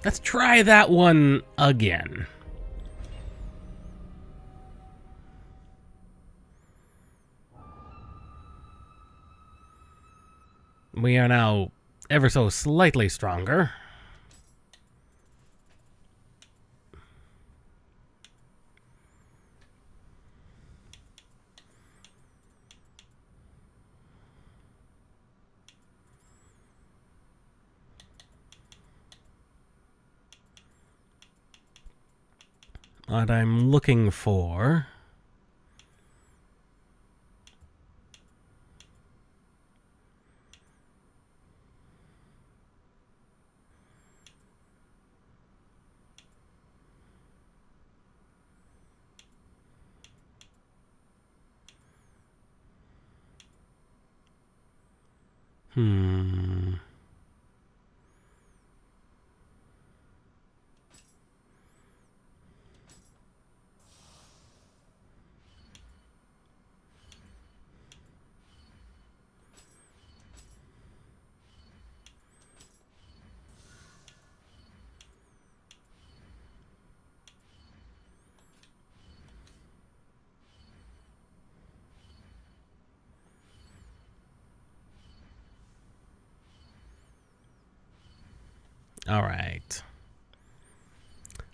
Let's try that one again. We are now ever so slightly stronger. What I'm looking for... All right.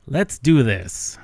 Let's do this.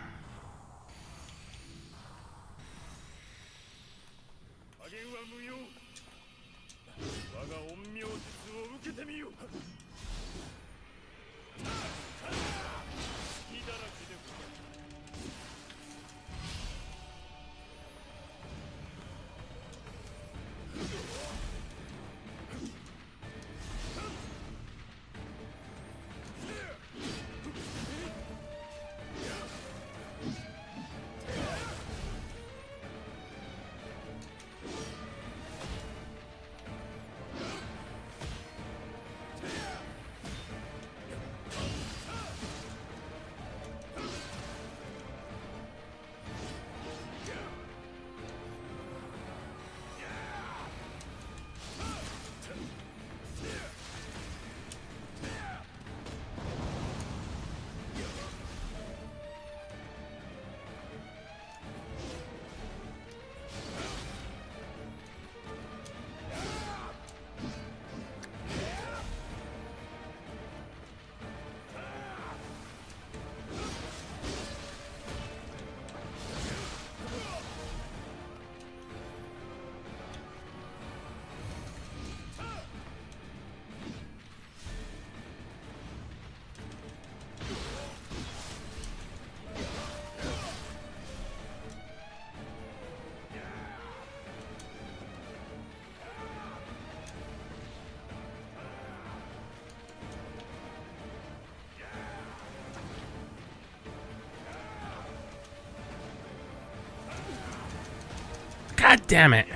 God damn it.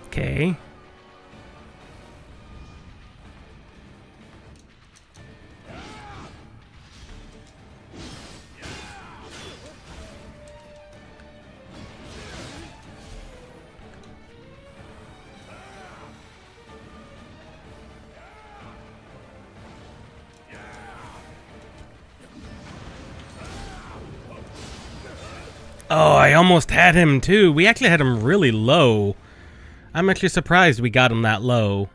Okay. Oh, I almost had him too. We actually had him really low. I'm actually surprised we got him that low.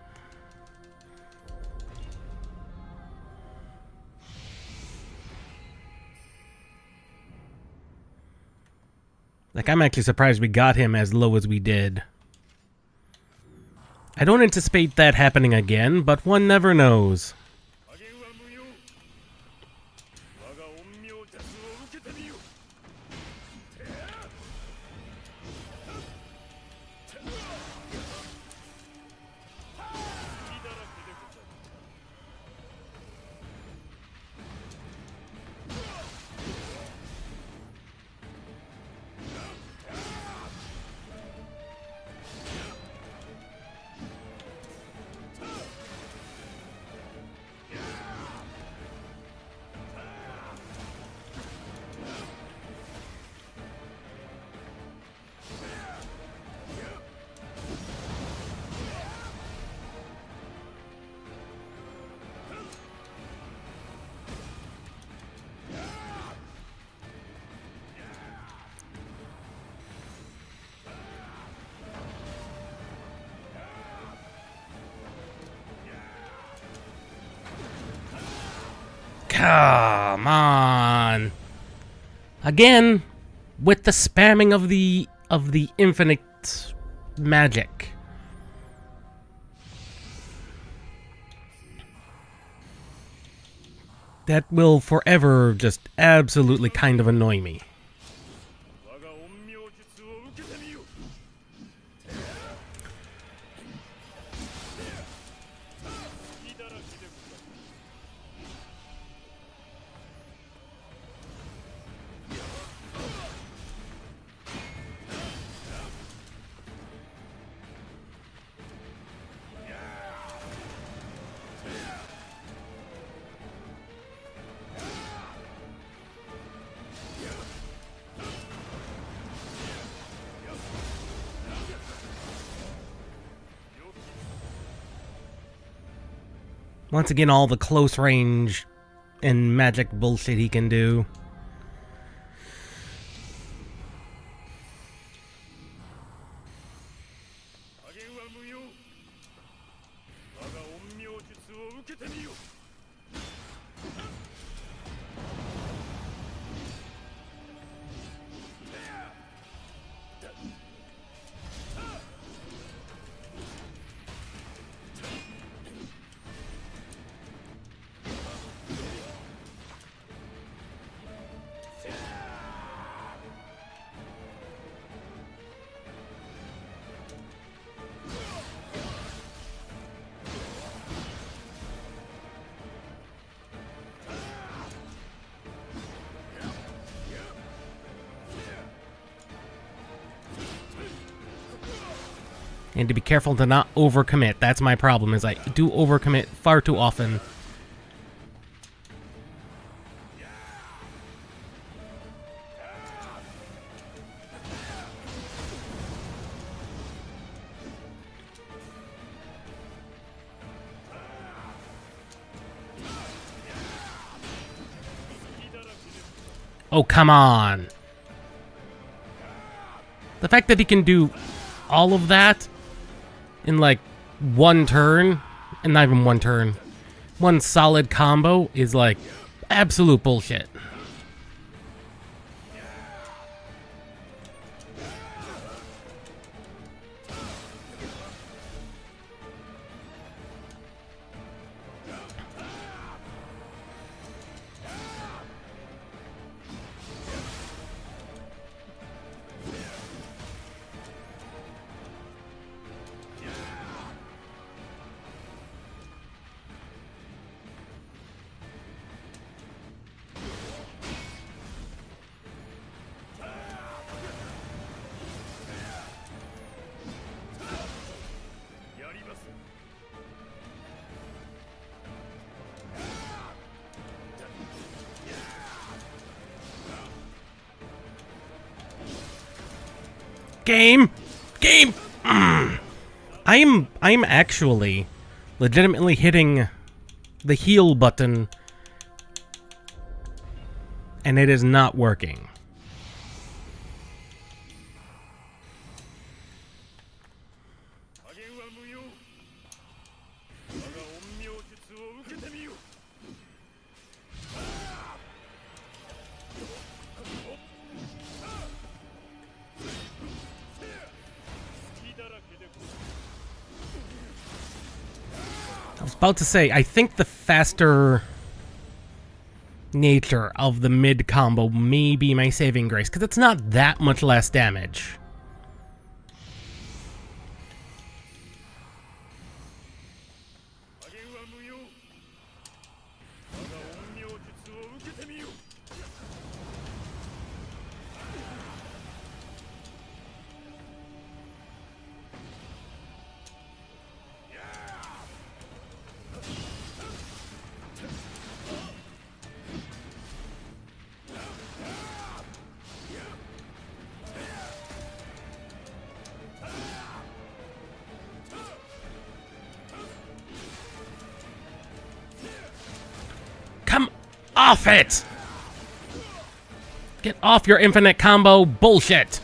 Like, I'm actually surprised we got him as low as we did. I don't anticipate that happening again, but one never knows. Come on. Again, with the spamming of the infinite magic. That will forever just absolutely kind of annoy me. Once again, all the close range and magic bullshit he can do. And to be careful to not overcommit. That's my problem, is I do overcommit far too often. Oh, come on. The fact that he can do all of that in like one turn, and not even one turn, one solid combo is like absolute bullshit. Game! I'm actually legitimately hitting the heal button, and it is not working. I was about to say, I think the faster nature of the mid combo may be my saving grace, because it's not that much less damage. Come off it! Get off your infinite combo bullshit!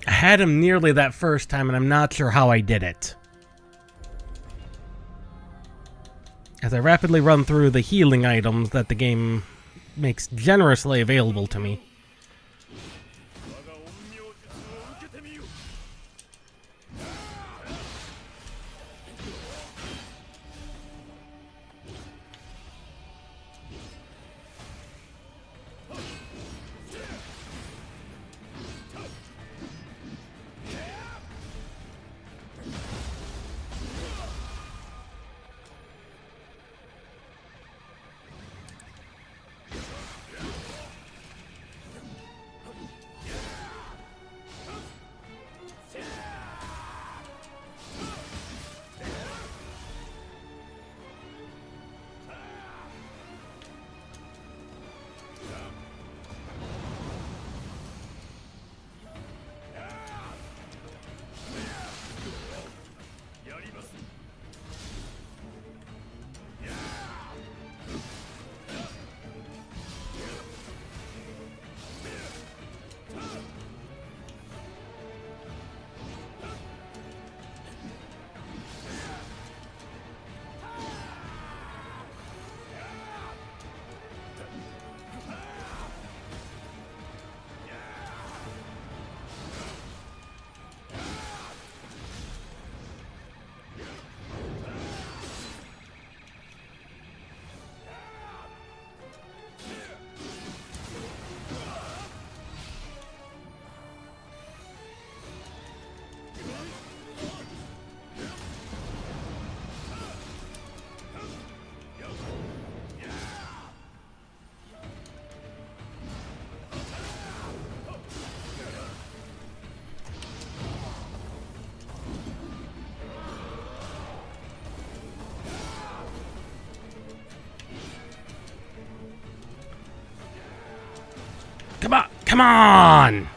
I had him nearly that first time, and I'm not sure how I did it. As I rapidly run through the healing items that the game makes generously available to me. Come on!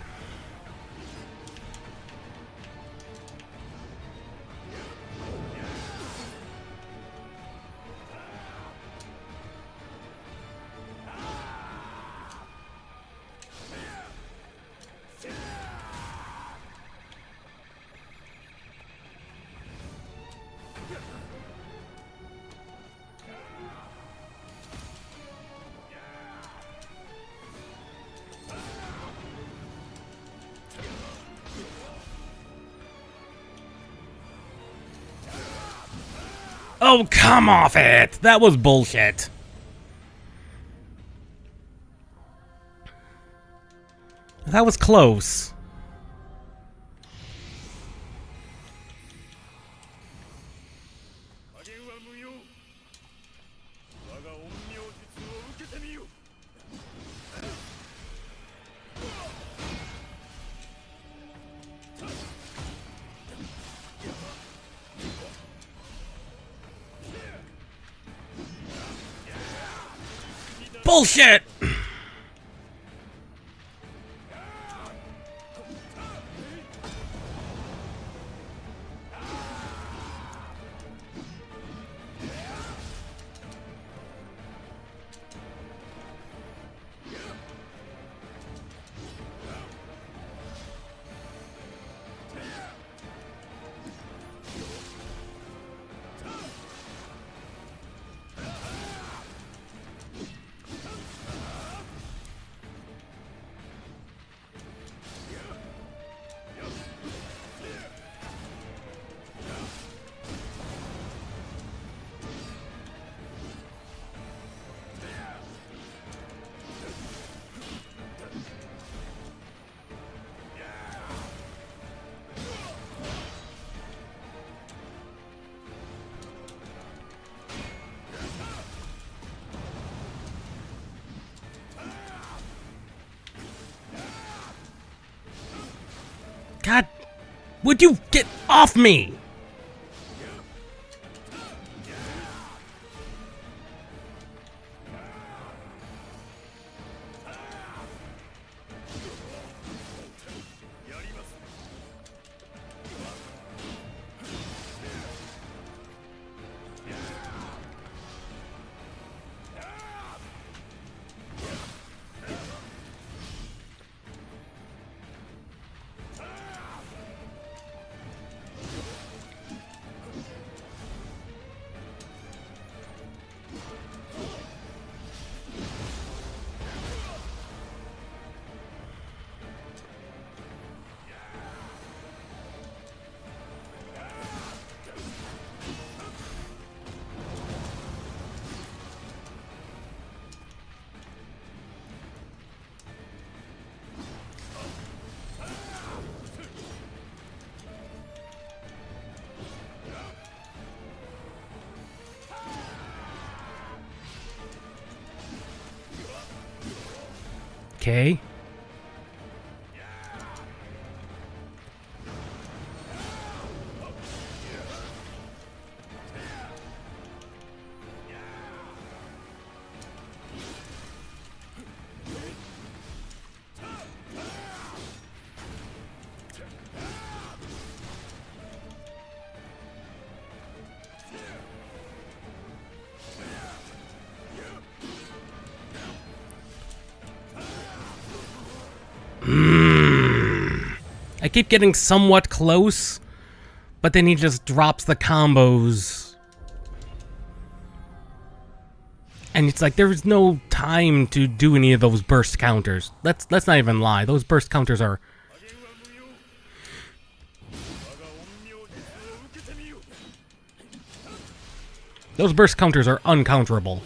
Oh, come off it! That was bullshit. That was close. Bullshit! God, would you get off me? Okay. I keep getting somewhat close, but then he just drops the combos. And it's like there's no time to do any of those burst counters. Let's not even lie. Those burst counters are uncounterable.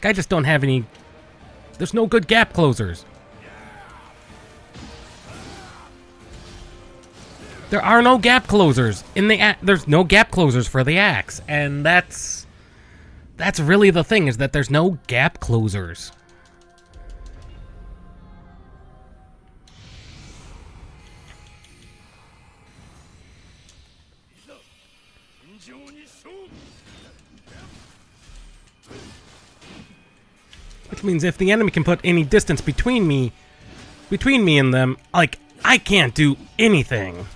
I just don't have any... There's no good gap closers. There are no gap closers in the there's no gap closers for the axe, and that's really the thing, is that there's no gap closers. Which means if the enemy can put any distance between me and them, like, I can't do anything.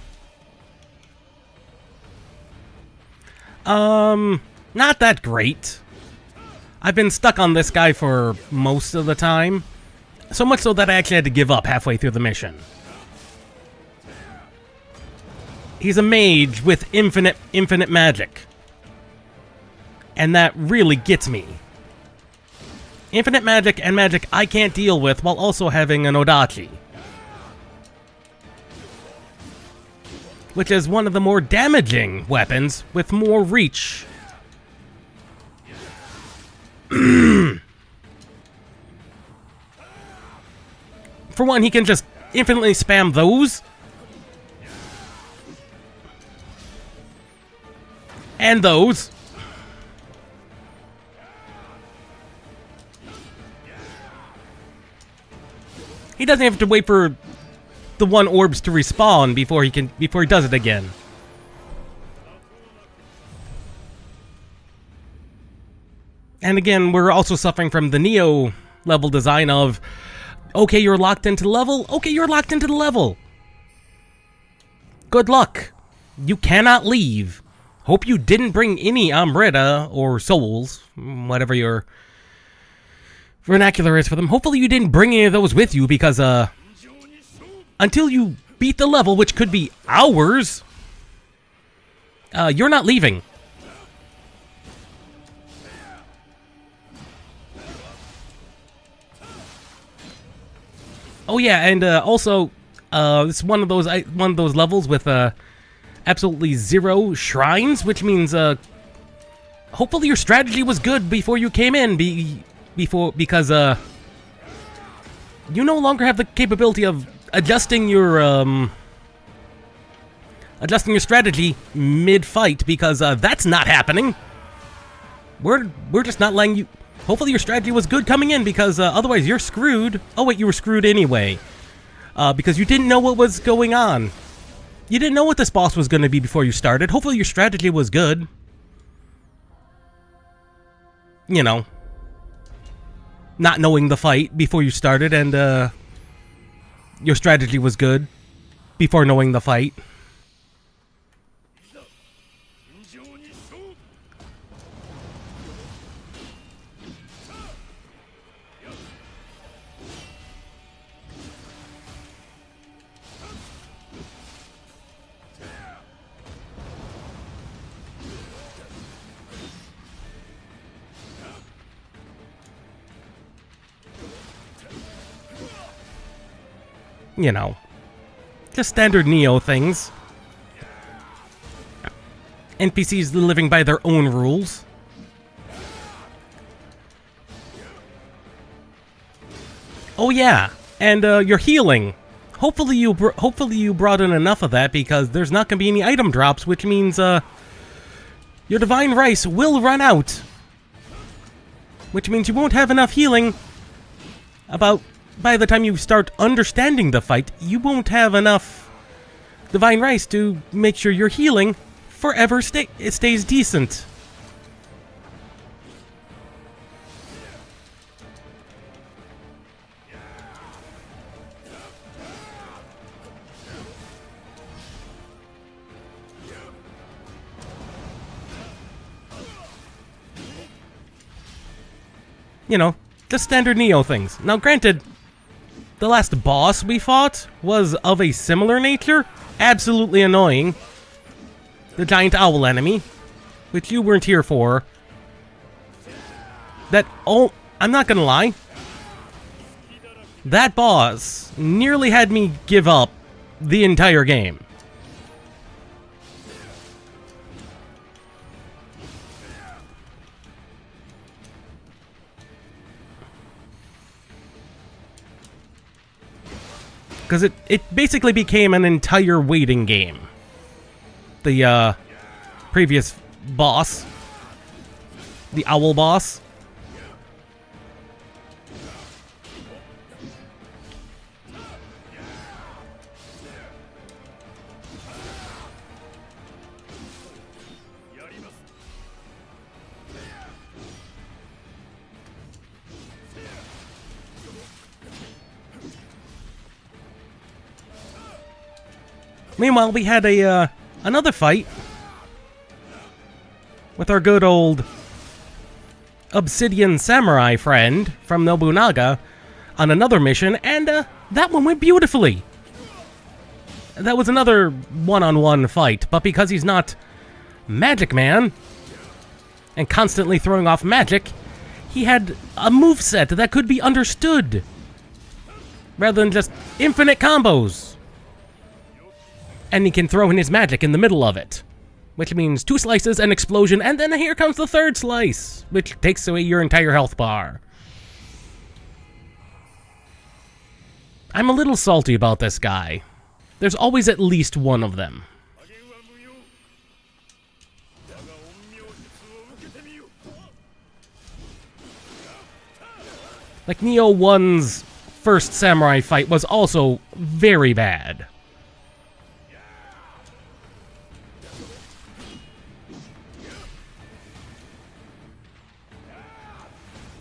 Not that great. I've been stuck on this guy for most of the time. So much so that I actually had to give up halfway through the mission. He's a mage with infinite magic. And that really gets me. Infinite magic and magic I can't deal with while also having an Odachi. Which is one of the more damaging weapons with more reach. For one, he can just infinitely spam those. And those. He doesn't have to wait for the one orbs to respawn before he does it again. And again, we're also suffering from the Nioh level design of, okay, you're locked into the level. Okay, you're locked into the level. Good luck. You cannot leave. Hope you didn't bring any Amrita or souls, whatever your vernacular is for them. Hopefully you didn't bring any of those with you, because until you beat the level, which could be hours, you're not leaving. Oh yeah, and also, it's one of those levels with absolutely 0 shrines, which means hopefully your strategy was good before you came in, because you no longer have the capability of adjusting your strategy mid-fight, because that's not happening. We're just not letting you. Hopefully your strategy was good coming in, because otherwise you're screwed. Oh wait, you were screwed anyway, because you didn't know what was going on. You didn't know what this boss was going to be before you started. Hopefully your strategy was good. You know, not knowing the fight before you started, and your strategy was good before knowing the fight. You know, just standard Nioh things. NPCs living by their own rules. Oh yeah, and your healing. Hopefully you brought in enough of that, because there's not going to be any item drops, which means your divine rice will run out. Which means you won't have enough healing. By the time you start understanding the fight, you won't have enough divine rice to make sure your healing forever stays decent. You know, just standard Nioh things. Now granted, the last boss we fought was of a similar nature. Absolutely annoying. The giant owl enemy, which you weren't here for. I'm not gonna lie. That boss nearly had me give up the entire game. Because it basically became an entire waiting game. the previous boss, the owl boss. Meanwhile, we had a another fight with our good old Obsidian Samurai friend from Nobunaga on another mission, and that one went beautifully. That was another one-on-one fight, but because he's not Magic Man and constantly throwing off magic, he had a moveset that could be understood rather than just infinite combos. And he can throw in his magic in the middle of it. Which means 2 slices, an explosion, and then here comes the 3rd slice, which takes away your entire health bar. I'm a little salty about this guy. There's always at least one of them. Like, Nioh 1's first samurai fight was also very bad.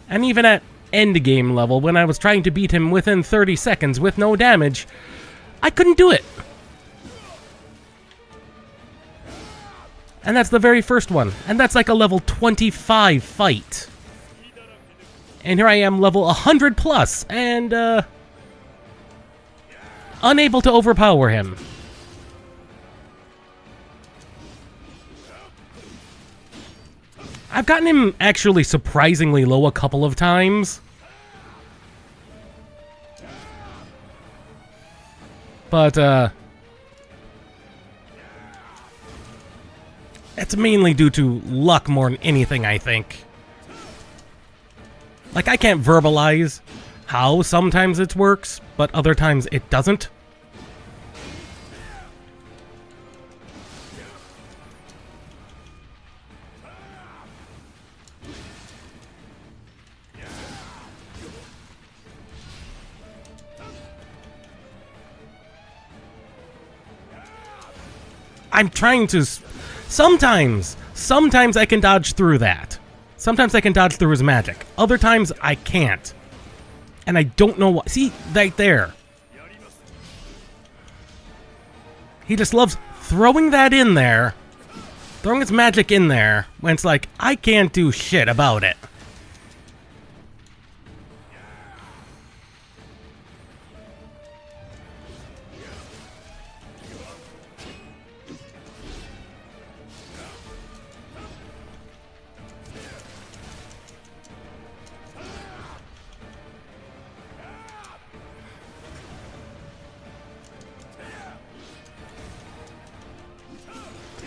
And even at endgame level, when I was trying to beat him within 30 seconds with no damage, I couldn't do it. And that's the very first one. And that's like a level 25 fight. And here I am, level 100 plus, and unable to overpower him. I've gotten him actually surprisingly low a couple of times. But, it's mainly due to luck more than anything, I think. Like, I can't verbalize how sometimes it works, but other times it doesn't. I'm trying to... Sometimes I can dodge through that. Sometimes I can dodge through his magic. Other times, I can't. And I don't know why. See, right there. He just loves throwing that in there. Throwing his magic in there. When it's like, I can't do shit about it.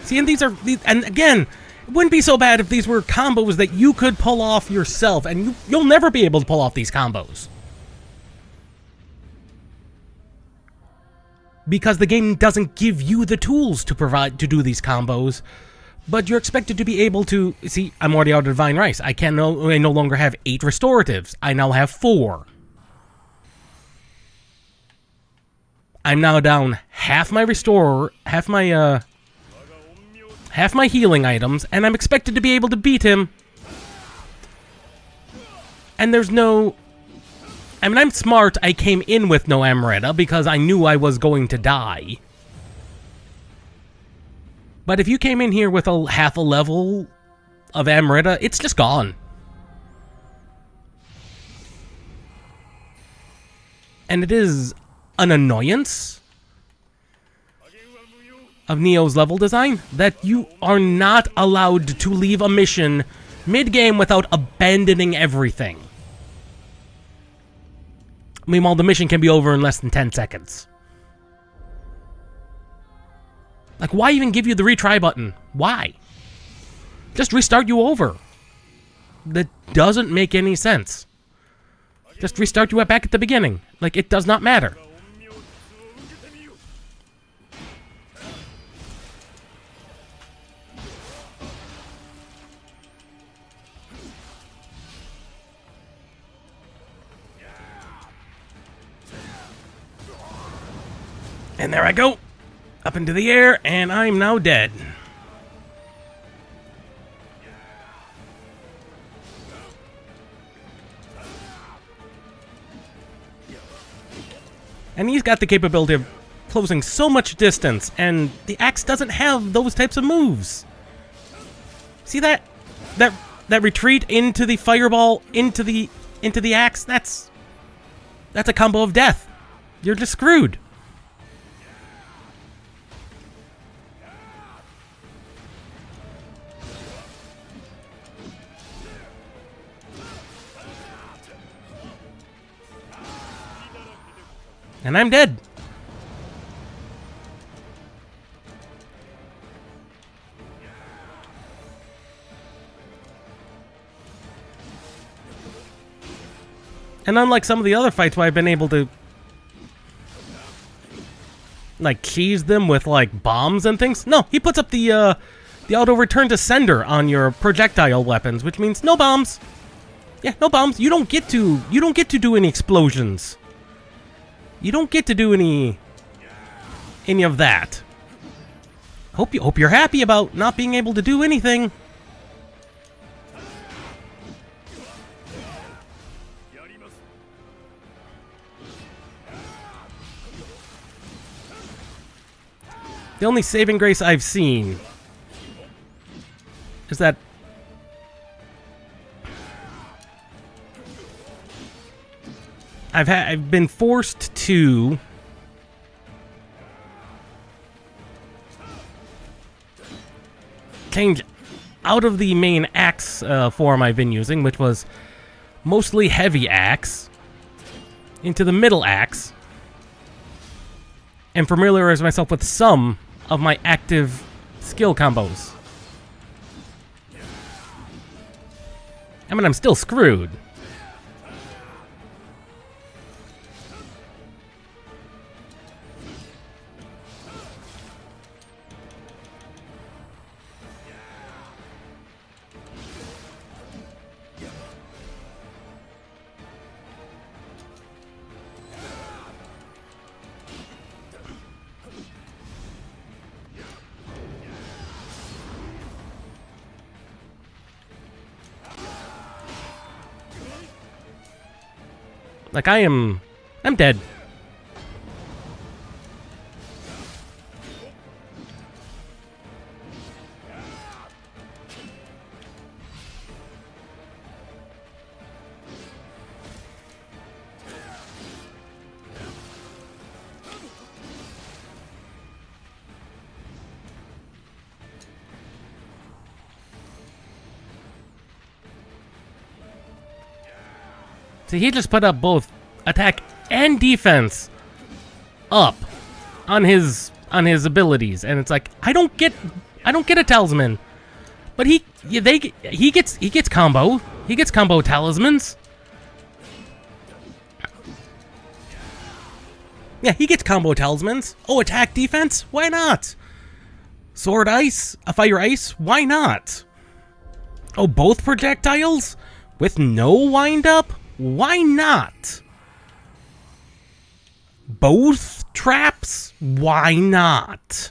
See, and and again, it wouldn't be so bad if these were combos that you could pull off yourself, and you'll never be able to pull off these combos. Because the game doesn't give you the tools to do these combos, but you're expected to be able to... See, I'm already out of Divine Rice. I no longer have 8 restoratives. I now have 4. I'm now down half my half my healing items, and I'm expected to be able to beat him. And there's no... I mean, I'm smart. I came in with no Amrita because I knew I was going to die. But if you came in here with half a level of Amrita, it's just gone. And it is an annoyance of Nioh's level design that you are not allowed to leave a mission mid-game without abandoning everything. Meanwhile, the mission can be over in less than 10 seconds. Like, why even give you the retry button? Why? Just restart you over. That doesn't make any sense. Just restart you back at the beginning. Like, it does not matter. And there I go. Up into the air, and I'm now dead. And he's got the capability of closing so much distance, and the axe doesn't have those types of moves. See that? That retreat into the fireball, into the axe? That's a combo of death. You're just screwed. And I'm dead. And unlike some of the other fights where I've been able to like cheese them with like bombs and things, no, he puts up the auto return to sender on your projectile weapons, which means no bombs. Yeah, no bombs. You don't get to do any explosions. You don't get to do any of that. Hope you're happy about not being able to do anything. The only saving grace I've seen is that I've been forced to change out of the main axe form I've been using, which was mostly heavy axe, into the middle axe, and familiarize myself with some of my active skill combos. I mean, I'm still screwed. Like, I'm dead. See, he just put up both attack and defense up on his abilities, and it's like I don't get a talisman, but he gets combo talismans. Yeah, he gets combo talismans. Oh, attack defense? Why not? Sword ice, a fire ice? Why not? Oh, both projectiles with no wind up? Why not? Both traps? Why not?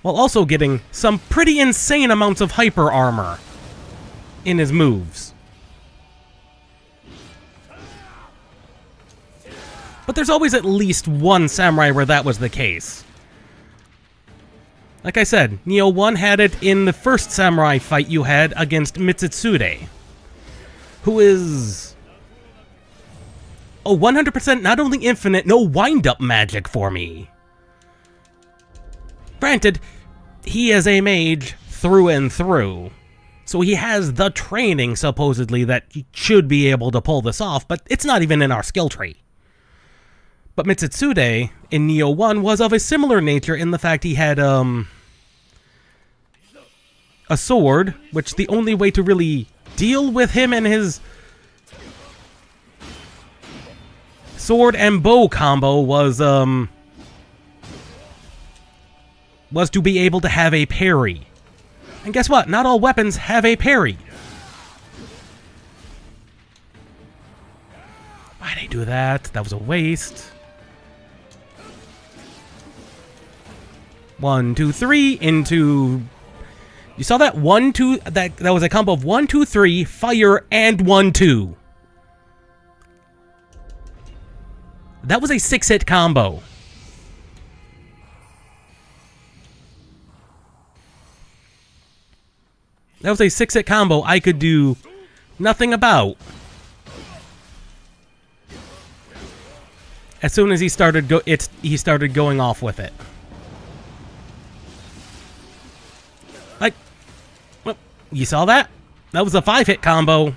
While also getting some pretty insane amounts of hyper armor in his moves. But there's always at least one samurai where that was the case. Like I said, Nioh 1 had it in the first samurai fight you had against Mitsutsude, who is 100% not only infinite, no wind-up magic for me. Granted, he is a mage through and through, so he has the training, supposedly, that he should be able to pull this off, but it's not even in our skill tree. But Mitsutsude in Nioh 1 was of a similar nature in the fact he had a sword, which the only way to really deal with him and his sword and bow combo was to be able to have a parry. And guess what? Not all weapons have a parry. do that. That was a waste. 1, 2, 3 into... You saw that? 1, 2... That was a combo of 1, 2, 3, fire, and 1, 2. That was a 6-hit combo. That was a 6-hit combo I could do nothing about. As soon as he started going off with it. Like, well, you saw that? That was a 5-hit combo.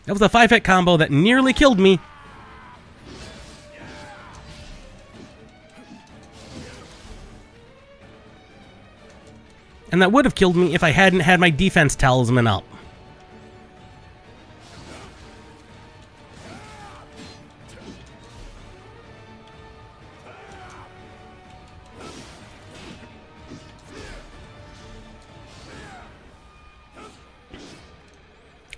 That was a 5-hit combo that nearly killed me. And that would have killed me if I hadn't had my defense talisman up.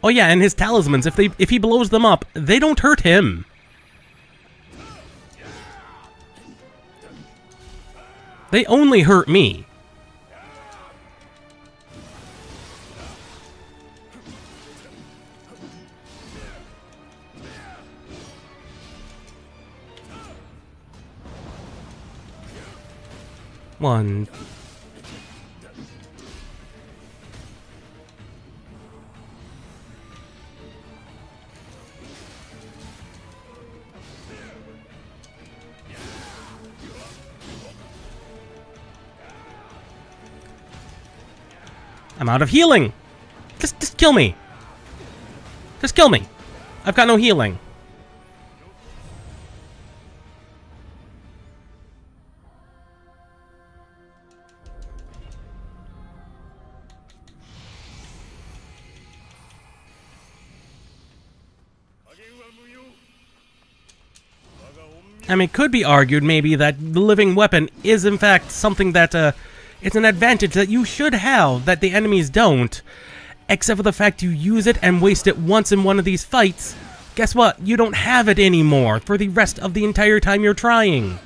Oh yeah, and his talismans, if he blows them up, they don't hurt him. They only hurt me. One. I'm out of healing. Just kill me. Just kill me. I've got no healing. I mean, it could be argued maybe that the living weapon is in fact something that it's an advantage that you should have that the enemies don't, except for the fact you use it and waste it once in one of these fights. Guess what? You don't have it anymore for the rest of the entire time you're trying.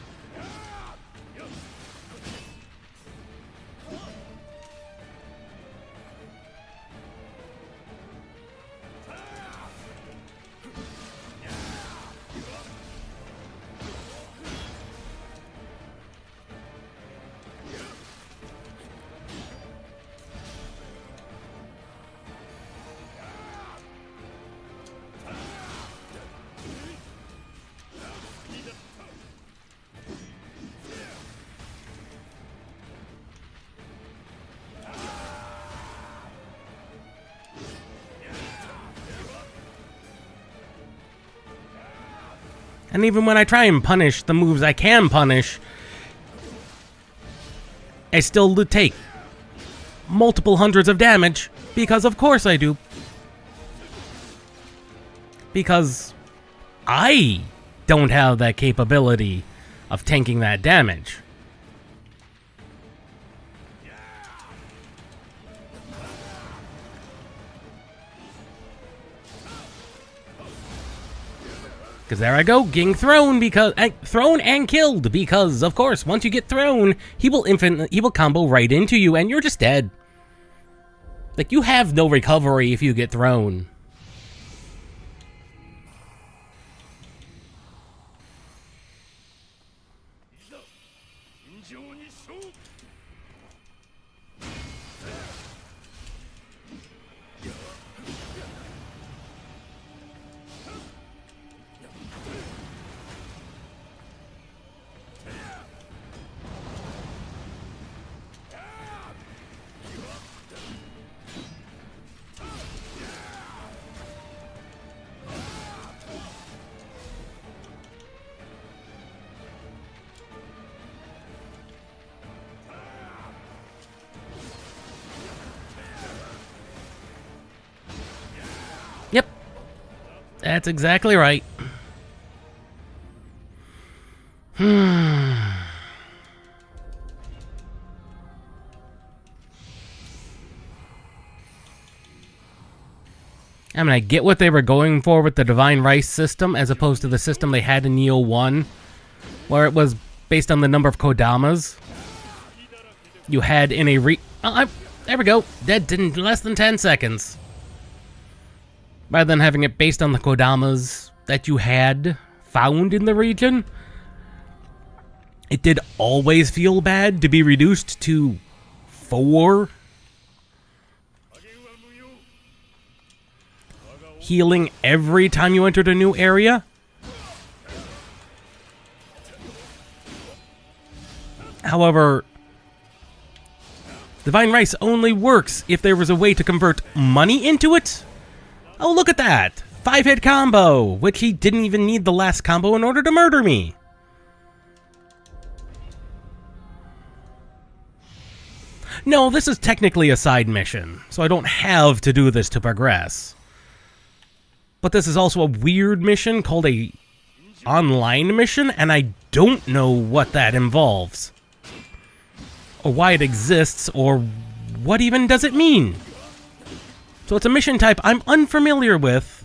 And even when I try and punish the moves I can punish, I still take multiple hundreds of damage, because of course I do. Because I don't have that capability of tanking that damage. Because there I go, getting thrown thrown and killed, because of course, once you get thrown, he will combo right into you and you're just dead. Like, you have no recovery if you get thrown. Yep. That's exactly right. I mean, I get what they were going for with the Divine Rice system as opposed to the system they had in Nioh 1, where it was based on the number of Kodamas you had in a there we go. Dead in less than 10 seconds. Rather than having it based on the Kodamas that you had found in the region, it did always feel bad to be reduced to 4 healing every time you entered a new area. However, Divine Rice only works if there was a way to convert money into it. Oh, look at that! 5-hit combo, which he didn't even need the last combo in order to murder me. No, this is technically a side mission, so I don't have to do this to progress. But this is also a weird mission called a online mission, and I don't know what that involves. Or why it exists, or what even does it mean? So it's a mission type I'm unfamiliar with.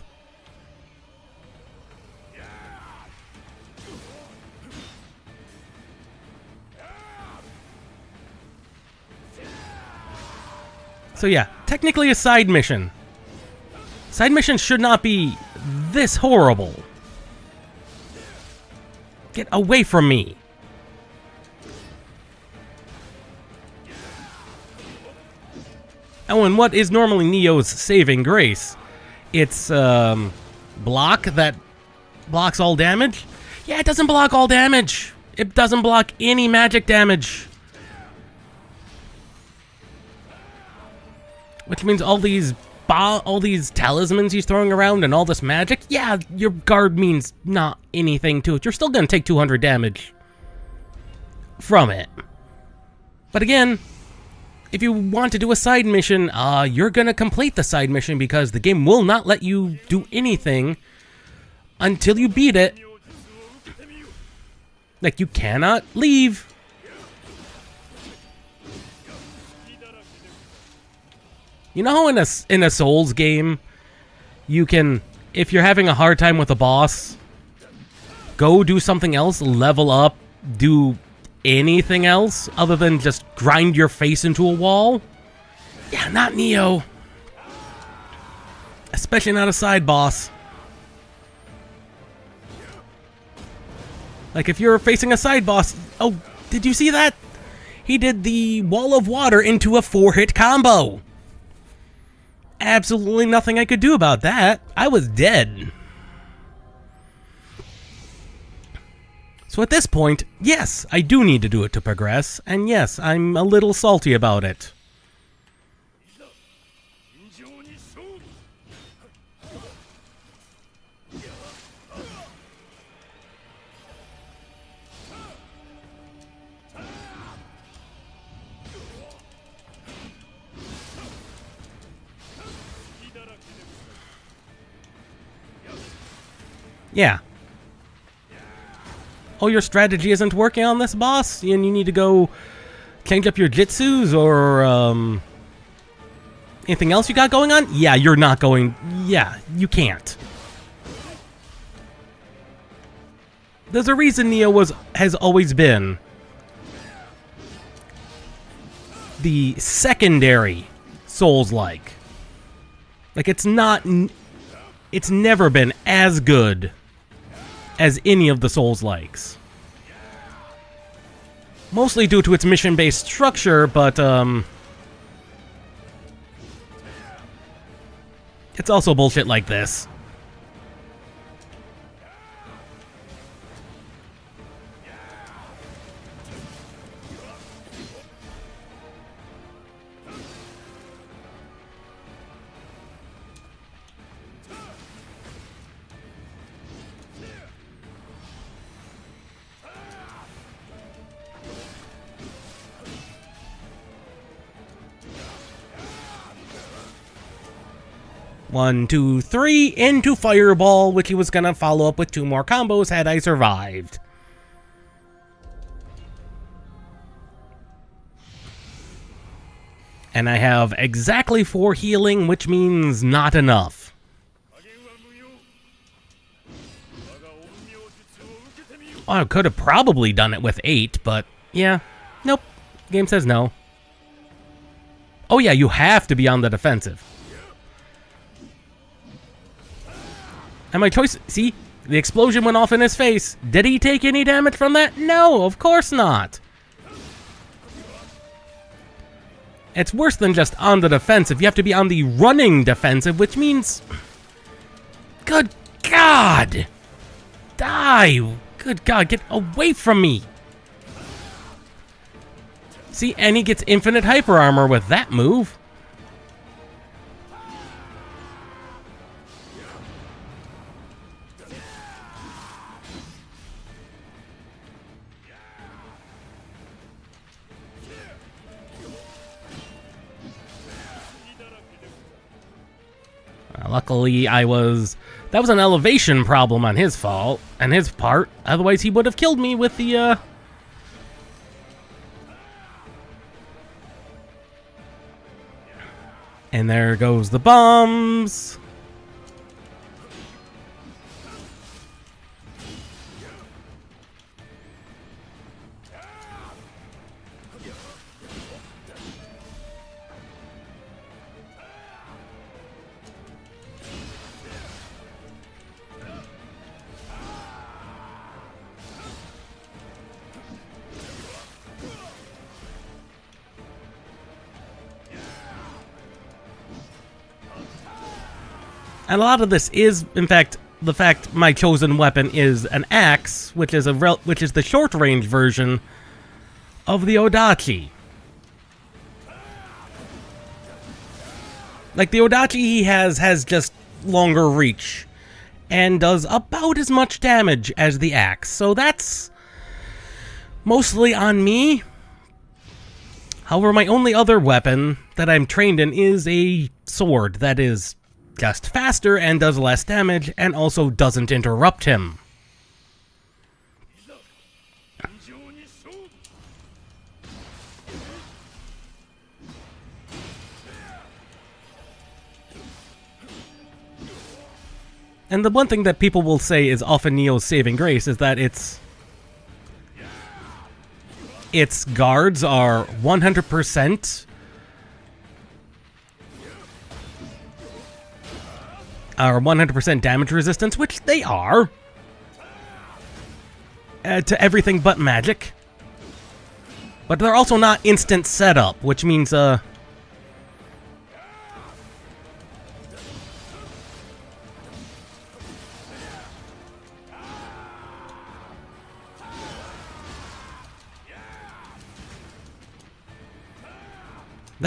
So yeah, technically a side mission. Side missions should not be this horrible. Get away from me. Oh, and what is normally Nioh's saving grace? It's, block that blocks all damage? Yeah, it doesn't block all damage. It doesn't block any magic damage. Which means all these talismans he's throwing around and all this magic, yeah, your guard means not anything to it. You're still gonna take 200 damage from it. But again, if you want to do a side mission, you're gonna complete the side mission because the game will not let you do anything until you beat it. Like, you cannot leave. You know how in a Souls game, you can, if you're having a hard time with a boss, go do something else, level up, do anything else other than just grind your face into a wall? Yeah, not Nioh. Especially not a side boss. Like, if you're facing a side boss... Oh, did you see that? He did the wall of water into a 4-hit combo. Absolutely nothing I could do about that. I was dead. So at this point, yes, I do need to do it to progress, and yes, I'm a little salty about it. Yeah. Oh, your strategy isn't working on this boss? And you need to go change up your jutsus or anything else you got going on? Yeah, you're not going... Yeah, you can't. There's a reason Nioh has always been the secondary Souls-like. Like, it's not... It's never been as good as any of the Souls-likes. Mostly due to its mission-based structure, but, it's also bullshit like this. One, two, three, into Fireball, which he was gonna follow up with 2 more combos had I survived. And I have exactly 4 healing, which means not enough. I could have probably done it with 8, but yeah. Nope. Game says no. Oh yeah, you have to be on the defensive. And my choice... See? The explosion went off in his face. Did he take any damage from that? No, of course not. It's worse than just on the defensive. You have to be on the running defensive, which means... Good God! Die! Good God, get away from me! See, and he gets infinite hyper armor with that move. Luckily, that was an elevation problem on his fault, and his part. Otherwise, he would have killed me with the, And there goes the bombs. And a lot of this is, in fact, the fact my chosen weapon is an axe, which is the short-range version of the Odachi. Like, the Odachi he has just longer reach and does about as much damage as the axe. So that's mostly on me. However, my only other weapon that I'm trained in is a sword that is just faster and does less damage and also doesn't interrupt him. And the one thing that people will say is often Nioh's saving grace is that its guards are 100% damage resistance, which they are, to everything but magic. But they're also not instant setup, which means, that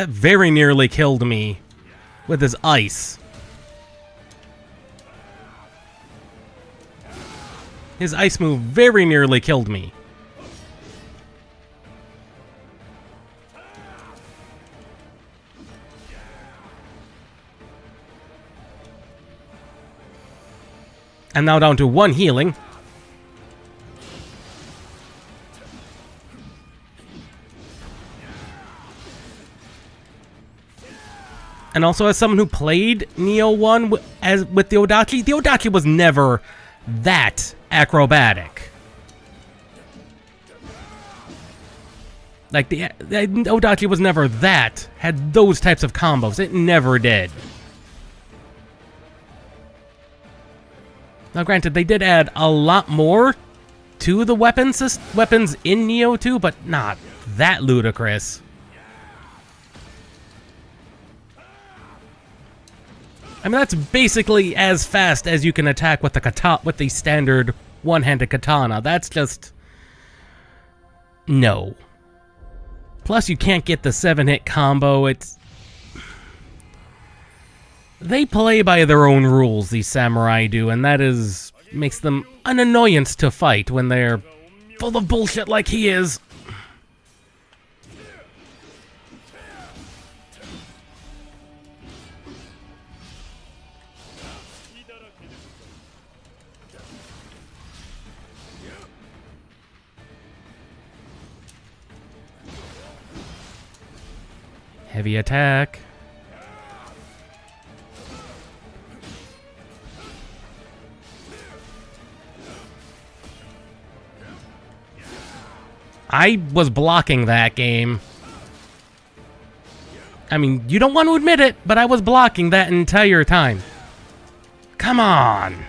very nearly killed me with his ice. His ice move very nearly killed me. And now down to 1 healing. And also, as someone who played Nioh 1 with the Odachi was never that acrobatic. Like, the Odachi was never had those types of combos. It never did. Now, granted, they did add a lot more to the weapons in Nioh 2, but not that ludicrous. I mean, that's basically as fast as you can attack with the standard one-handed katana. That's just... no. Plus, you can't get the 7-hit combo. They play by their own rules, these samurai do, and that makes them an annoyance to fight when they're full of bullshit like he is. Heavy attack. I was blocking that game. I mean, you don't want to admit it, but I was blocking that entire time. Come on.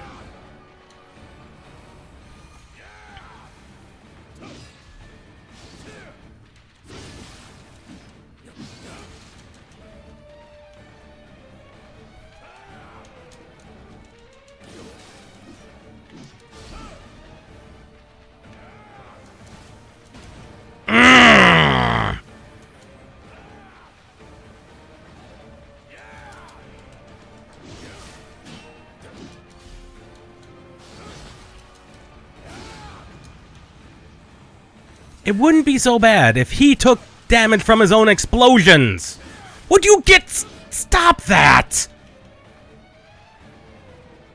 It wouldn't be so bad if he took damage from his own explosions. Would you stop that?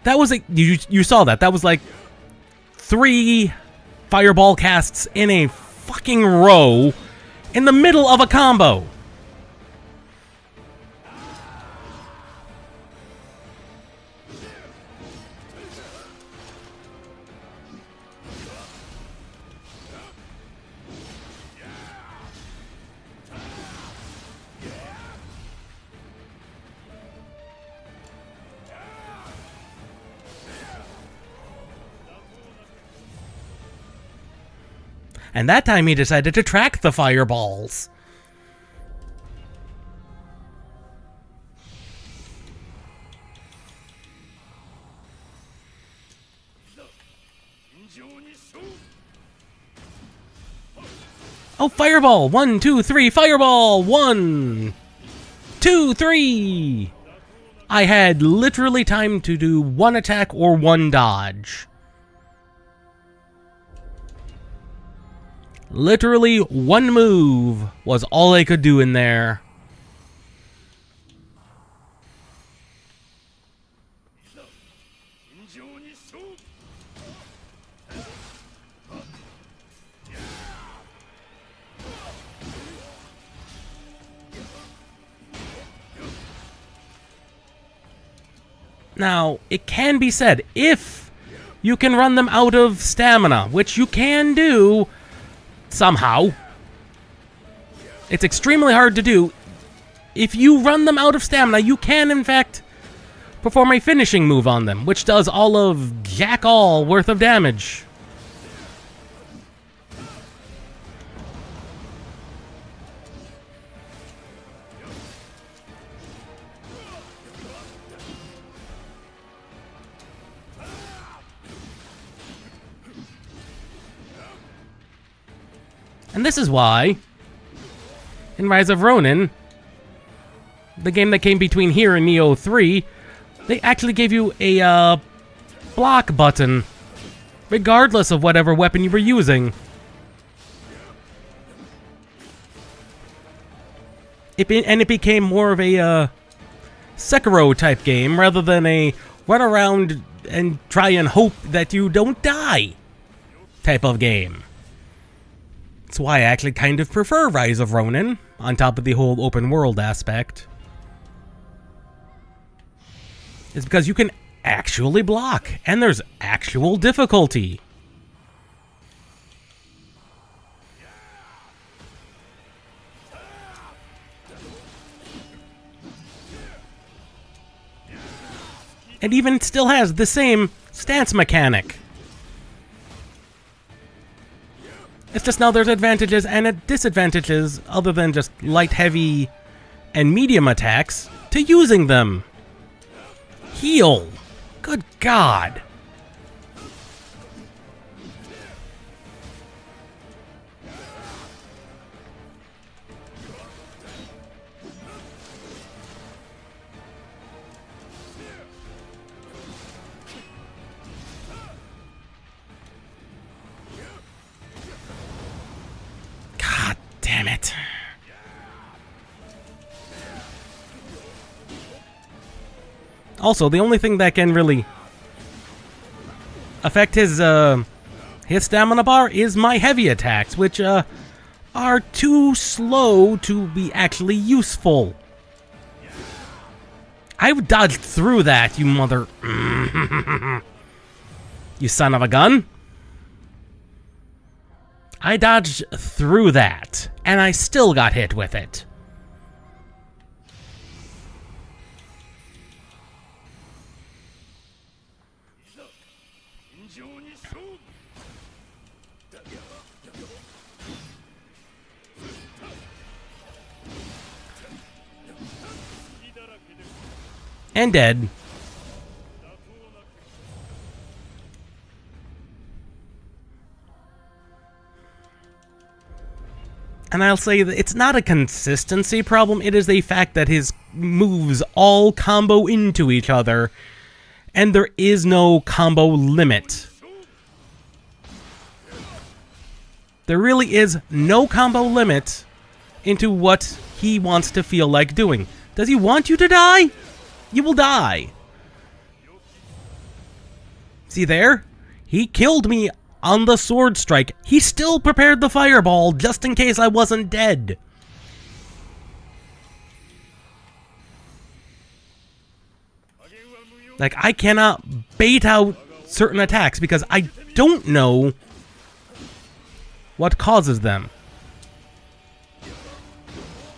That was you saw that. That was like 3 fireball casts in a fucking row in the middle of a combo. And that time he decided to track the fireballs. Oh, fireball! 1, 2, 3, fireball! 1, 2, 3! I had literally time to do 1 attack or 1 dodge. Literally 1 move was all I could do in there. Now, it can be said, if you can run them out of stamina, which you can do somehow, it's extremely hard to do. If you run them out of stamina, you can, in fact, perform a finishing move on them, which does all of jack all worth of damage. And this is why, in Rise of Ronin, the game that came between here and Nioh 3, they actually gave you a block button, regardless of whatever weapon you were using. It became more of a Sekiro type game, rather than a run around and try and hope that you don't die type of game. That's why I actually kind of prefer Rise of Ronin, on top of the whole open world aspect. It's because you can actually block, and there's actual difficulty. It even still has the same stance mechanic. It's just now there's advantages and disadvantages, other than just light, heavy, and medium attacks, to using them. Heal. Good God. Damn it. Also, the only thing that can really affect his stamina bar is my heavy attacks, which are too slow to be actually useful. I dodged through that, you mother... You son of a gun. I dodged through that, and I still got hit with it. And dead. And I'll say that it's not a consistency problem, it is a fact that his moves all combo into each other, and there is no combo limit. There really is no combo limit into what he wants to feel like doing. Does he want you to die? You will die. See there? He killed me on the sword strike. He still prepared the fireball just in case I wasn't dead. Like, I cannot bait out certain attacks because I don't know what causes them.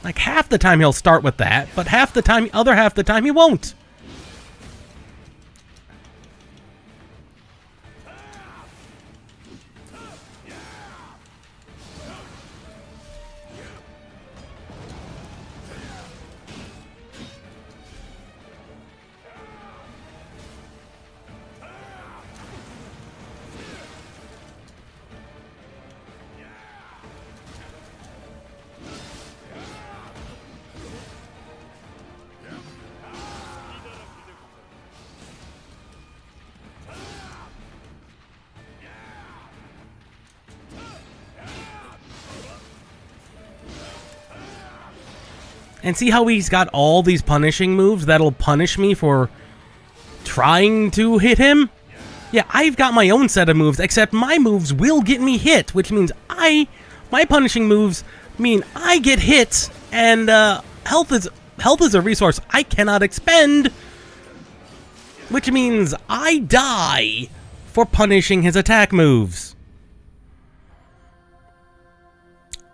Like, half the time he'll start with that, but other half the time he won't. And see how he's got all these punishing moves that'll punish me for trying to hit him? Yeah, I've got my own set of moves, except my moves will get me hit, which means my punishing moves mean I get hit, and health is a resource I cannot expend, which means I die for punishing his attack moves.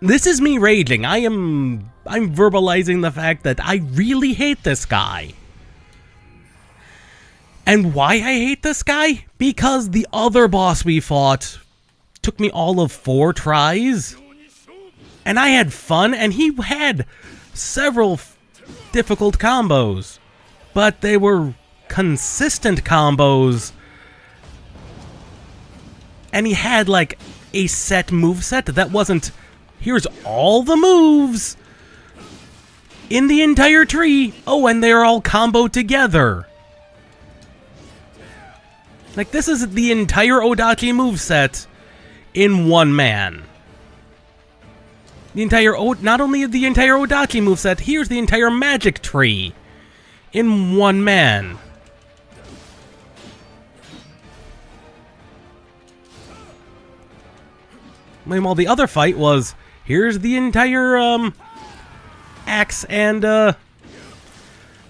This is me raging. I'm verbalizing the fact that I really hate this guy. And why I hate this guy? Because the other boss we fought took me all of 4 tries. And I had fun, and he had several difficult combos. But they were consistent combos. And he had like a set moveset that wasn't, here's all the moves in the entire tree. Oh, and they're all comboed together. Like, this is the entire Odachi moveset in one man. Not only the entire Odachi moveset, here's the entire magic tree in one man. Meanwhile, the other fight was, here's the entire axe and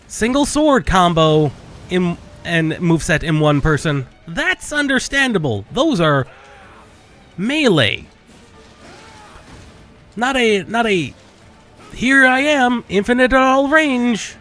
single sword combo and moveset in one person. That's understandable. Those are melee. Not a here I am, infinite at all range.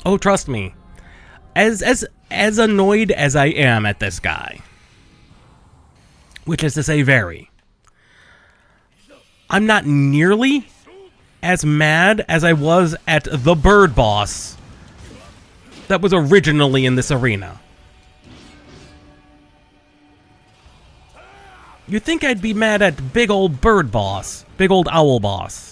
Oh, trust me. As annoyed as I am at this guy, which is to say very, I'm not nearly as mad as I was at the bird boss that was originally in this arena. You'd think I'd be mad at big old bird boss, big old owl boss.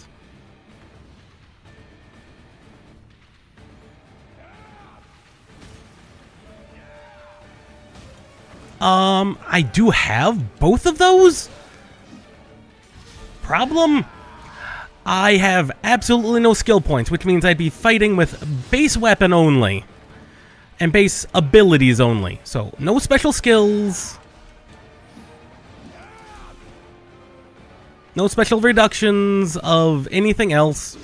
I do have both of those? Problem? I have absolutely no skill points, which means I'd be fighting with base weapon only. and base abilities only. So no special skills, no special reductions of anything else.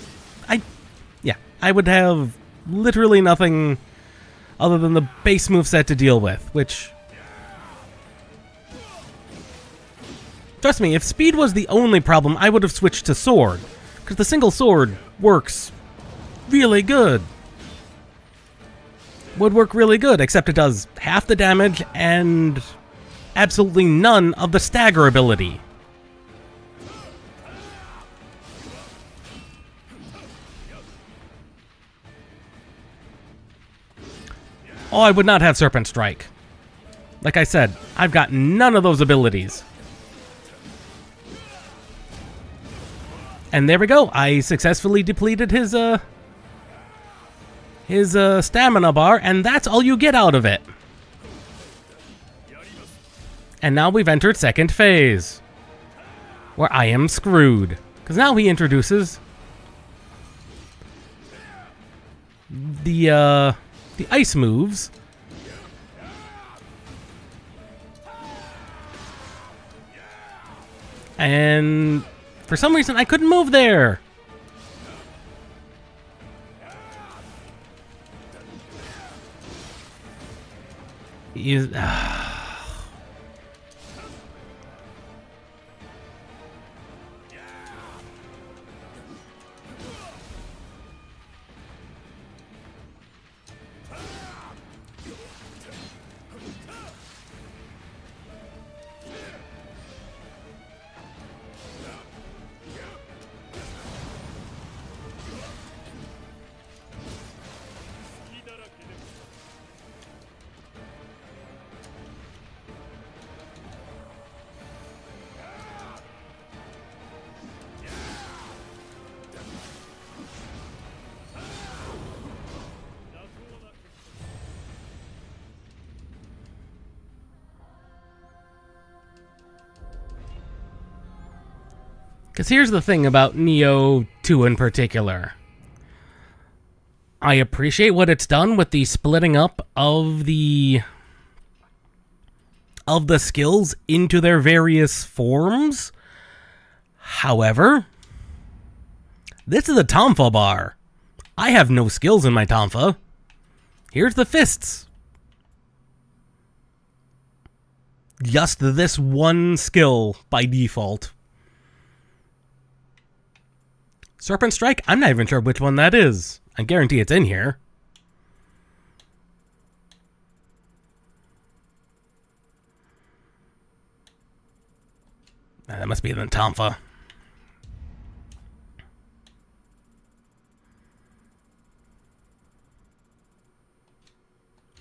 I would have literally nothing other than the base moveset to deal with, which, trust me, if speed was the only problem, I would have switched to sword, because the single sword works really good. Would work really good, except it does half the damage and absolutely none of the stagger ability. Oh, I would not have Serpent Strike. Like I said, I've got none of those abilities. And there we go. I successfully depleted his stamina bar, and that's all you get out of it. And now we've entered second phase, where I am screwed. Because now he introduces the ice moves. And for some reason, I couldn't move there. Because here's the thing about Nioh 2 in particular. I appreciate what it's done with the splitting up of the skills into their various forms. However, this is a Tonfa bar. I have no skills in my Tonfa. Here's the fists. Just this one skill by default. Serpent Strike? I'm not even sure which one that is. I guarantee it's in here. That must be the Tonfa.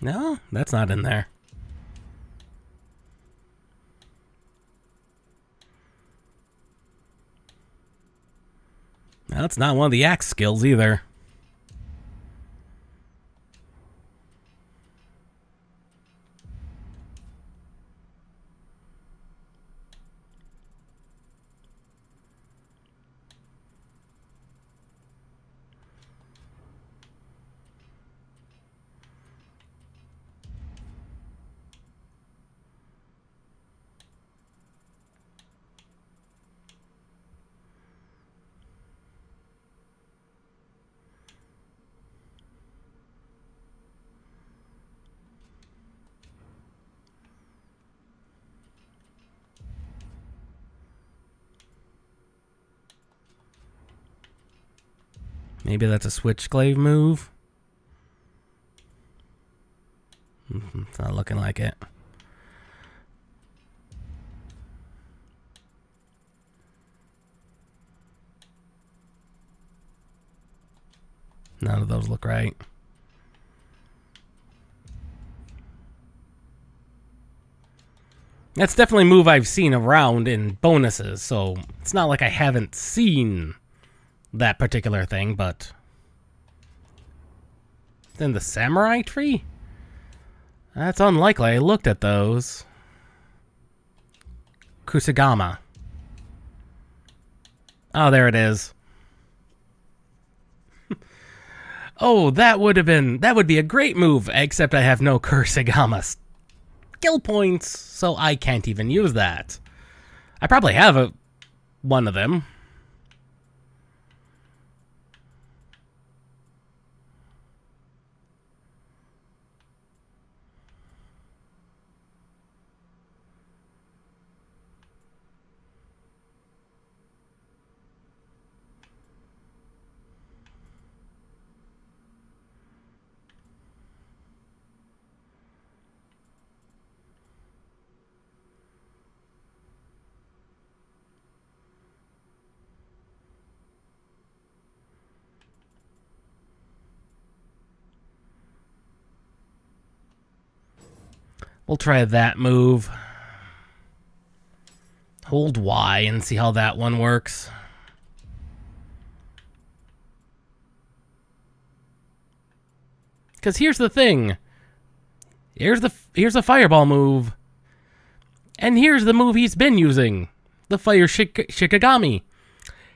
No, that's not in there. That's not one of the axe skills either. Maybe that's a Switchglaive move. It's not looking like it. None of those look right. That's definitely a move I've seen around in bonuses, so it's not like I haven't seen that particular thing, but then the samurai tree? That's unlikely. I looked at those. Kusagama. Oh, there it is. Oh, that would be a great move, except I have no Kurosagama skill points, so I can't even use that. I probably have one of them. We'll try that move. Hold Y and see how that one works. Because here's the thing. Here's a fireball move. And here's the move he's been using. The fire Shikigami.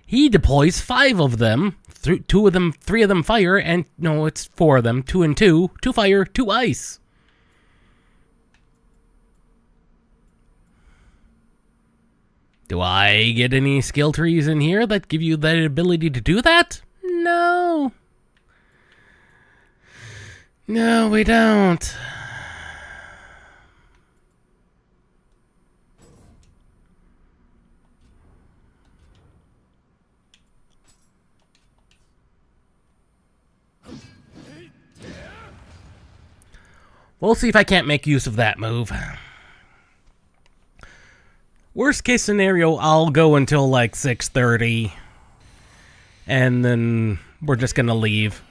He deploys 5 of them. 3 of them fire, and no, it's 4 of them. 2 and 2. 2 fire, 2 ice. Do I get any skill trees in here that give you that ability to do that? No. No, we don't. We'll see if I can't make use of that move. Worst case scenario, I'll go until like 6:30. And then we're just gonna leave.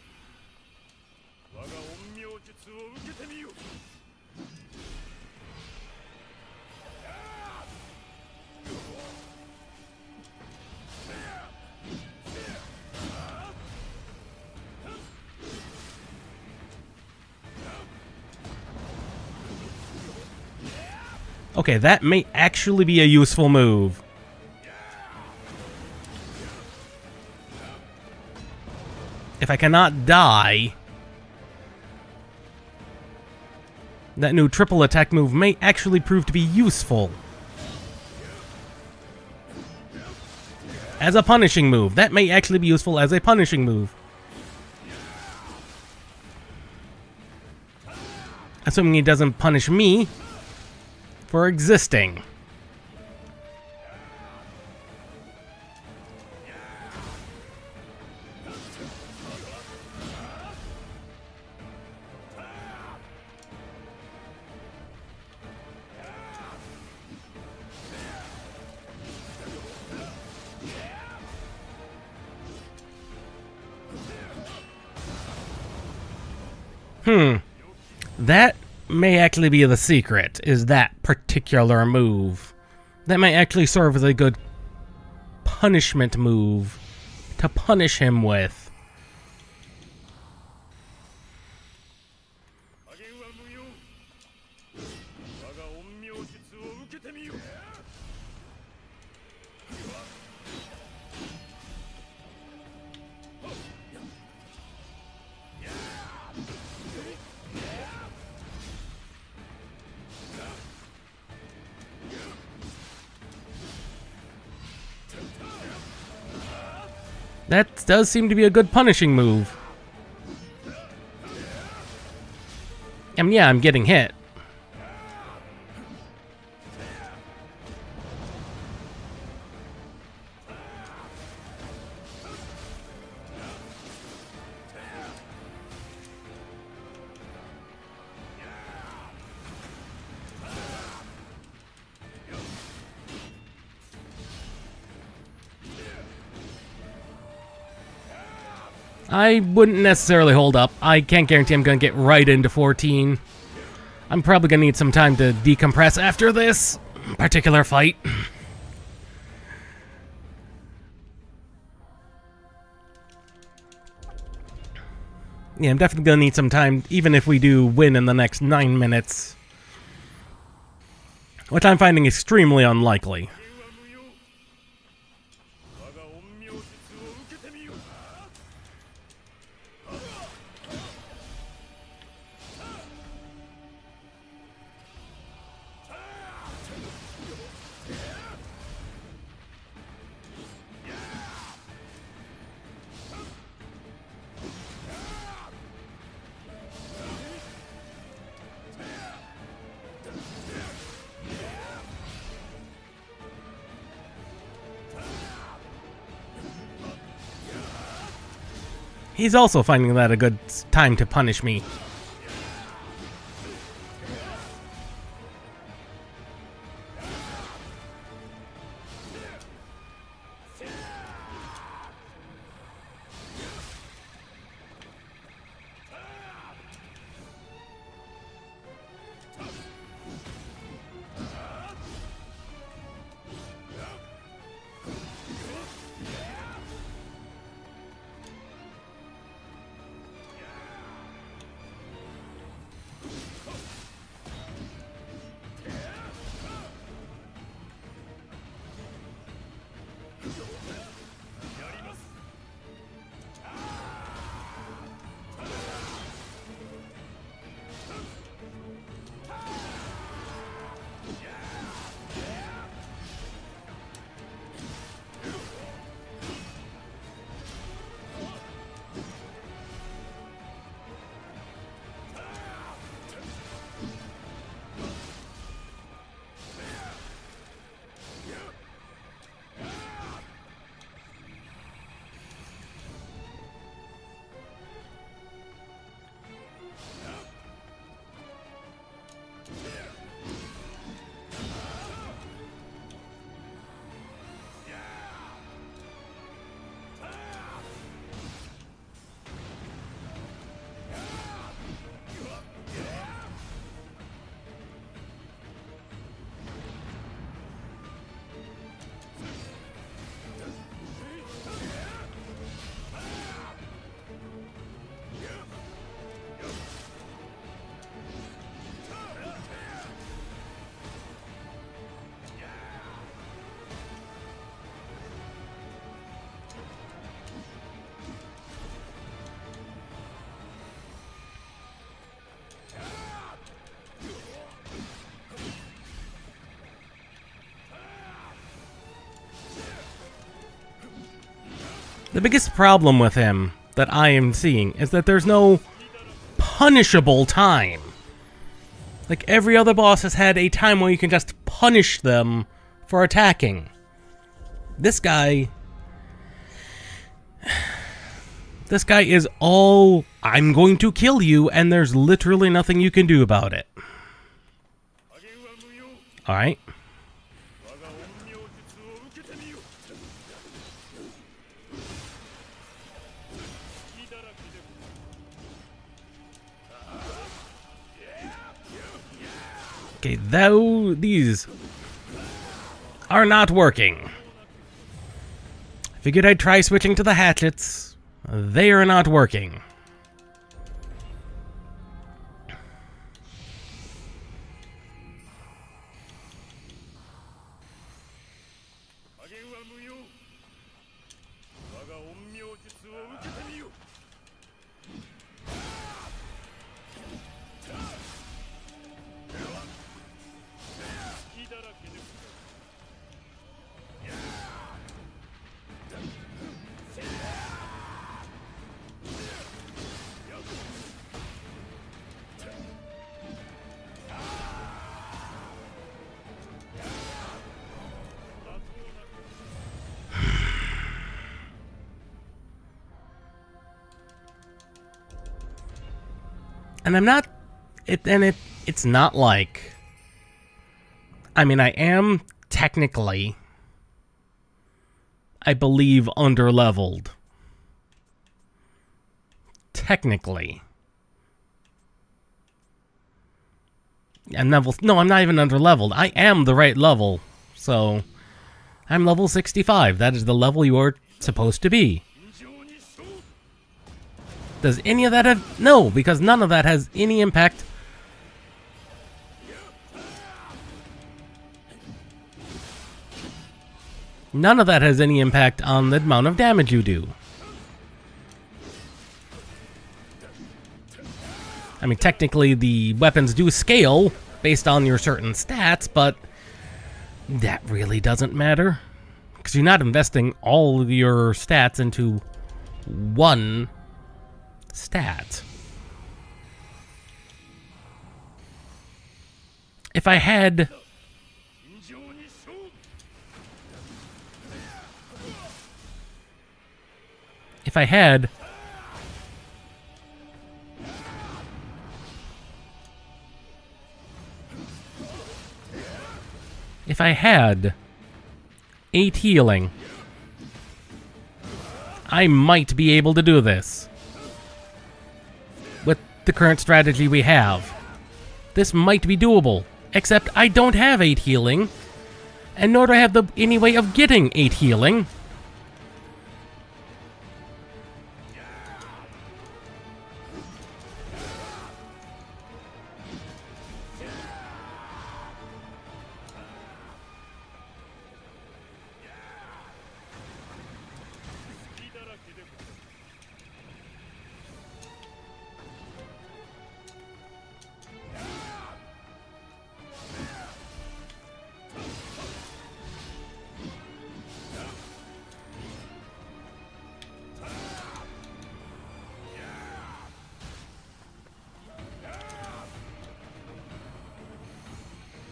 Okay, that may actually be a useful move. If I cannot die, that new triple attack move may actually prove to be useful. As a punishing move. That may actually be useful as a punishing move. Assuming he doesn't punish me for existing. That may actually be the secret, is that particular move. That might actually serve as a good punishment move to punish him with. That does seem to be a good punishing move. I mean, yeah, I'm getting hit. I wouldn't necessarily hold up. I can't guarantee I'm going to get right into 14. I'm probably going to need some time to decompress after this particular fight. Yeah, I'm definitely going to need some time, even if we do win in the next 9 minutes. Which I'm finding extremely unlikely. He's also finding that a good time to punish me. The biggest problem with him that I am seeing is that there's no punishable time. Like, every other boss has had a time where you can just punish them for attacking. This guy... This guy is all, I'm going to kill you, and there's literally nothing you can do about it. Alright. Okay, though these are not working. Figured I'd try switching to the hatchets. They are not working. And I'm not, it's not like, I mean, I am technically, I believe, under-leveled. Technically. I'm level, no, I'm not even under-leveled. I am the right level. So, I'm level 65. That is the level you are supposed to be. Does any of that have... No, because none of that has any impact. None of that has any impact on the amount of damage you do. I mean, technically, the weapons do scale based on your certain stats, but that really doesn't matter. Because you're not investing all of your stats into one stat. If I had... If I had if I had 8 healing, I might be able to do this. With the current strategy we have, this might be doable. Except I don't have 8 healing, and nor do I have any way of getting 8 healing.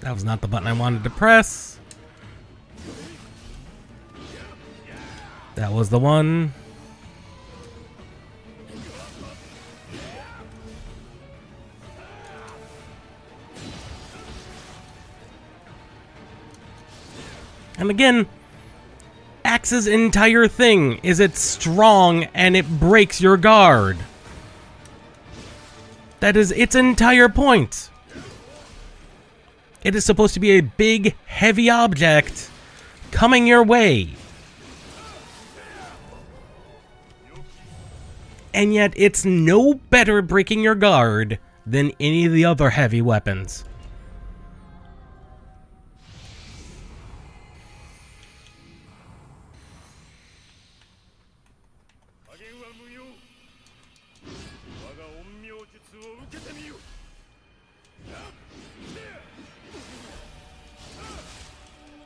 That was not the button I wanted to press. That was the one. And again, Axe's entire thing is it's strong and it breaks your guard. That is its entire point. It is supposed to be a big, heavy object coming your way. And yet it's no better at breaking your guard than any of the other heavy weapons.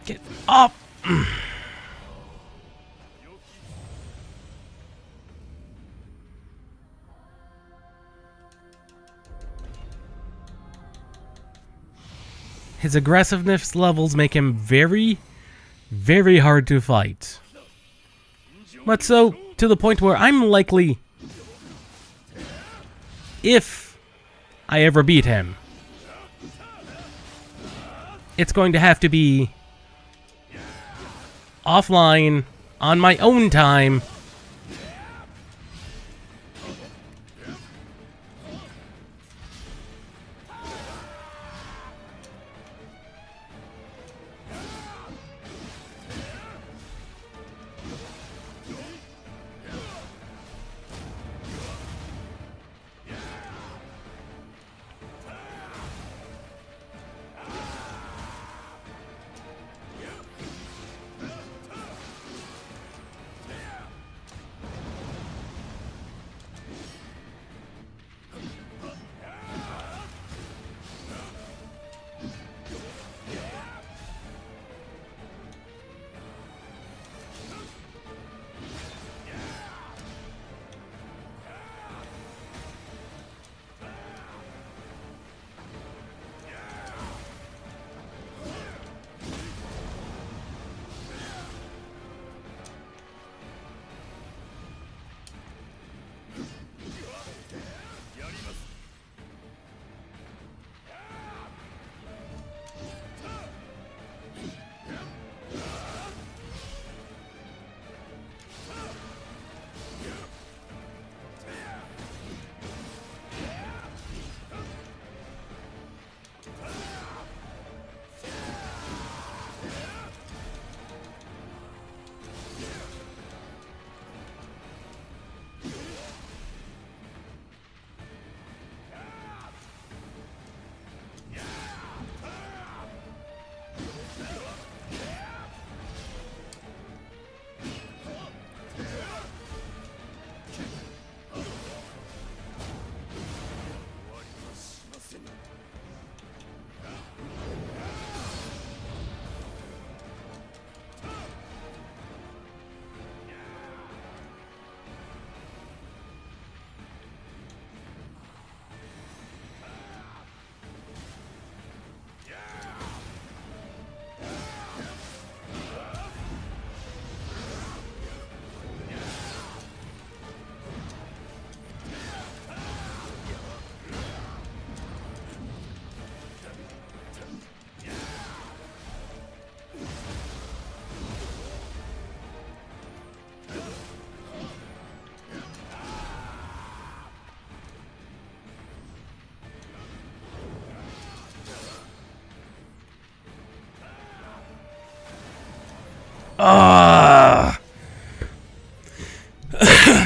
Get up! His aggressiveness levels make him very, very hard to fight. But so, to the point where I'm likely, if I ever beat him, it's going to have to be offline, on my own time.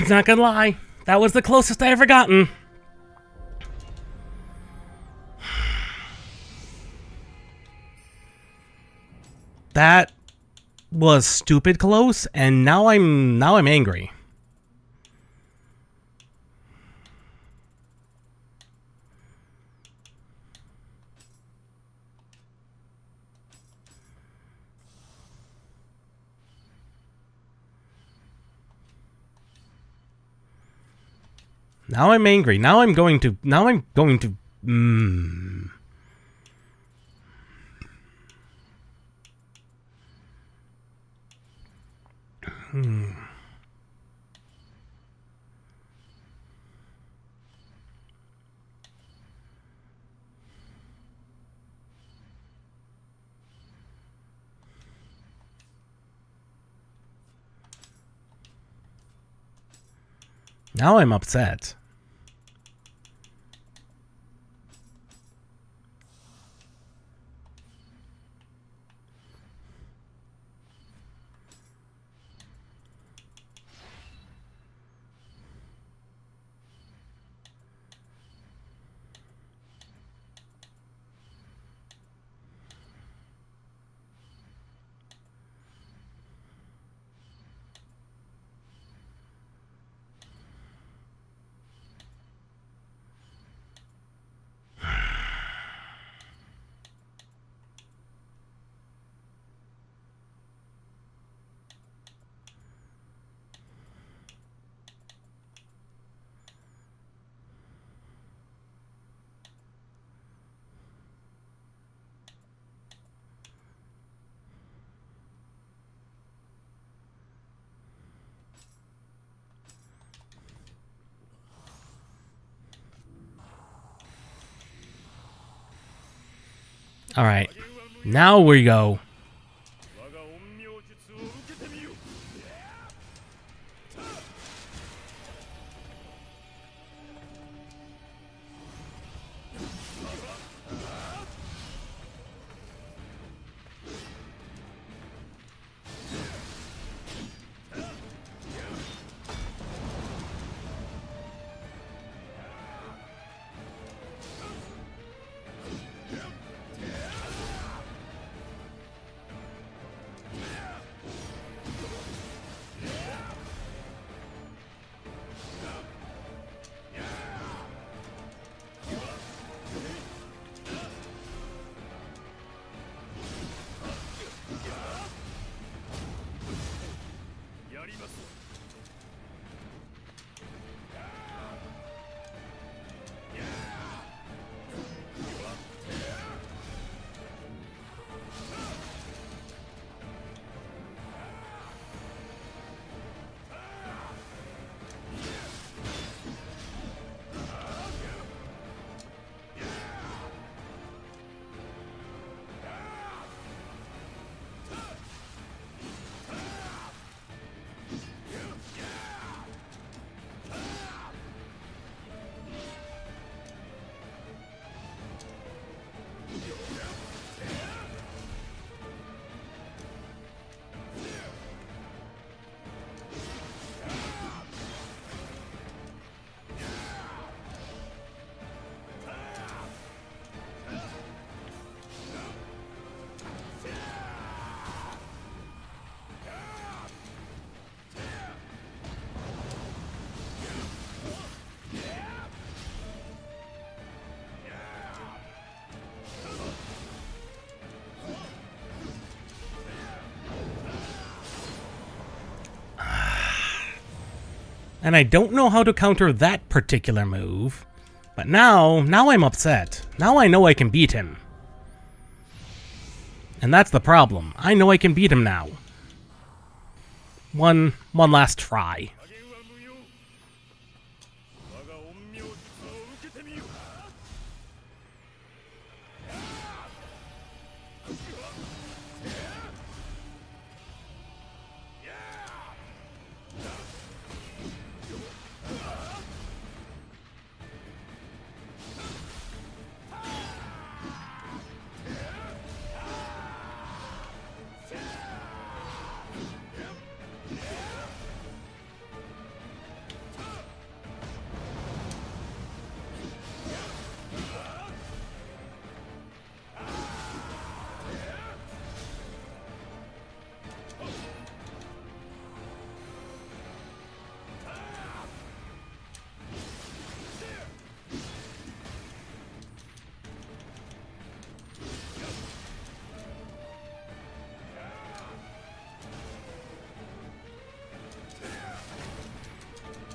Not gonna lie, that was the closest I ever gotten. That was stupid close, and now I'm angry. Now I'm angry. Now I'm going to. Now I'm upset. All right, now we go. And I don't know how to counter that particular move. But now I'm upset. Now I know I can beat him. And that's the problem. I know I can beat him now. One last try.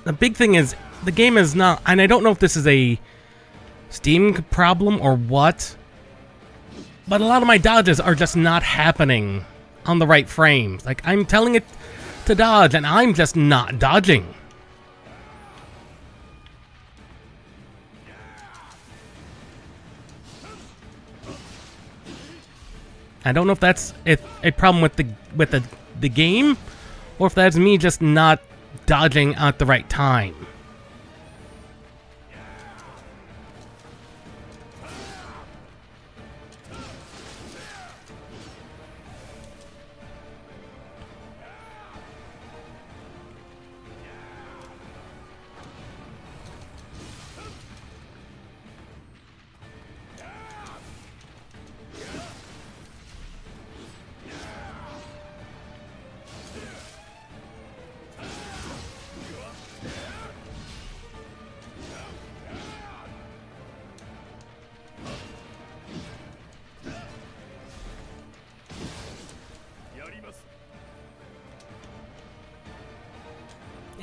the big thing is the game is not, and I don't know if this is a Steam problem or what, but a lot of my dodges are just not happening on the right frames. Like, I'm telling it to dodge, and I'm just not dodging. I don't know if that's a problem with the game, or if that's me just not dodging at the right time.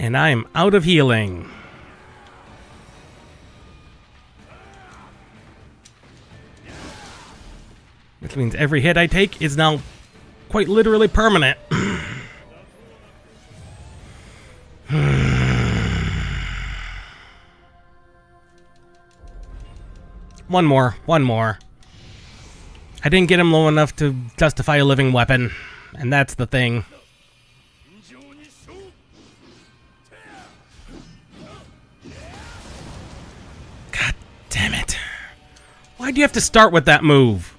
And I am out of healing. Which means every hit I take is now quite literally permanent. One more. I didn't get him low enough to justify a living weapon, and that's the thing. God damn it. Why do you have to start with that move?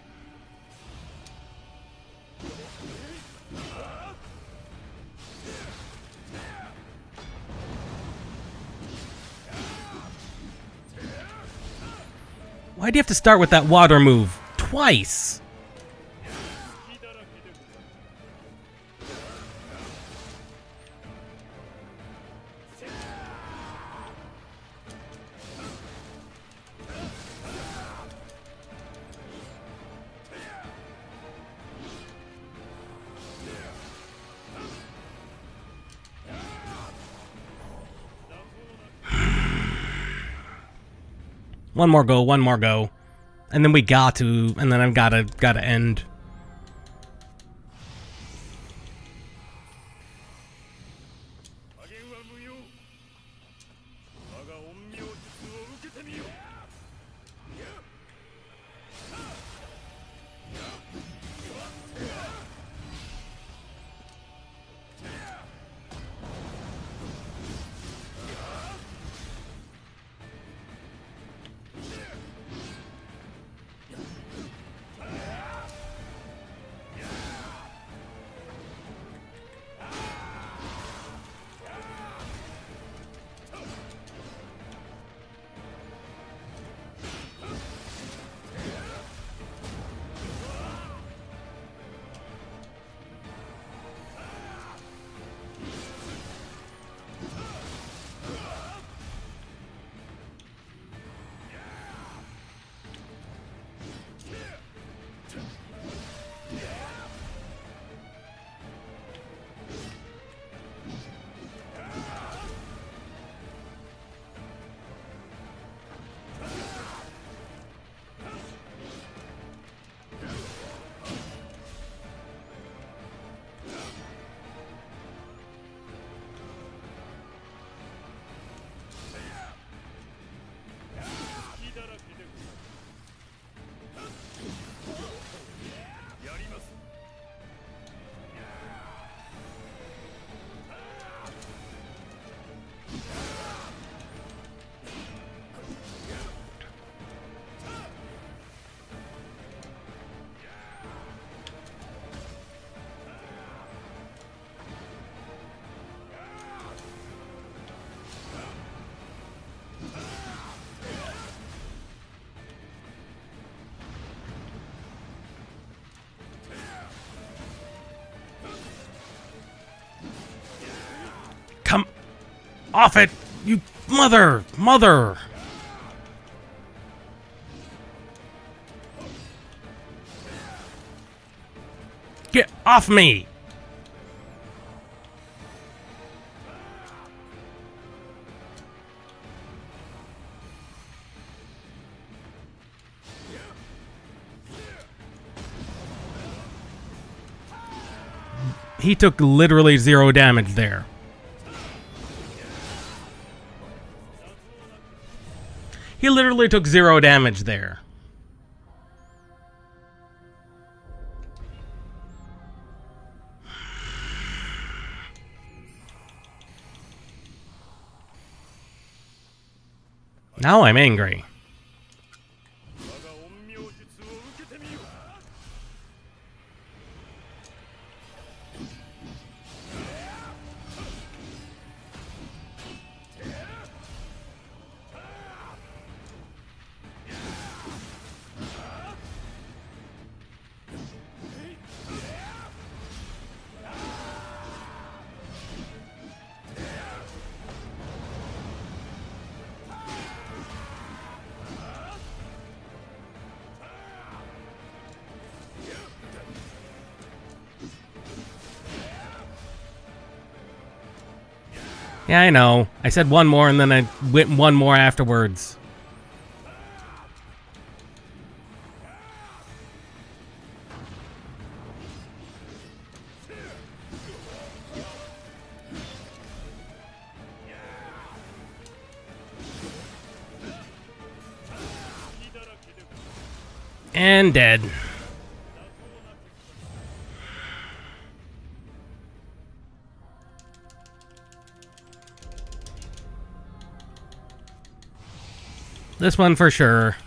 Why do you have to start with that water move twice? One more go. And then we got to, and then I've gotta end. Come off it, you mother! Get off me! He took literally 0 damage there. He literally took 0 damage there. Now I'm angry. Yeah, I know. I said one more and then I went one more afterwards. And dead. This one for sure.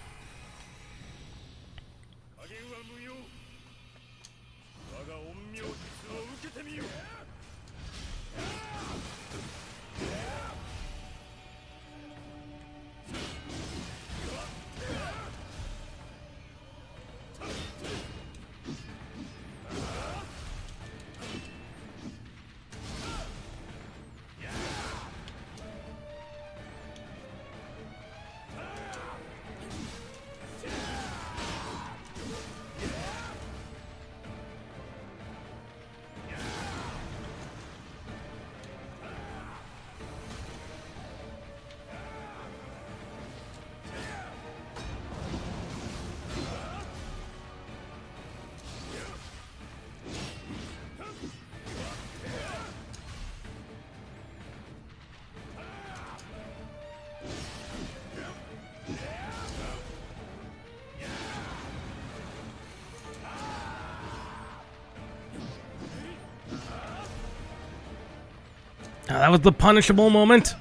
Oh, that was the punishable moment.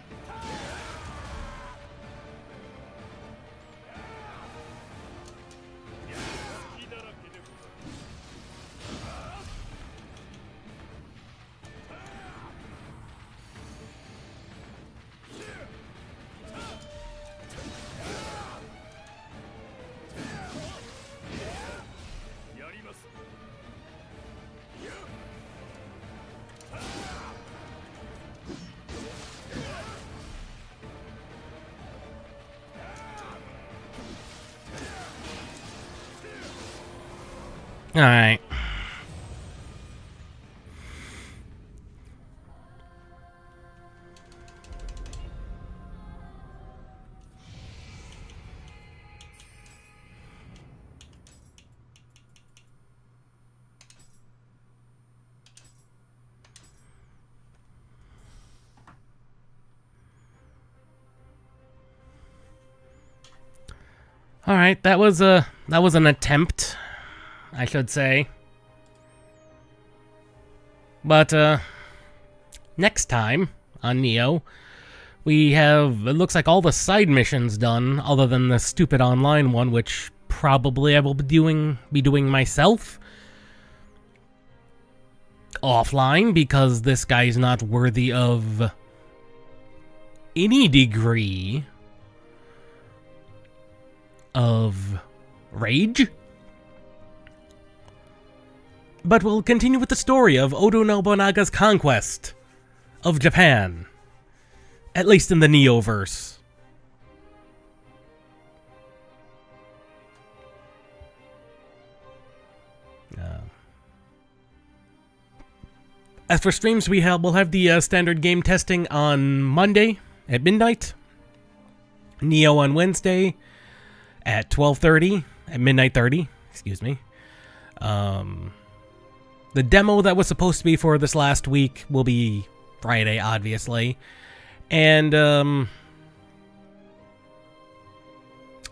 All right. All right, that was an attempt, I should say. But next time on Nioh, we have, it looks like, all the side missions done, other than the stupid online one, which probably I will be doing myself offline, because this guy's not worthy of any degree of rage. But we'll continue with the story of Oda Nobunaga's conquest of Japan, at least in the Nioh-verse. As for streams, we'll have the standard game testing on Monday at midnight, Nioh on Wednesday at 12:30, at midnight 30, excuse me. The demo that was supposed to be for this last week will be Friday, obviously. And,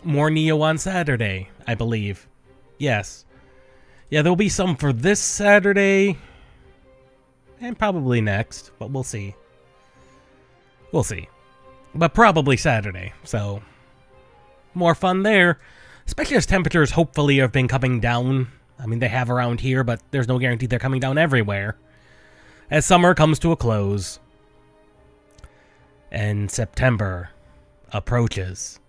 more Nioh on Saturday, I believe. Yes. Yeah, there'll be some for this Saturday. And probably next, but we'll see. We'll see. But probably Saturday, so more fun there. Especially as temperatures hopefully have been coming down. I mean, they have around here, but there's no guarantee they're coming down everywhere. As summer comes to a close. And September approaches.